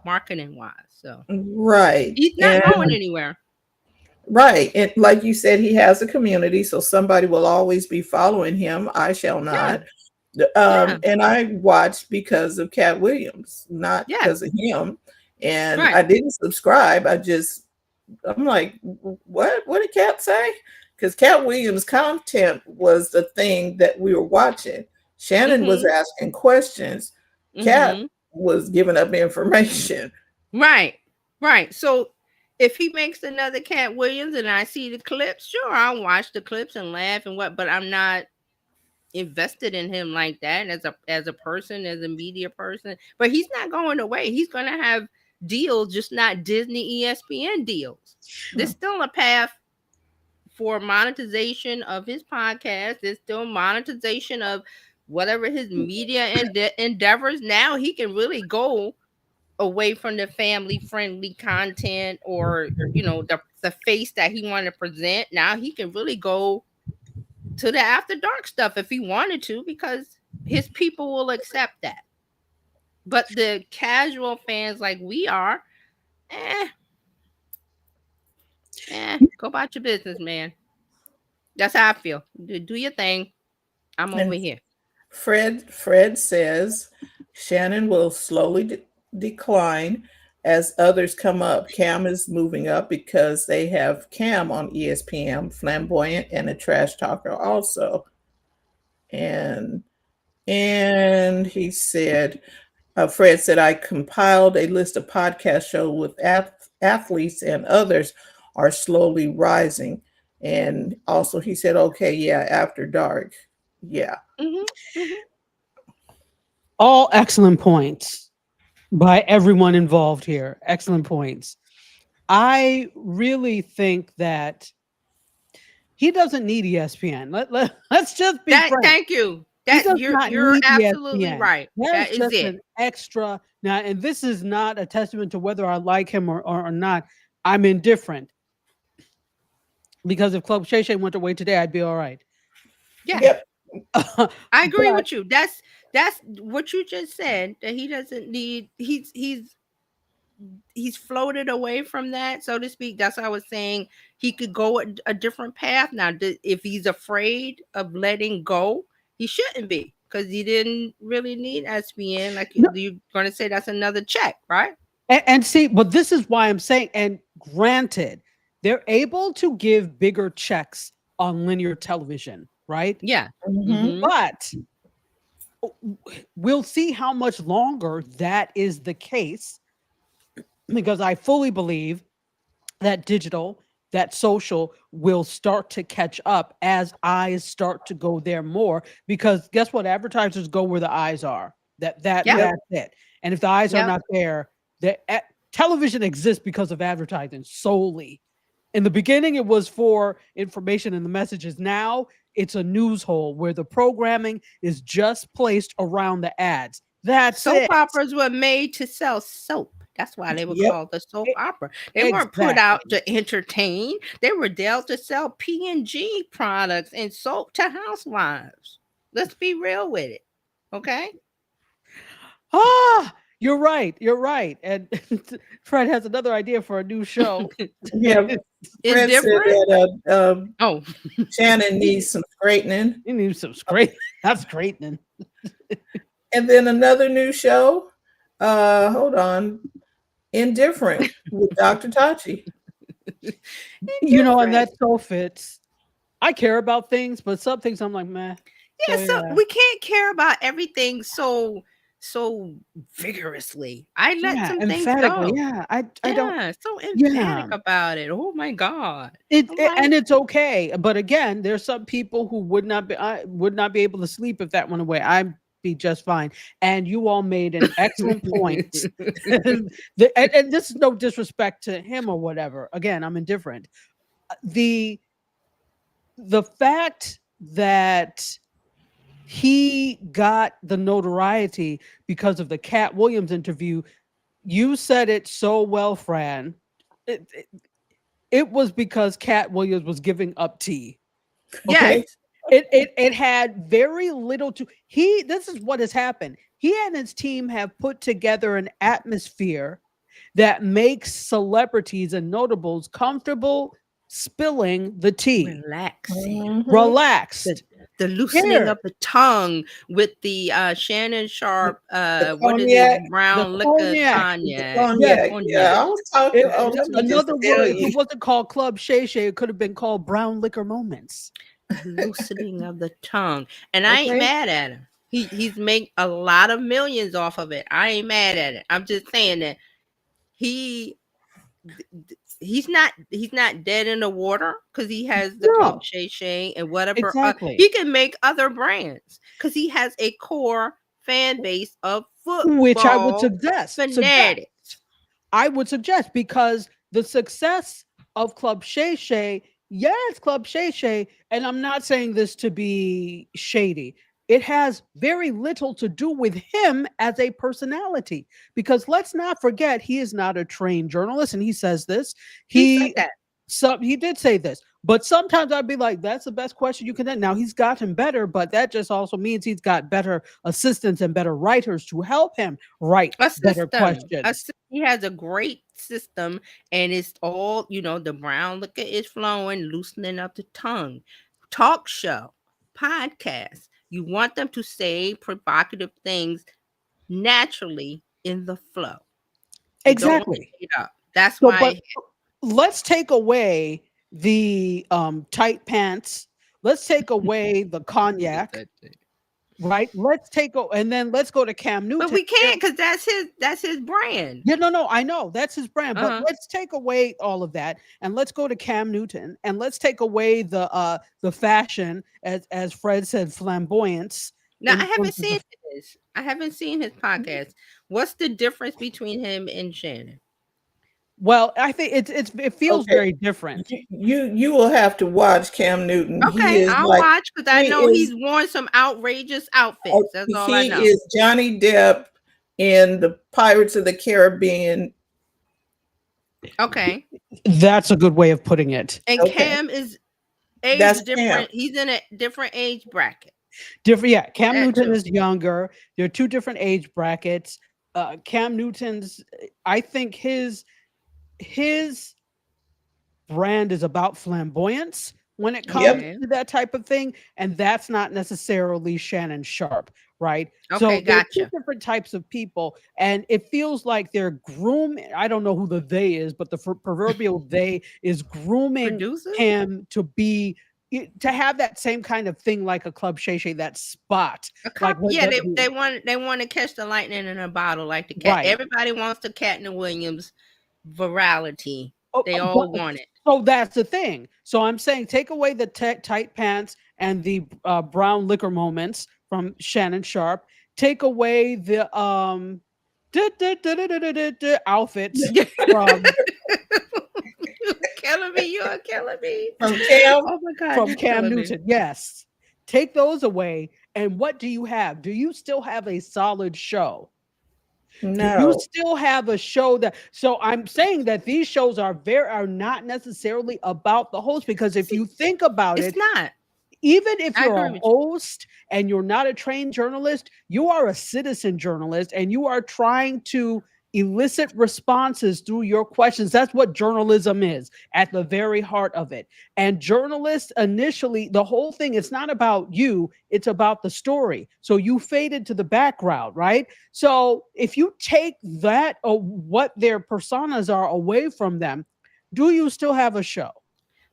marketing-wise. So right. He's not going anywhere. Right. And like you said, he has a community, so somebody will always be following him. I shall not. And I watched because of Cat Williams, not because of him. And I didn't subscribe. I'm like, what did Cat say? Because Cat Williams' content was the thing that we were watching. Shannon was asking questions. Cat was giving up information. Right. So if he makes another Cat Williams and I see the clips, sure, I'll watch the clips and laugh and but I'm not invested in him like that as a person, as a media person. But he's not going away. He's going to have deals, just not Disney ESPN deals. There's still a path for monetization of his podcast. There's still monetization of whatever his media endeavors. Now he can really go away from the family friendly content or the face that he wanted to present. Now he can really go to the after dark stuff if he wanted to, because his people will accept that. But the casual fans like we are, go about your business, man. That's how I feel. Do your thing. I'm over And here. Fred says Shannon will slowly decline as others come up. Cam is moving up because they have Cam on ESPN, flamboyant and a trash talker also. And he said, Fred said, I compiled a list of podcast shows with athletes and others are slowly rising. And also he said, okay, yeah, After Dark. Yeah. All excellent points by everyone involved here. Excellent points. I really think that he doesn't need ESPN. Let's just be frank. Thank you. He does You're not need absolutely ESPN. right. That is just it. an extra. Now, and this is not a testament to whether I like him or not. I'm indifferent. Because if Club Shay Shay went away today, I'd be all right. Yeah. Yep. I agree with you. That's what you just said, that he doesn't need, he's floated away from that, so to speak. That's what I was saying. He could go a different path now. If he's afraid of letting go, he shouldn't be, because he didn't really need ESPN. Like you're going to say, that's another check, right? And see, but this is why I'm saying, and granted, they're able to give bigger checks on linear television, right? Yeah. Mhm. But we'll see how much longer that is the case, because I fully believe that digital, that social will start to catch up as eyes start to go there more, because guess what? Advertisers go where the eyes are. That's it. And if the eyes are not there, television exists because of advertising solely. In the beginning, it was for information and the messages. Now it's a news hole where the programming is just placed around the ads. That's soap it. operas were made to sell soap. That's why they were called the soap opera. They weren't put out to entertain. They were dealt to sell P&G products and soap to housewives. Let's be real with it. Okay? You're right. You're right. And Fred has another idea for a new show. Yeah. Fred said that Shannon needs some straightening. He needs some straightening. That's straightening. And then another new show. Hold on. Indifferent with Dr. Tachi. And that so fits. I care about things, but some things I'm like, meh. Yeah, so we can't care about everything so vigorously. I let some things go. Yeah, I don't. So emphatic about it. Oh my God. And it's okay. But again, there's some people who would not be able to sleep if that went away. I'd be just fine. And you all made an excellent point. And this is no disrespect to him or whatever. Again, I'm indifferent. The fact that he got the notoriety because of the Cat Williams interview, you said it so well, Fran. It was because Cat Williams was giving up tea. Okay? Yes. It had very little to this is what has happened. He and his team have put together an atmosphere that makes celebrities and notables comfortable spilling the tea. Relaxed. The loosening of the tongue with the Shannon Sharp, what is it? Brown liquor cognac. Yeah, I was talking. Another word. It wasn't called Club Shay Shay. It could have been called Brown Liquor Moments. Loosening of the tongue, and I ain't mad at him. He's made a lot of millions off of it. I ain't mad at it. I'm just saying that he's not dead in the water, because he has the Club Shay Shay and whatever. Exactly. He can make other brands because he has a core fan base of football, which I would suggest. Fanatics. I would suggest, because the success of Club Shay Shay, it's Club Shay Shay, and I'm not saying this to be shady. It has very little to do with him as a personality, because let's not forget, he is not a trained journalist, and he says this. He did say this, but sometimes I'd be like, that's the best question you can. Now he's gotten better, but that just also means he's got better assistants and better writers to help him write better questions. He has a great system, and it's all, the brown liquor is flowing, loosening up the tongue. talk show, podcast. You want them to say provocative things naturally in the flow. You don't want Exactly. it up. That's So, why. but let's take away the tight pants. Let's take away the cognac, right? And then let's go to Cam Newton. But we can't, because that's his brand. Yeah, no, I know that's his brand, but Uh-huh. let's take away all of that and let's go to Cam Newton and let's take away the fashion, as Fred said, flamboyance. Now, in I haven't terms of seen his. I haven't seen his podcast. What's the difference between him and Shannon? Well, I think it feels Okay. very different. You will have to watch Cam Newton. He Okay, is I'll like watch, because I he know is- he's worn some outrageous outfits. That's all I he know. is Johnny Depp in the Pirates of the Caribbean. Okay, That's a good way of putting it. and Okay. Cam is age That's different. Cam. He's in a different age bracket. Different, yeah. Cam That Newton too. is younger. There are two different age brackets. Cam Newton's, I think his brand is about flamboyance when it comes Yep. to that type of thing, and that's not necessarily Shannon Sharp, right? Okay, So there are two gotcha. different types of people, and it feels like they're grooming. I don't know who the they is, but the proverbial they is grooming Producer? him to have that same kind of thing, like a Club Shay Shay, that spot. Like, what yeah, that- they want to catch the lightning in a bottle, like the cat. Right. Everybody wants the Kattner Williams virality. Oh, They oh, all but- want it. So that's the thing. So I'm saying take away the tight pants and the brown liquor moments from Shannon Sharp. Take away the outfits from Killing me, you're killing me. From Cam, Oh my God, from you're Cam killing me. Newton. Yes. Take those away. And what do you have? Do you still have a solid show? Do no. you still have a show that? So I'm saying that these shows are not necessarily about the host, because if you think about It's it, not. even if I you're agree a with you. host and you're not a trained journalist, you are a citizen journalist and you are trying to elicit responses through your questions. That's what journalism is at the very heart of it. And journalists initially, the whole thing, it's not about you, it's about the story. So you faded to the background, right? So if you take that or what their personas are away from them, do you still have a show?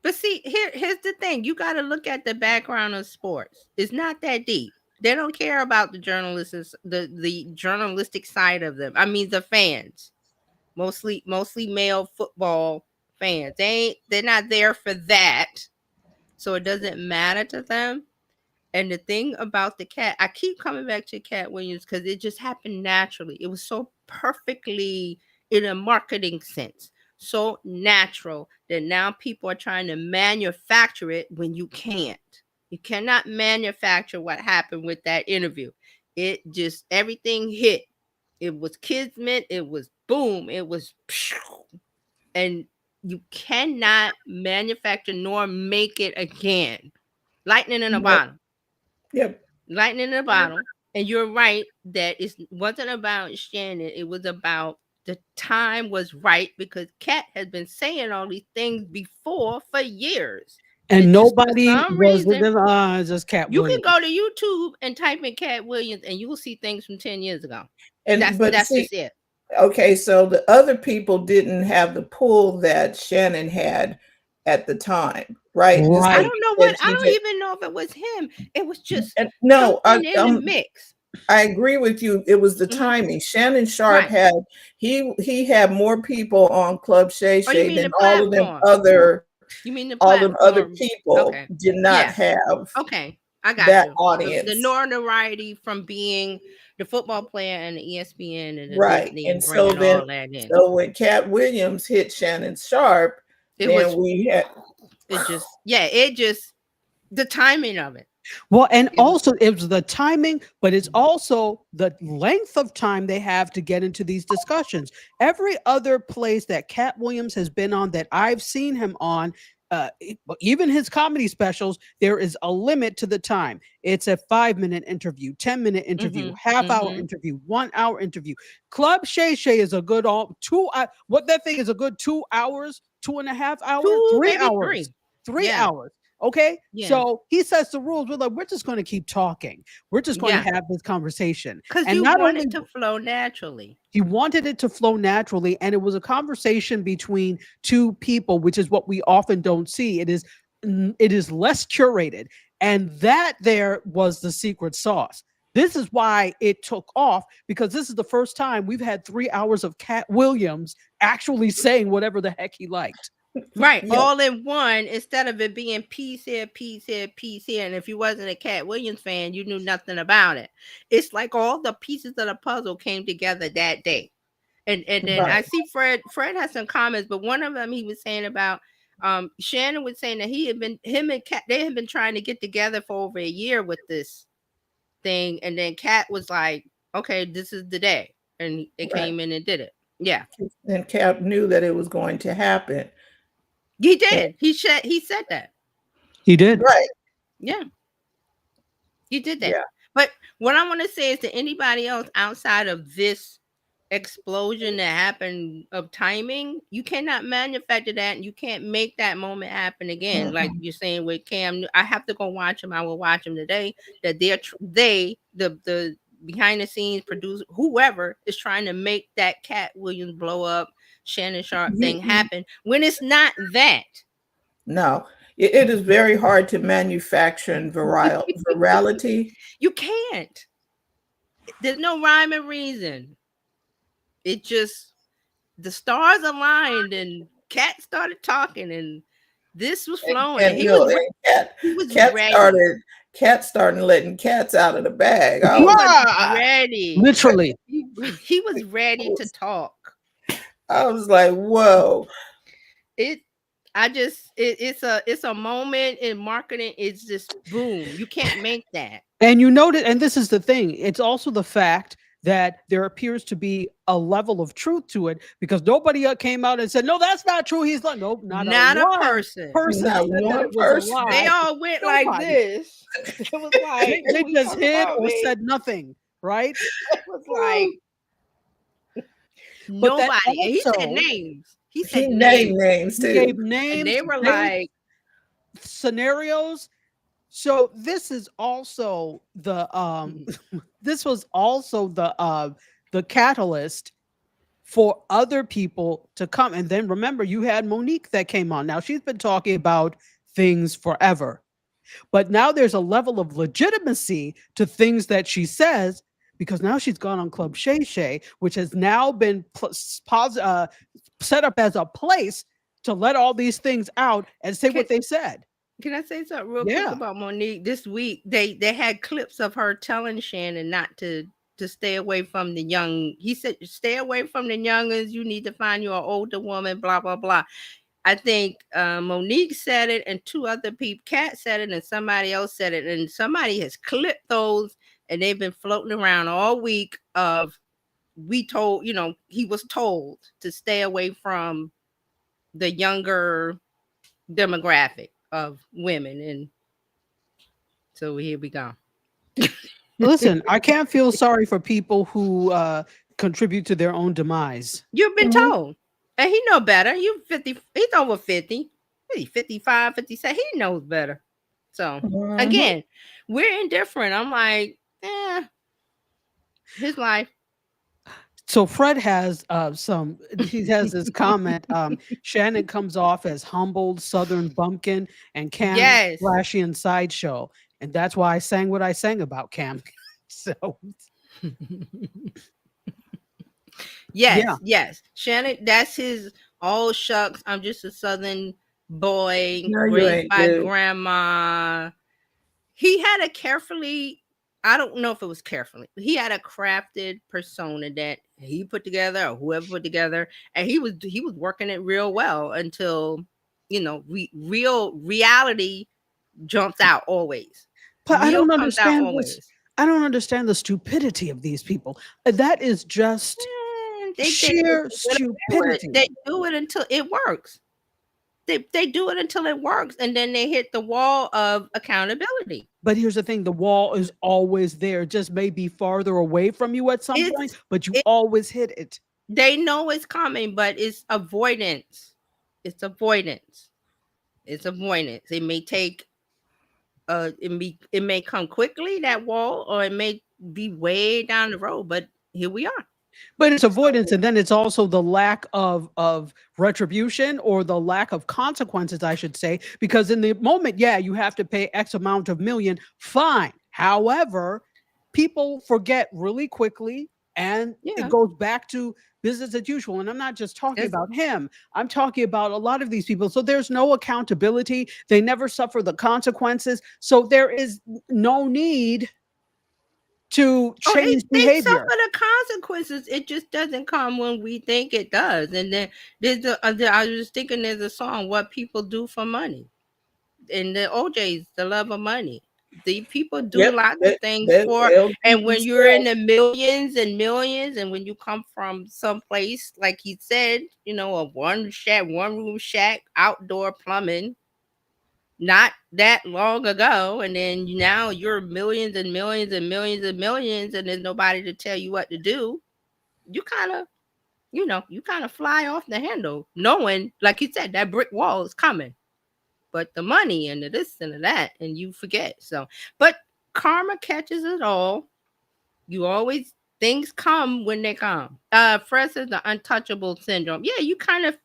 But see, here's the thing. You got to look at the background of sports. It's not that deep. They don't care about the journalists, the journalistic side of them. I mean, the fans, mostly male football fans. They're not there for that, so it doesn't matter to them. And the thing about the cat, I keep coming back to Cat Williams because it just happened naturally. It was so perfectly, in a marketing sense, so natural that now people are trying to manufacture it when you can't. You cannot manufacture what happened with that interview. It just, everything hit. It was kismet. It was boom. It was, and you cannot manufacture nor make it again. Lightning in a Yep. bottle. Yep. Lightning in a bottle. And you're right that it wasn't about Shannon. It was about the time was right, because Kat has been saying all these things before for years. And It's just for nobody some was reason- just Cat You Williams. can go to YouTube and type in Cat Williams and you will see things from 10 years ago. And but That's see, just it. okay, so the other people didn't have the pull that Shannon had at the time, right? Just Right. I like don't know you what, said, I don't TJ. even know if it was him. It was just And no, something in the mix. I agree with you. It was the Mhm. timing. Shannon Sharp Right. had he had more people on Club Shay Oh, you Shay mean than the all of them platform. You mean the all them other platform? people Okay. did not Yeah. have Okay, I got that you. audience. The notoriety from being the football player and the ESPN and the Right. Disney And and so bringing then all that in. so when Cat Williams hit Shannon Sharp, It then was we had it just the timing of it. Well, and It was- also it was the timing, but it's also the length of time they have to get into these discussions. Every other place that Cat Williams has been on that I've seen him on, even his comedy specials, there is a limit to the time. It's a 5-minute interview, 10-minute interview, half-hour mhm. interview, 1-hour interview. Club Shay Shay is a good what that thing is a good 2 hours, 2.5 hours, 3 maybe hours. 3 Yeah. hours. Okay. Yeah. So he sets the rules. We're like, we're just going to keep talking. We're just going Yeah. to have this conversation. Because And you not want only it to flow naturally. he wanted it to flow naturally, and it was a conversation between two people, which is what we often don't see. It is less curated, and that there was the secret sauce. This is why it took off, because this is the first time we've had 3 hours of Cat Williams actually saying whatever the heck he liked. Right. Yeah. All in one, instead of it being piece here, piece here, piece here. And if you wasn't a Cat Williams fan, you knew nothing about it. It's like all the pieces of the puzzle came together that day. And then I Right. see Fred has some comments, but one of them he was saying about Shannon was saying that him and Cat, they had been trying to get together for over a year with this thing. And then Cat was like, okay, this is the day. And it Right. came in and did it. Yeah. And Cap knew that it was going to happen. He did. He said that. He did. Right. Yeah. He did that. Yeah. But what I want to say is to anybody else outside of this explosion that happened of timing, you cannot manufacture that, and you can't make that moment happen again. Like you're saying with Cam, I have to go watch him. I will watch him today. That the behind the scenes producer, whoever is trying to make that Cat Williams blow up, Shannon Sharp thing happen when it's not that. No, it is very hard to manufacture virality. You can't. There's no rhyme and reason. It just, the stars aligned and Cat started talking and this was flowing. And he was Cat started letting cats out of the bag. He was ready. Literally. He was ready to talk. I was like, whoa. It's a moment in marketing. It's just boom. You can't make that. And you noted, and this is the thing, it's also the fact that there appears to be a level of truth to it, because nobody came out and said, no, that's not true. He's like, nope, not a person. Not one person. They all went like this. It was like they just hid or said nothing, right? It was like nobody. And he said names. He said names too. He gave names. And they were like scenarios. So this is also the this was also the catalyst for other people to come. And then remember, you had Monique that came on. Now she's been talking about things forever, but now there's a level of legitimacy to things that she says, because now she's gone on Club Shay Shay, which has now been set up as a place to let all these things out and say what they said. Can I say something real quick about Monique? This week, they had clips of her telling Shannon not to stay away from the young. He said, stay away from the youngins. You need to find you an older woman, blah, blah, blah. I think Monique said it and two other people, Kat said it and somebody else said it. And somebody has clipped those and they've been floating around all week of, he was told to stay away from the younger demographic of women, and so here we go. Listen, I can't feel sorry for people who contribute to their own demise. You've been told, and he know better. You 50, he's over 50, 55, 57. He knows better. So again, we're indifferent. I'm like, his life. So Fred has he has this comment. Shannon comes off as humbled Southern bumpkin and Cam flashy and sideshow. And that's why I sang what I sang about Cam. So yes. Shannon, that's his all shucks. I'm just a Southern boy raised by grandma. He had a carefully, I don't know if it was carefully, but he had a crafted persona that he put together or whoever put together, and he was working it real well until reality jumps out always. But I don't understand this. I don't understand the stupidity of these people. That is just sheer stupidity. They do it until it works. They do it until it works, and then they hit the wall of accountability. But here's the thing, the wall is always there. It just may be farther away from you at some point, but you always hit it. They know it's coming, but it's avoidance. It's avoidance. It's avoidance. It may take it may come quickly, that wall, or it may be way down the road, but here we are. But it's avoidance, and then it's also the lack of retribution, or the lack of consequences, I should say, because in the moment, yeah, you have to pay X amount of million, fine. However, people forget really quickly, and Yeah. it goes back to business as usual. And I'm not just talking It's- about him. I'm talking about a lot of these people. So there's no accountability. They never suffer the consequences. So there is no need to Oh, change they behavior. suffer the consequences. It just doesn't come when we think it does. And then I was thinking there's a song, "What People Do for Money," and the OJ's "The Love of Money." The people do Yep, lots of things that for, LGBT and when you're in stuff. the millions and millions, and when you come from someplace like he said, a one room shack, outdoor plumbing, not that long ago, and then now you're millions and millions and millions and millions, and there's nobody to tell you what to do. You kind of fly off the handle, knowing, like you said, that brick wall is coming, but the money and the this and the that, and you forget. So, but karma catches it all. You always, things come when they come. Fred says the untouchable syndrome. Yeah, you kind of.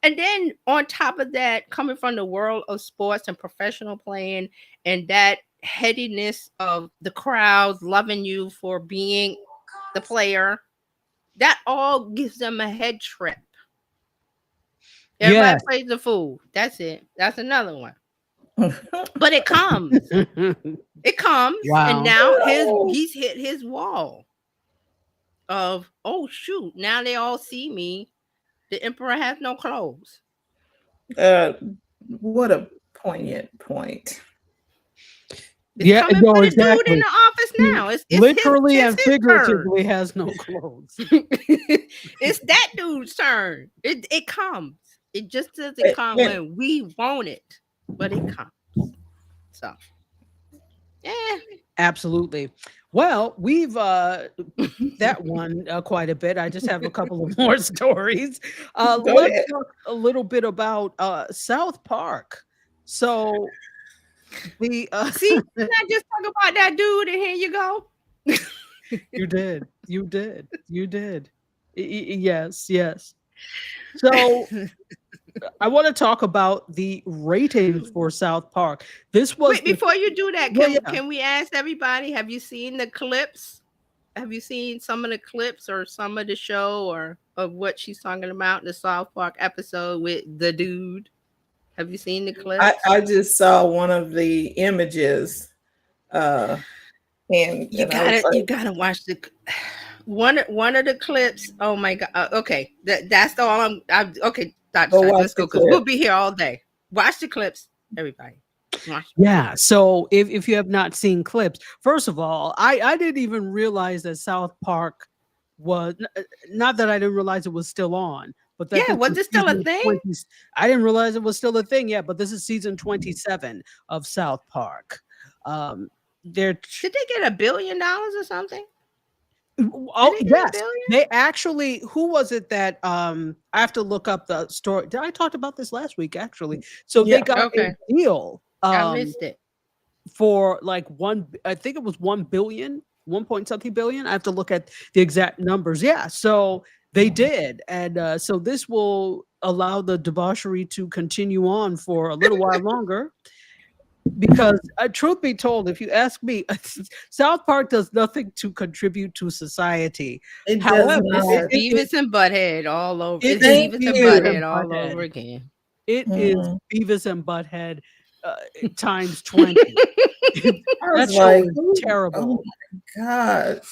And then on top of that, coming from the world of sports and professional playing, and that headiness of the crowds loving you for being the player, that all gives them a head trip. Everybody Yes. plays the fool. That's it. That's another one. But it comes. It comes. Wow. And now he's hit his wall of, oh shoot, now they all see me. The emperor has no clothes. What a poignant point. It's Yeah, coming no, for the exactly. dude in the office now. It's Literally his, and it's his figuratively has no clothes. turn. It's that dude's turn. It comes. It just doesn't come when we want it, but it comes. So, yeah. Absolutely. Well, we've that one quite a bit. I just have a couple of more stories. Go Let's ahead. talk a little bit about South Park. So the See, can I just talk about that dude, and here you go. you did. Yes. So I want to talk about the ratings for South Park. This was Wait, before you do that, Yeah, yeah. can we ask everybody, have you seen the clips? Have you seen some of the clips or some of the show or of what she's talking about in the South Park episode with the dude? Have you seen the clips? I just saw one of the images, and You gotta watch the one of the clips. Oh my god! Okay, that's all I'm okay. Dr. Go Shine, watch let's go the because we'll clip. be here all day. Watch the clips, everybody. Watch. Yeah. So if you have not seen clips, first of all, I didn't even realize that South Park was not that I didn't realize it was still on, but that Yeah, this was it still a season thing? 20 I didn't realize it was still a thing. Yeah, but this is season 27 of South Park. They're Did they get $1 billion or something? oh Did they get yes, $1 billion? they actually. Who was it that I have to look up the story? Did I talk about this last week? Actually, so Yeah. they got Okay. a deal. I missed it. For like I think it was 1 billion, 1 point something billion. I have to look at the exact numbers. Yeah, so they did, and so this will allow the debauchery to continue on for a little while longer. Because truth be told, if you ask me, South Park does nothing to contribute to society. It However, does not. Beavis and Butthead all over. It's Thank Beavis and you. Butthead all Butthead. over again. It is Mhm. Beavis and Butthead times 20. I That was show like, is terrible. oh my gosh.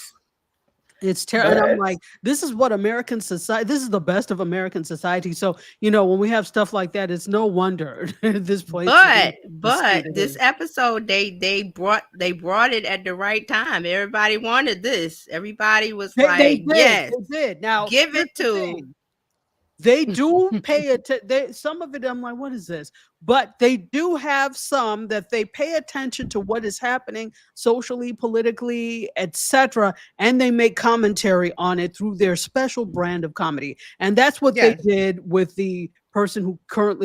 It's terrible. And I'm But- like, this is what American society, this is the best of American society. So, when we have stuff like that, it's no wonder this place. But this episode, they brought it at the right time. Everybody wanted this. Everybody was they like, did, yes, they did. Now, give here's it the to. thing. They do pay attention. Some of it, I'm like, what is this? But they do have some that they pay attention to what is happening socially, politically, etc., and they make commentary on it through their special brand of comedy. And that's what Yes. they did with the person who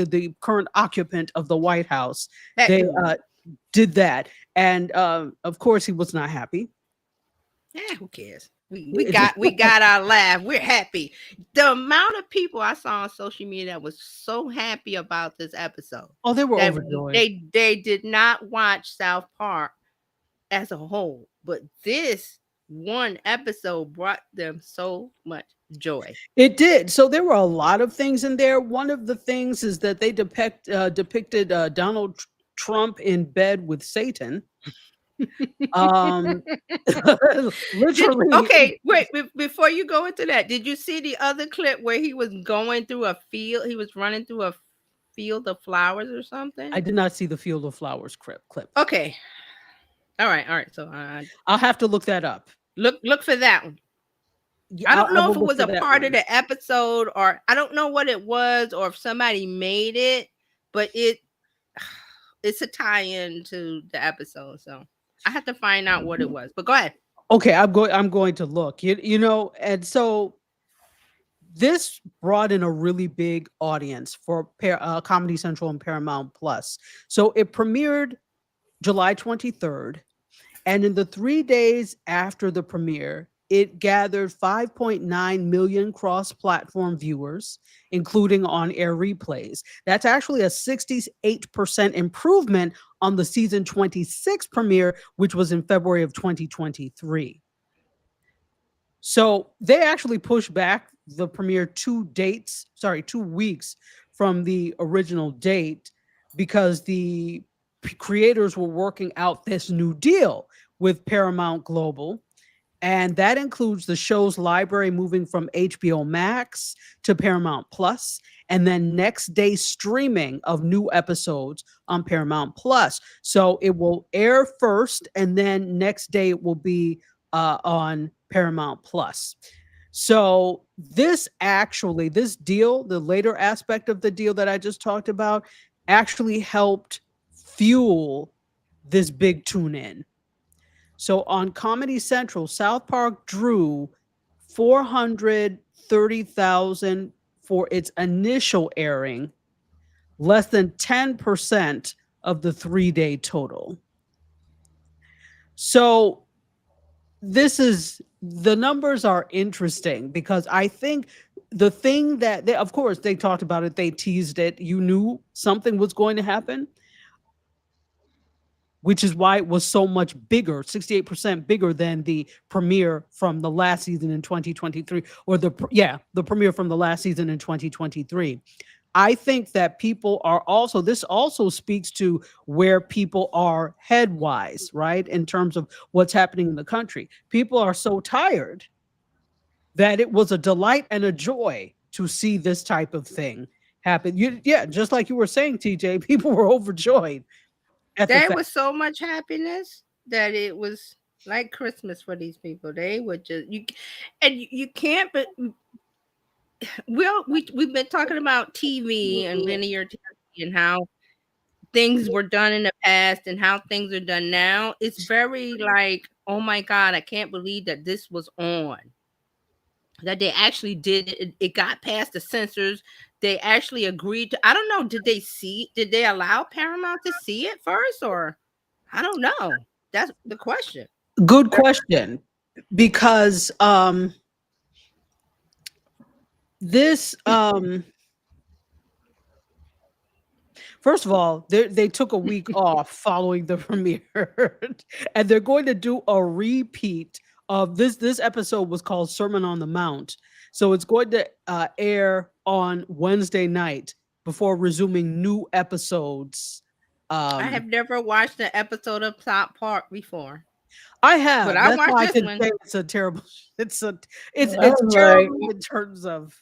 the current occupant of the White House. That They dude. did that, and of course he was not happy. Who cares? We got our laugh. We're happy. The amount of people I saw on social media that was so happy about this episode. Oh, they were that overjoyed. They did not watch South Park as a whole, but this one episode brought them so much joy. It did. So there were a lot of things in there. One of the things is that they depicted Donald Trump in bed with Satan. Literally. Okay, wait, before you go into that, did you see the other clip where he was going through a field? He was running through a field of flowers or something? I did not see the Field of Flowers clip. Okay. All right. So I'll have to look that up. Look for that one. Yeah, I don't know if it will was look a for that part one. of the episode, or I don't know what it was, or if somebody made it, but it's a tie-in to the episode. So I have to find out what it was. But go ahead. Okay, I'm going to look. You know, and so this brought in a really big audience for Comedy Central and Paramount Plus. So it premiered July 23rd, and in the 3 days after the premiere, it gathered 5.9 million cross-platform viewers, including on-air replays. That's actually a 68% improvement on the season 26 premiere, which was in February of 2023. So they actually pushed back the premiere 2 weeks from the original date because the creators were working out this new deal with Paramount Global. And that includes the show's library moving from HBO Max to Paramount Plus, and then next day streaming of new episodes on Paramount Plus. So it will air first, and then next day it will be on Paramount Plus. So this deal, the later aspect of the deal that I just talked about, actually helped fuel this big tune in. So on Comedy Central, South Park drew 430,000 for its initial airing, less than 10% of the 3-day total. So the numbers are interesting because I think the thing that of course they talked about it, they teased it, you knew something was going to happen, which is why it was so much bigger, 68% bigger than the premiere from the last season in 2023, or the premiere from the last season in 2023. I think that people are this also speaks to where people are head-wise, right? In terms of what's happening in the country. People are so tired that it was a delight and a joy to see this type of thing happen. Just like you were saying, TJ, people were overjoyed. There was so much happiness that it was like Christmas for these people. They were just you can't. But we've been talking about TV and linear TV and how things were done in the past and how things are done now. It's very like, oh my God, I can't believe that this was on. That they actually did it. It got past the censors. They actually agreed to. I don't know. Did they allow Paramount to see it first, or I don't know. That's the question. Good question, because this first of all, they took a week off following the premiere, and they're going to do a repeat of this episode was called Sermon on the Mount. So it's going to air on Wednesday night before resuming new episodes. I have never watched an episode of South Park before. I have, but I watched this one. It's a terrible. It's terrible in terms of.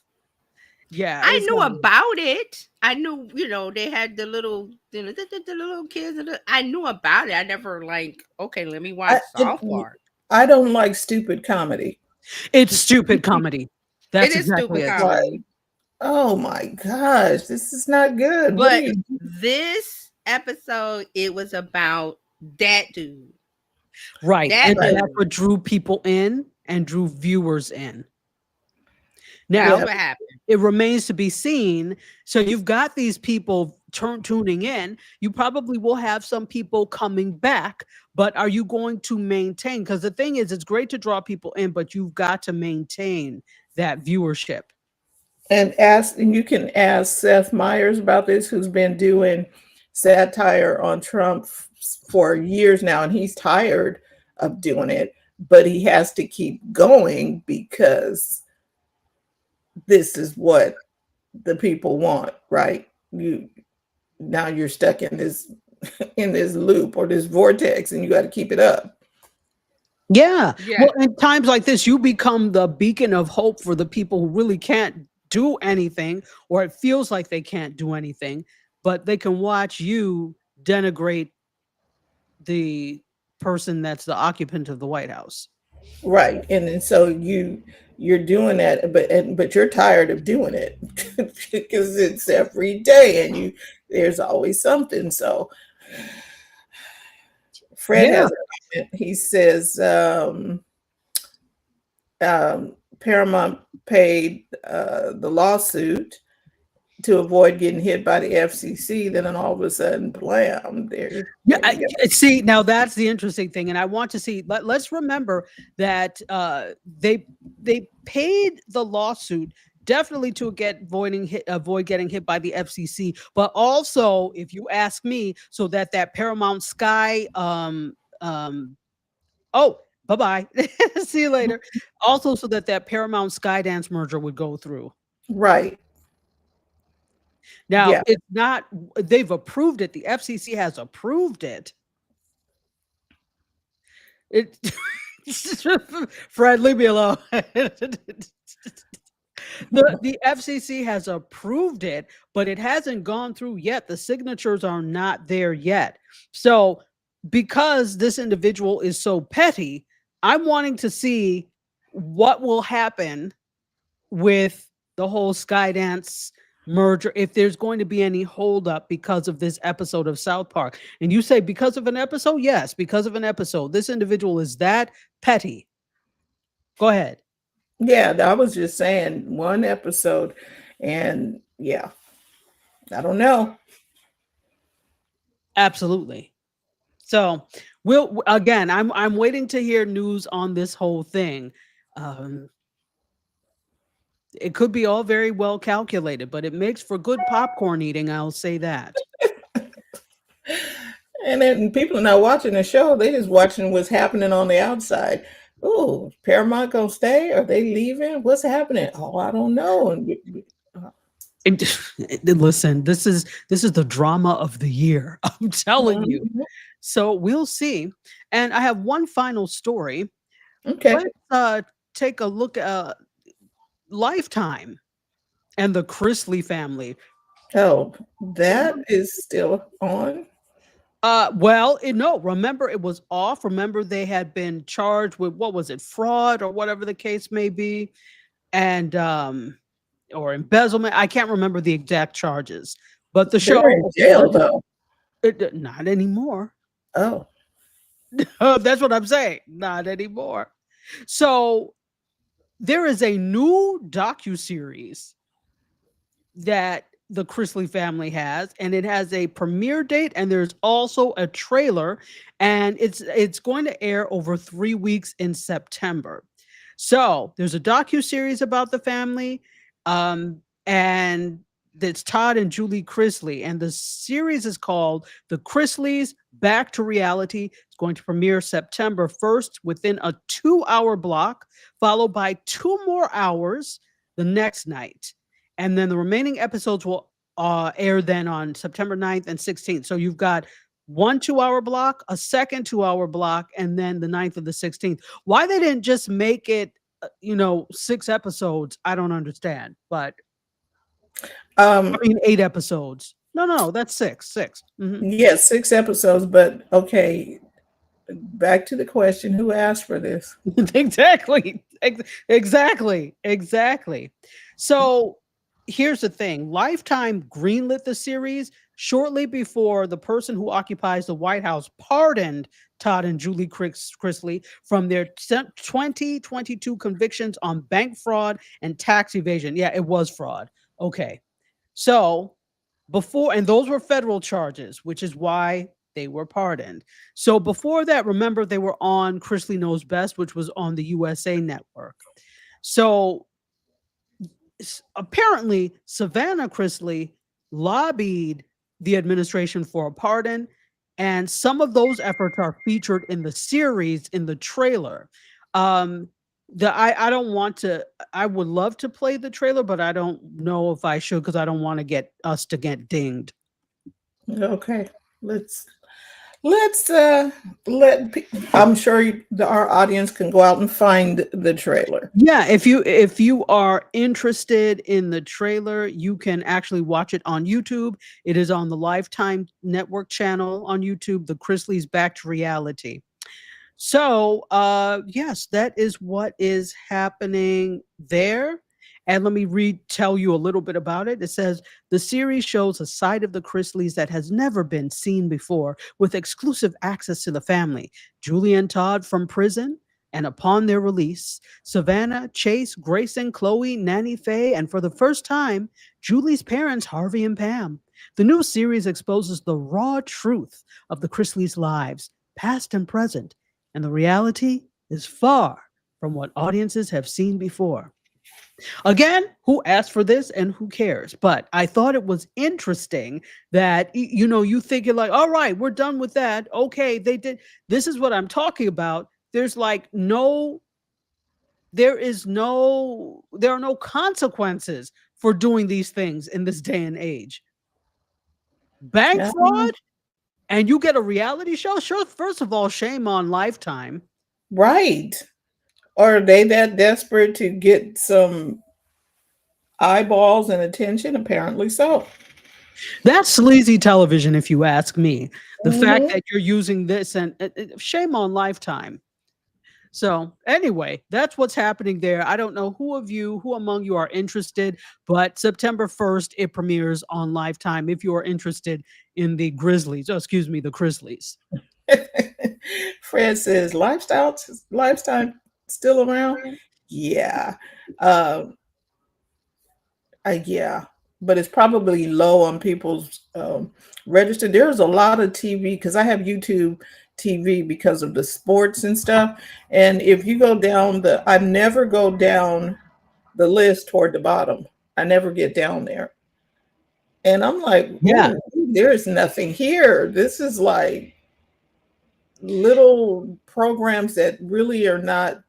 Yeah, I knew about it. I knew, they had the little, the little kids. I knew about it. I never okay, let me watch South Park. I don't like stupid comedy. It's stupid comedy. That's exactly stupid comedy. Oh my gosh, this is not good. But this episode, it was about that dude. Right. That's what drew people in and drew viewers in. Now, That's what happened. it remains to be seen. So you've got these people tuning in. You probably will have some people coming back, but are you going to maintain? Because the thing is, it's great to draw people in, but you've got to maintain that viewership. And you can ask Seth Meyers about this, who's been doing satire on Trump for years now, and he's tired of doing it, but he has to keep going because this is what the people want, right? Now you're stuck in this loop or this vortex, and you got to keep it up. Yeah. Yeah. Well, in times like this, you become the beacon of hope for the people who really can't do anything, or it feels like they can't do anything, but they can watch you denigrate the person that's the occupant of the White House. Right. And so you're doing that, but you're tired of doing it because it's every day and there's always something. So Fred has a comment. He says Paramount paid the lawsuit to avoid getting hit by the FCC. Then all of a sudden, blam! There. See, now that's the interesting thing, and I want to see. Let's remember that they paid the lawsuit definitely to avoid getting hit by the FCC, but also, if you ask me, so that Paramount Sky bye-bye. See you later. Also, so that Paramount Skydance merger would go through. Right. Now, it's not, they've approved it. The FCC has approved it. Fred, leave me alone. The FCC has approved it, but it hasn't gone through yet. The signatures are not there yet. So, because this individual is so petty, I'm wanting to see what will happen with the whole Skydance merger, if there's going to be any holdup because of this episode of South Park. And you say because of an episode? Yes, because of an episode. This individual is that petty. Go ahead. Yeah, I was just saying one episode, and yeah, I don't know. Absolutely. So I'm waiting to hear news on this whole thing. It could be all very well calculated, but it makes for good popcorn eating. I'll say that. And then people are not watching the show. They just watching what's happening on the outside. Oh, Paramount gonna stay? Are they leaving? What's happening? Oh, I don't know. And listen, this is the drama of the year. I'm telling you. So we'll see. And I have one final story. Okay. Let's take a look at Lifetime and the Chrisley family. Oh, that is still on? No, remember it was off. Remember they had been charged with, what was it, fraud or whatever the case may be, and or embezzlement. I can't remember the exact charges, but the show They're in jail though. Not anymore. Oh. That's what I'm saying. Not anymore. So there is a new docuseries that the Chrisley family has, and it has a premiere date, and there's also a trailer, and it's going to air over 3 weeks in September. So there's a docuseries about the family, and it's Todd and Julie Chrisley, and the series is called The Chrisleys Back to Reality. It's going to premiere September 1st within a 2-hour block, followed by 2 more hours the next night. And then the remaining episodes will air then on September 9th and 16th. So you've got 1 2-hour block, a second 2-hour block, and then the 9th of the 16th. Why they didn't just make it, 6 episodes, I don't understand. But 8 episodes. No, that's 6. Mm-hmm. Yeah, 6 episodes. But okay, back to the question: who asked for this? Exactly. So here's the thing. Lifetime greenlit the series shortly before the person who occupies the White House pardoned Todd and Julie Chrisley from their 2022 convictions on bank fraud and tax evasion. Yeah, it was fraud. Okay. So before, and those were federal charges, which is why they were pardoned. So before that, remember, they were on Chrisley Knows Best, which was on the USA Network. So apparently Savannah Chrisley lobbied the administration for a pardon, and some of those efforts are featured in the series in the trailer. I don't want to, I would love to play the trailer, but I don't know if I should because I don't want to get us to get dinged. Okay, let's I'm sure our audience can go out and find the trailer. Yeah, if you are interested in the trailer, you can actually watch it on YouTube. It is on the Lifetime Network channel on YouTube, The Chrisleys Back to Reality. So, yes, that is what is happening there. And let me tell you a little bit about it. It says the series shows a side of the Chrisleys that has never been seen before, with exclusive access to the family. Julie and Todd from prison, and upon their release, Savannah, Chase, Grayson, Chloe, Nanny Faye, and for the first time, Julie's parents, Harvey and Pam. The new series exposes the raw truth of the Chrisleys' lives, past and present, and the reality is far from what audiences have seen before. Again, who asked for this and who cares? But I thought it was interesting that, you think you're like, all right, we're done with that. Okay, they did. This is what I'm talking about. There are no consequences for doing these things in this day and age. Bank fraud, and you get a reality show? Sure, first of all, shame on Lifetime. Right. Are they that desperate to get some eyeballs and attention? Apparently so. That's sleazy television, if you ask me. The fact that you're using this, and shame on Lifetime. So anyway, that's what's happening there. I don't know who among you are interested, but September 1st, it premieres on Lifetime if you are interested in the Chrisleys. Fred says, Lifetime still around? Yeah. Yeah, but it's probably low on people's register. There's a lot of TV because I have YouTube TV because of the sports and stuff. And if you go down I never go down the list toward the bottom. I never get down there. And I'm like, yeah, there's nothing here. This is like little programs that really are not.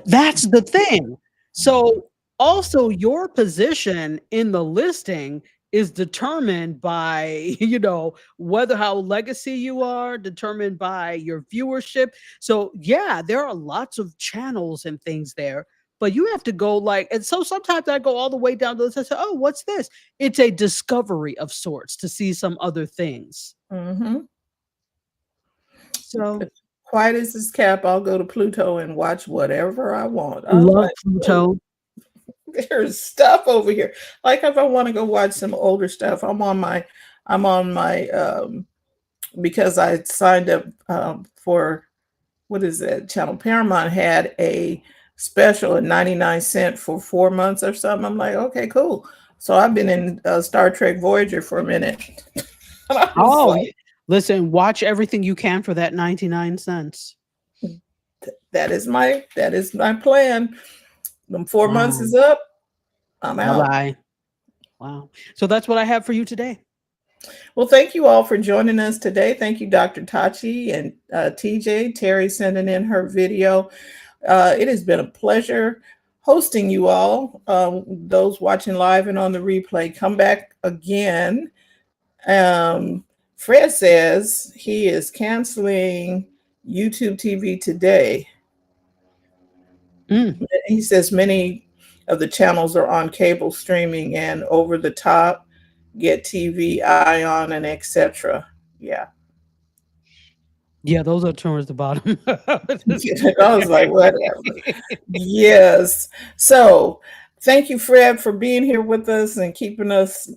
That's the thing. So also your position in the listing is determined by, how legacy you are, determined by your viewership. So yeah, there are lots of channels and things there, but you have to go and so sometimes I go all the way down to this. I say, oh, what's this? It's a discovery of sorts to see some other things. Mm-hmm. So quiet as this cap, I'll go to Pluto and watch whatever I want. I love Pluto. There's stuff over here. Like if I want to go watch some older stuff, I'm on my because I signed up for what is that channel? Paramount had a special at 99 cents for 4 months or something. I'm like, okay, cool. So I've been in Star Trek Voyager for a minute. Listen, watch everything you can for that 99 cents. That is my plan. Them 4 months is up. I'm out. Bye. Wow. So that's what I have for you today. Well, thank you all for joining us today. Thank you, Dr. Tachi and TJ. Terry sending in her video. It has been a pleasure hosting you all. Those watching live and on the replay, come back again. Fred says he is canceling YouTube TV today. He says many of the channels are on cable streaming and over the top, Get TV, Ion, and etc. Yeah. Yeah, those are towards the bottom. I was like, whatever. Yes. So Thank you, Fred, for being here with us and keeping us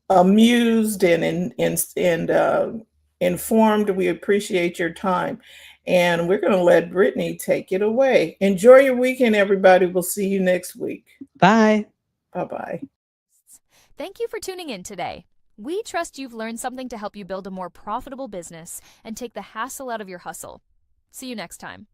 amused and informed. We appreciate your time. And we're going to let Brittany take it away. Enjoy your weekend, everybody. We'll see you next week. Bye. Bye-bye. Thank you for tuning in today. We trust you've learned something to help you build a more profitable business and take the hassle out of your hustle. See you next time.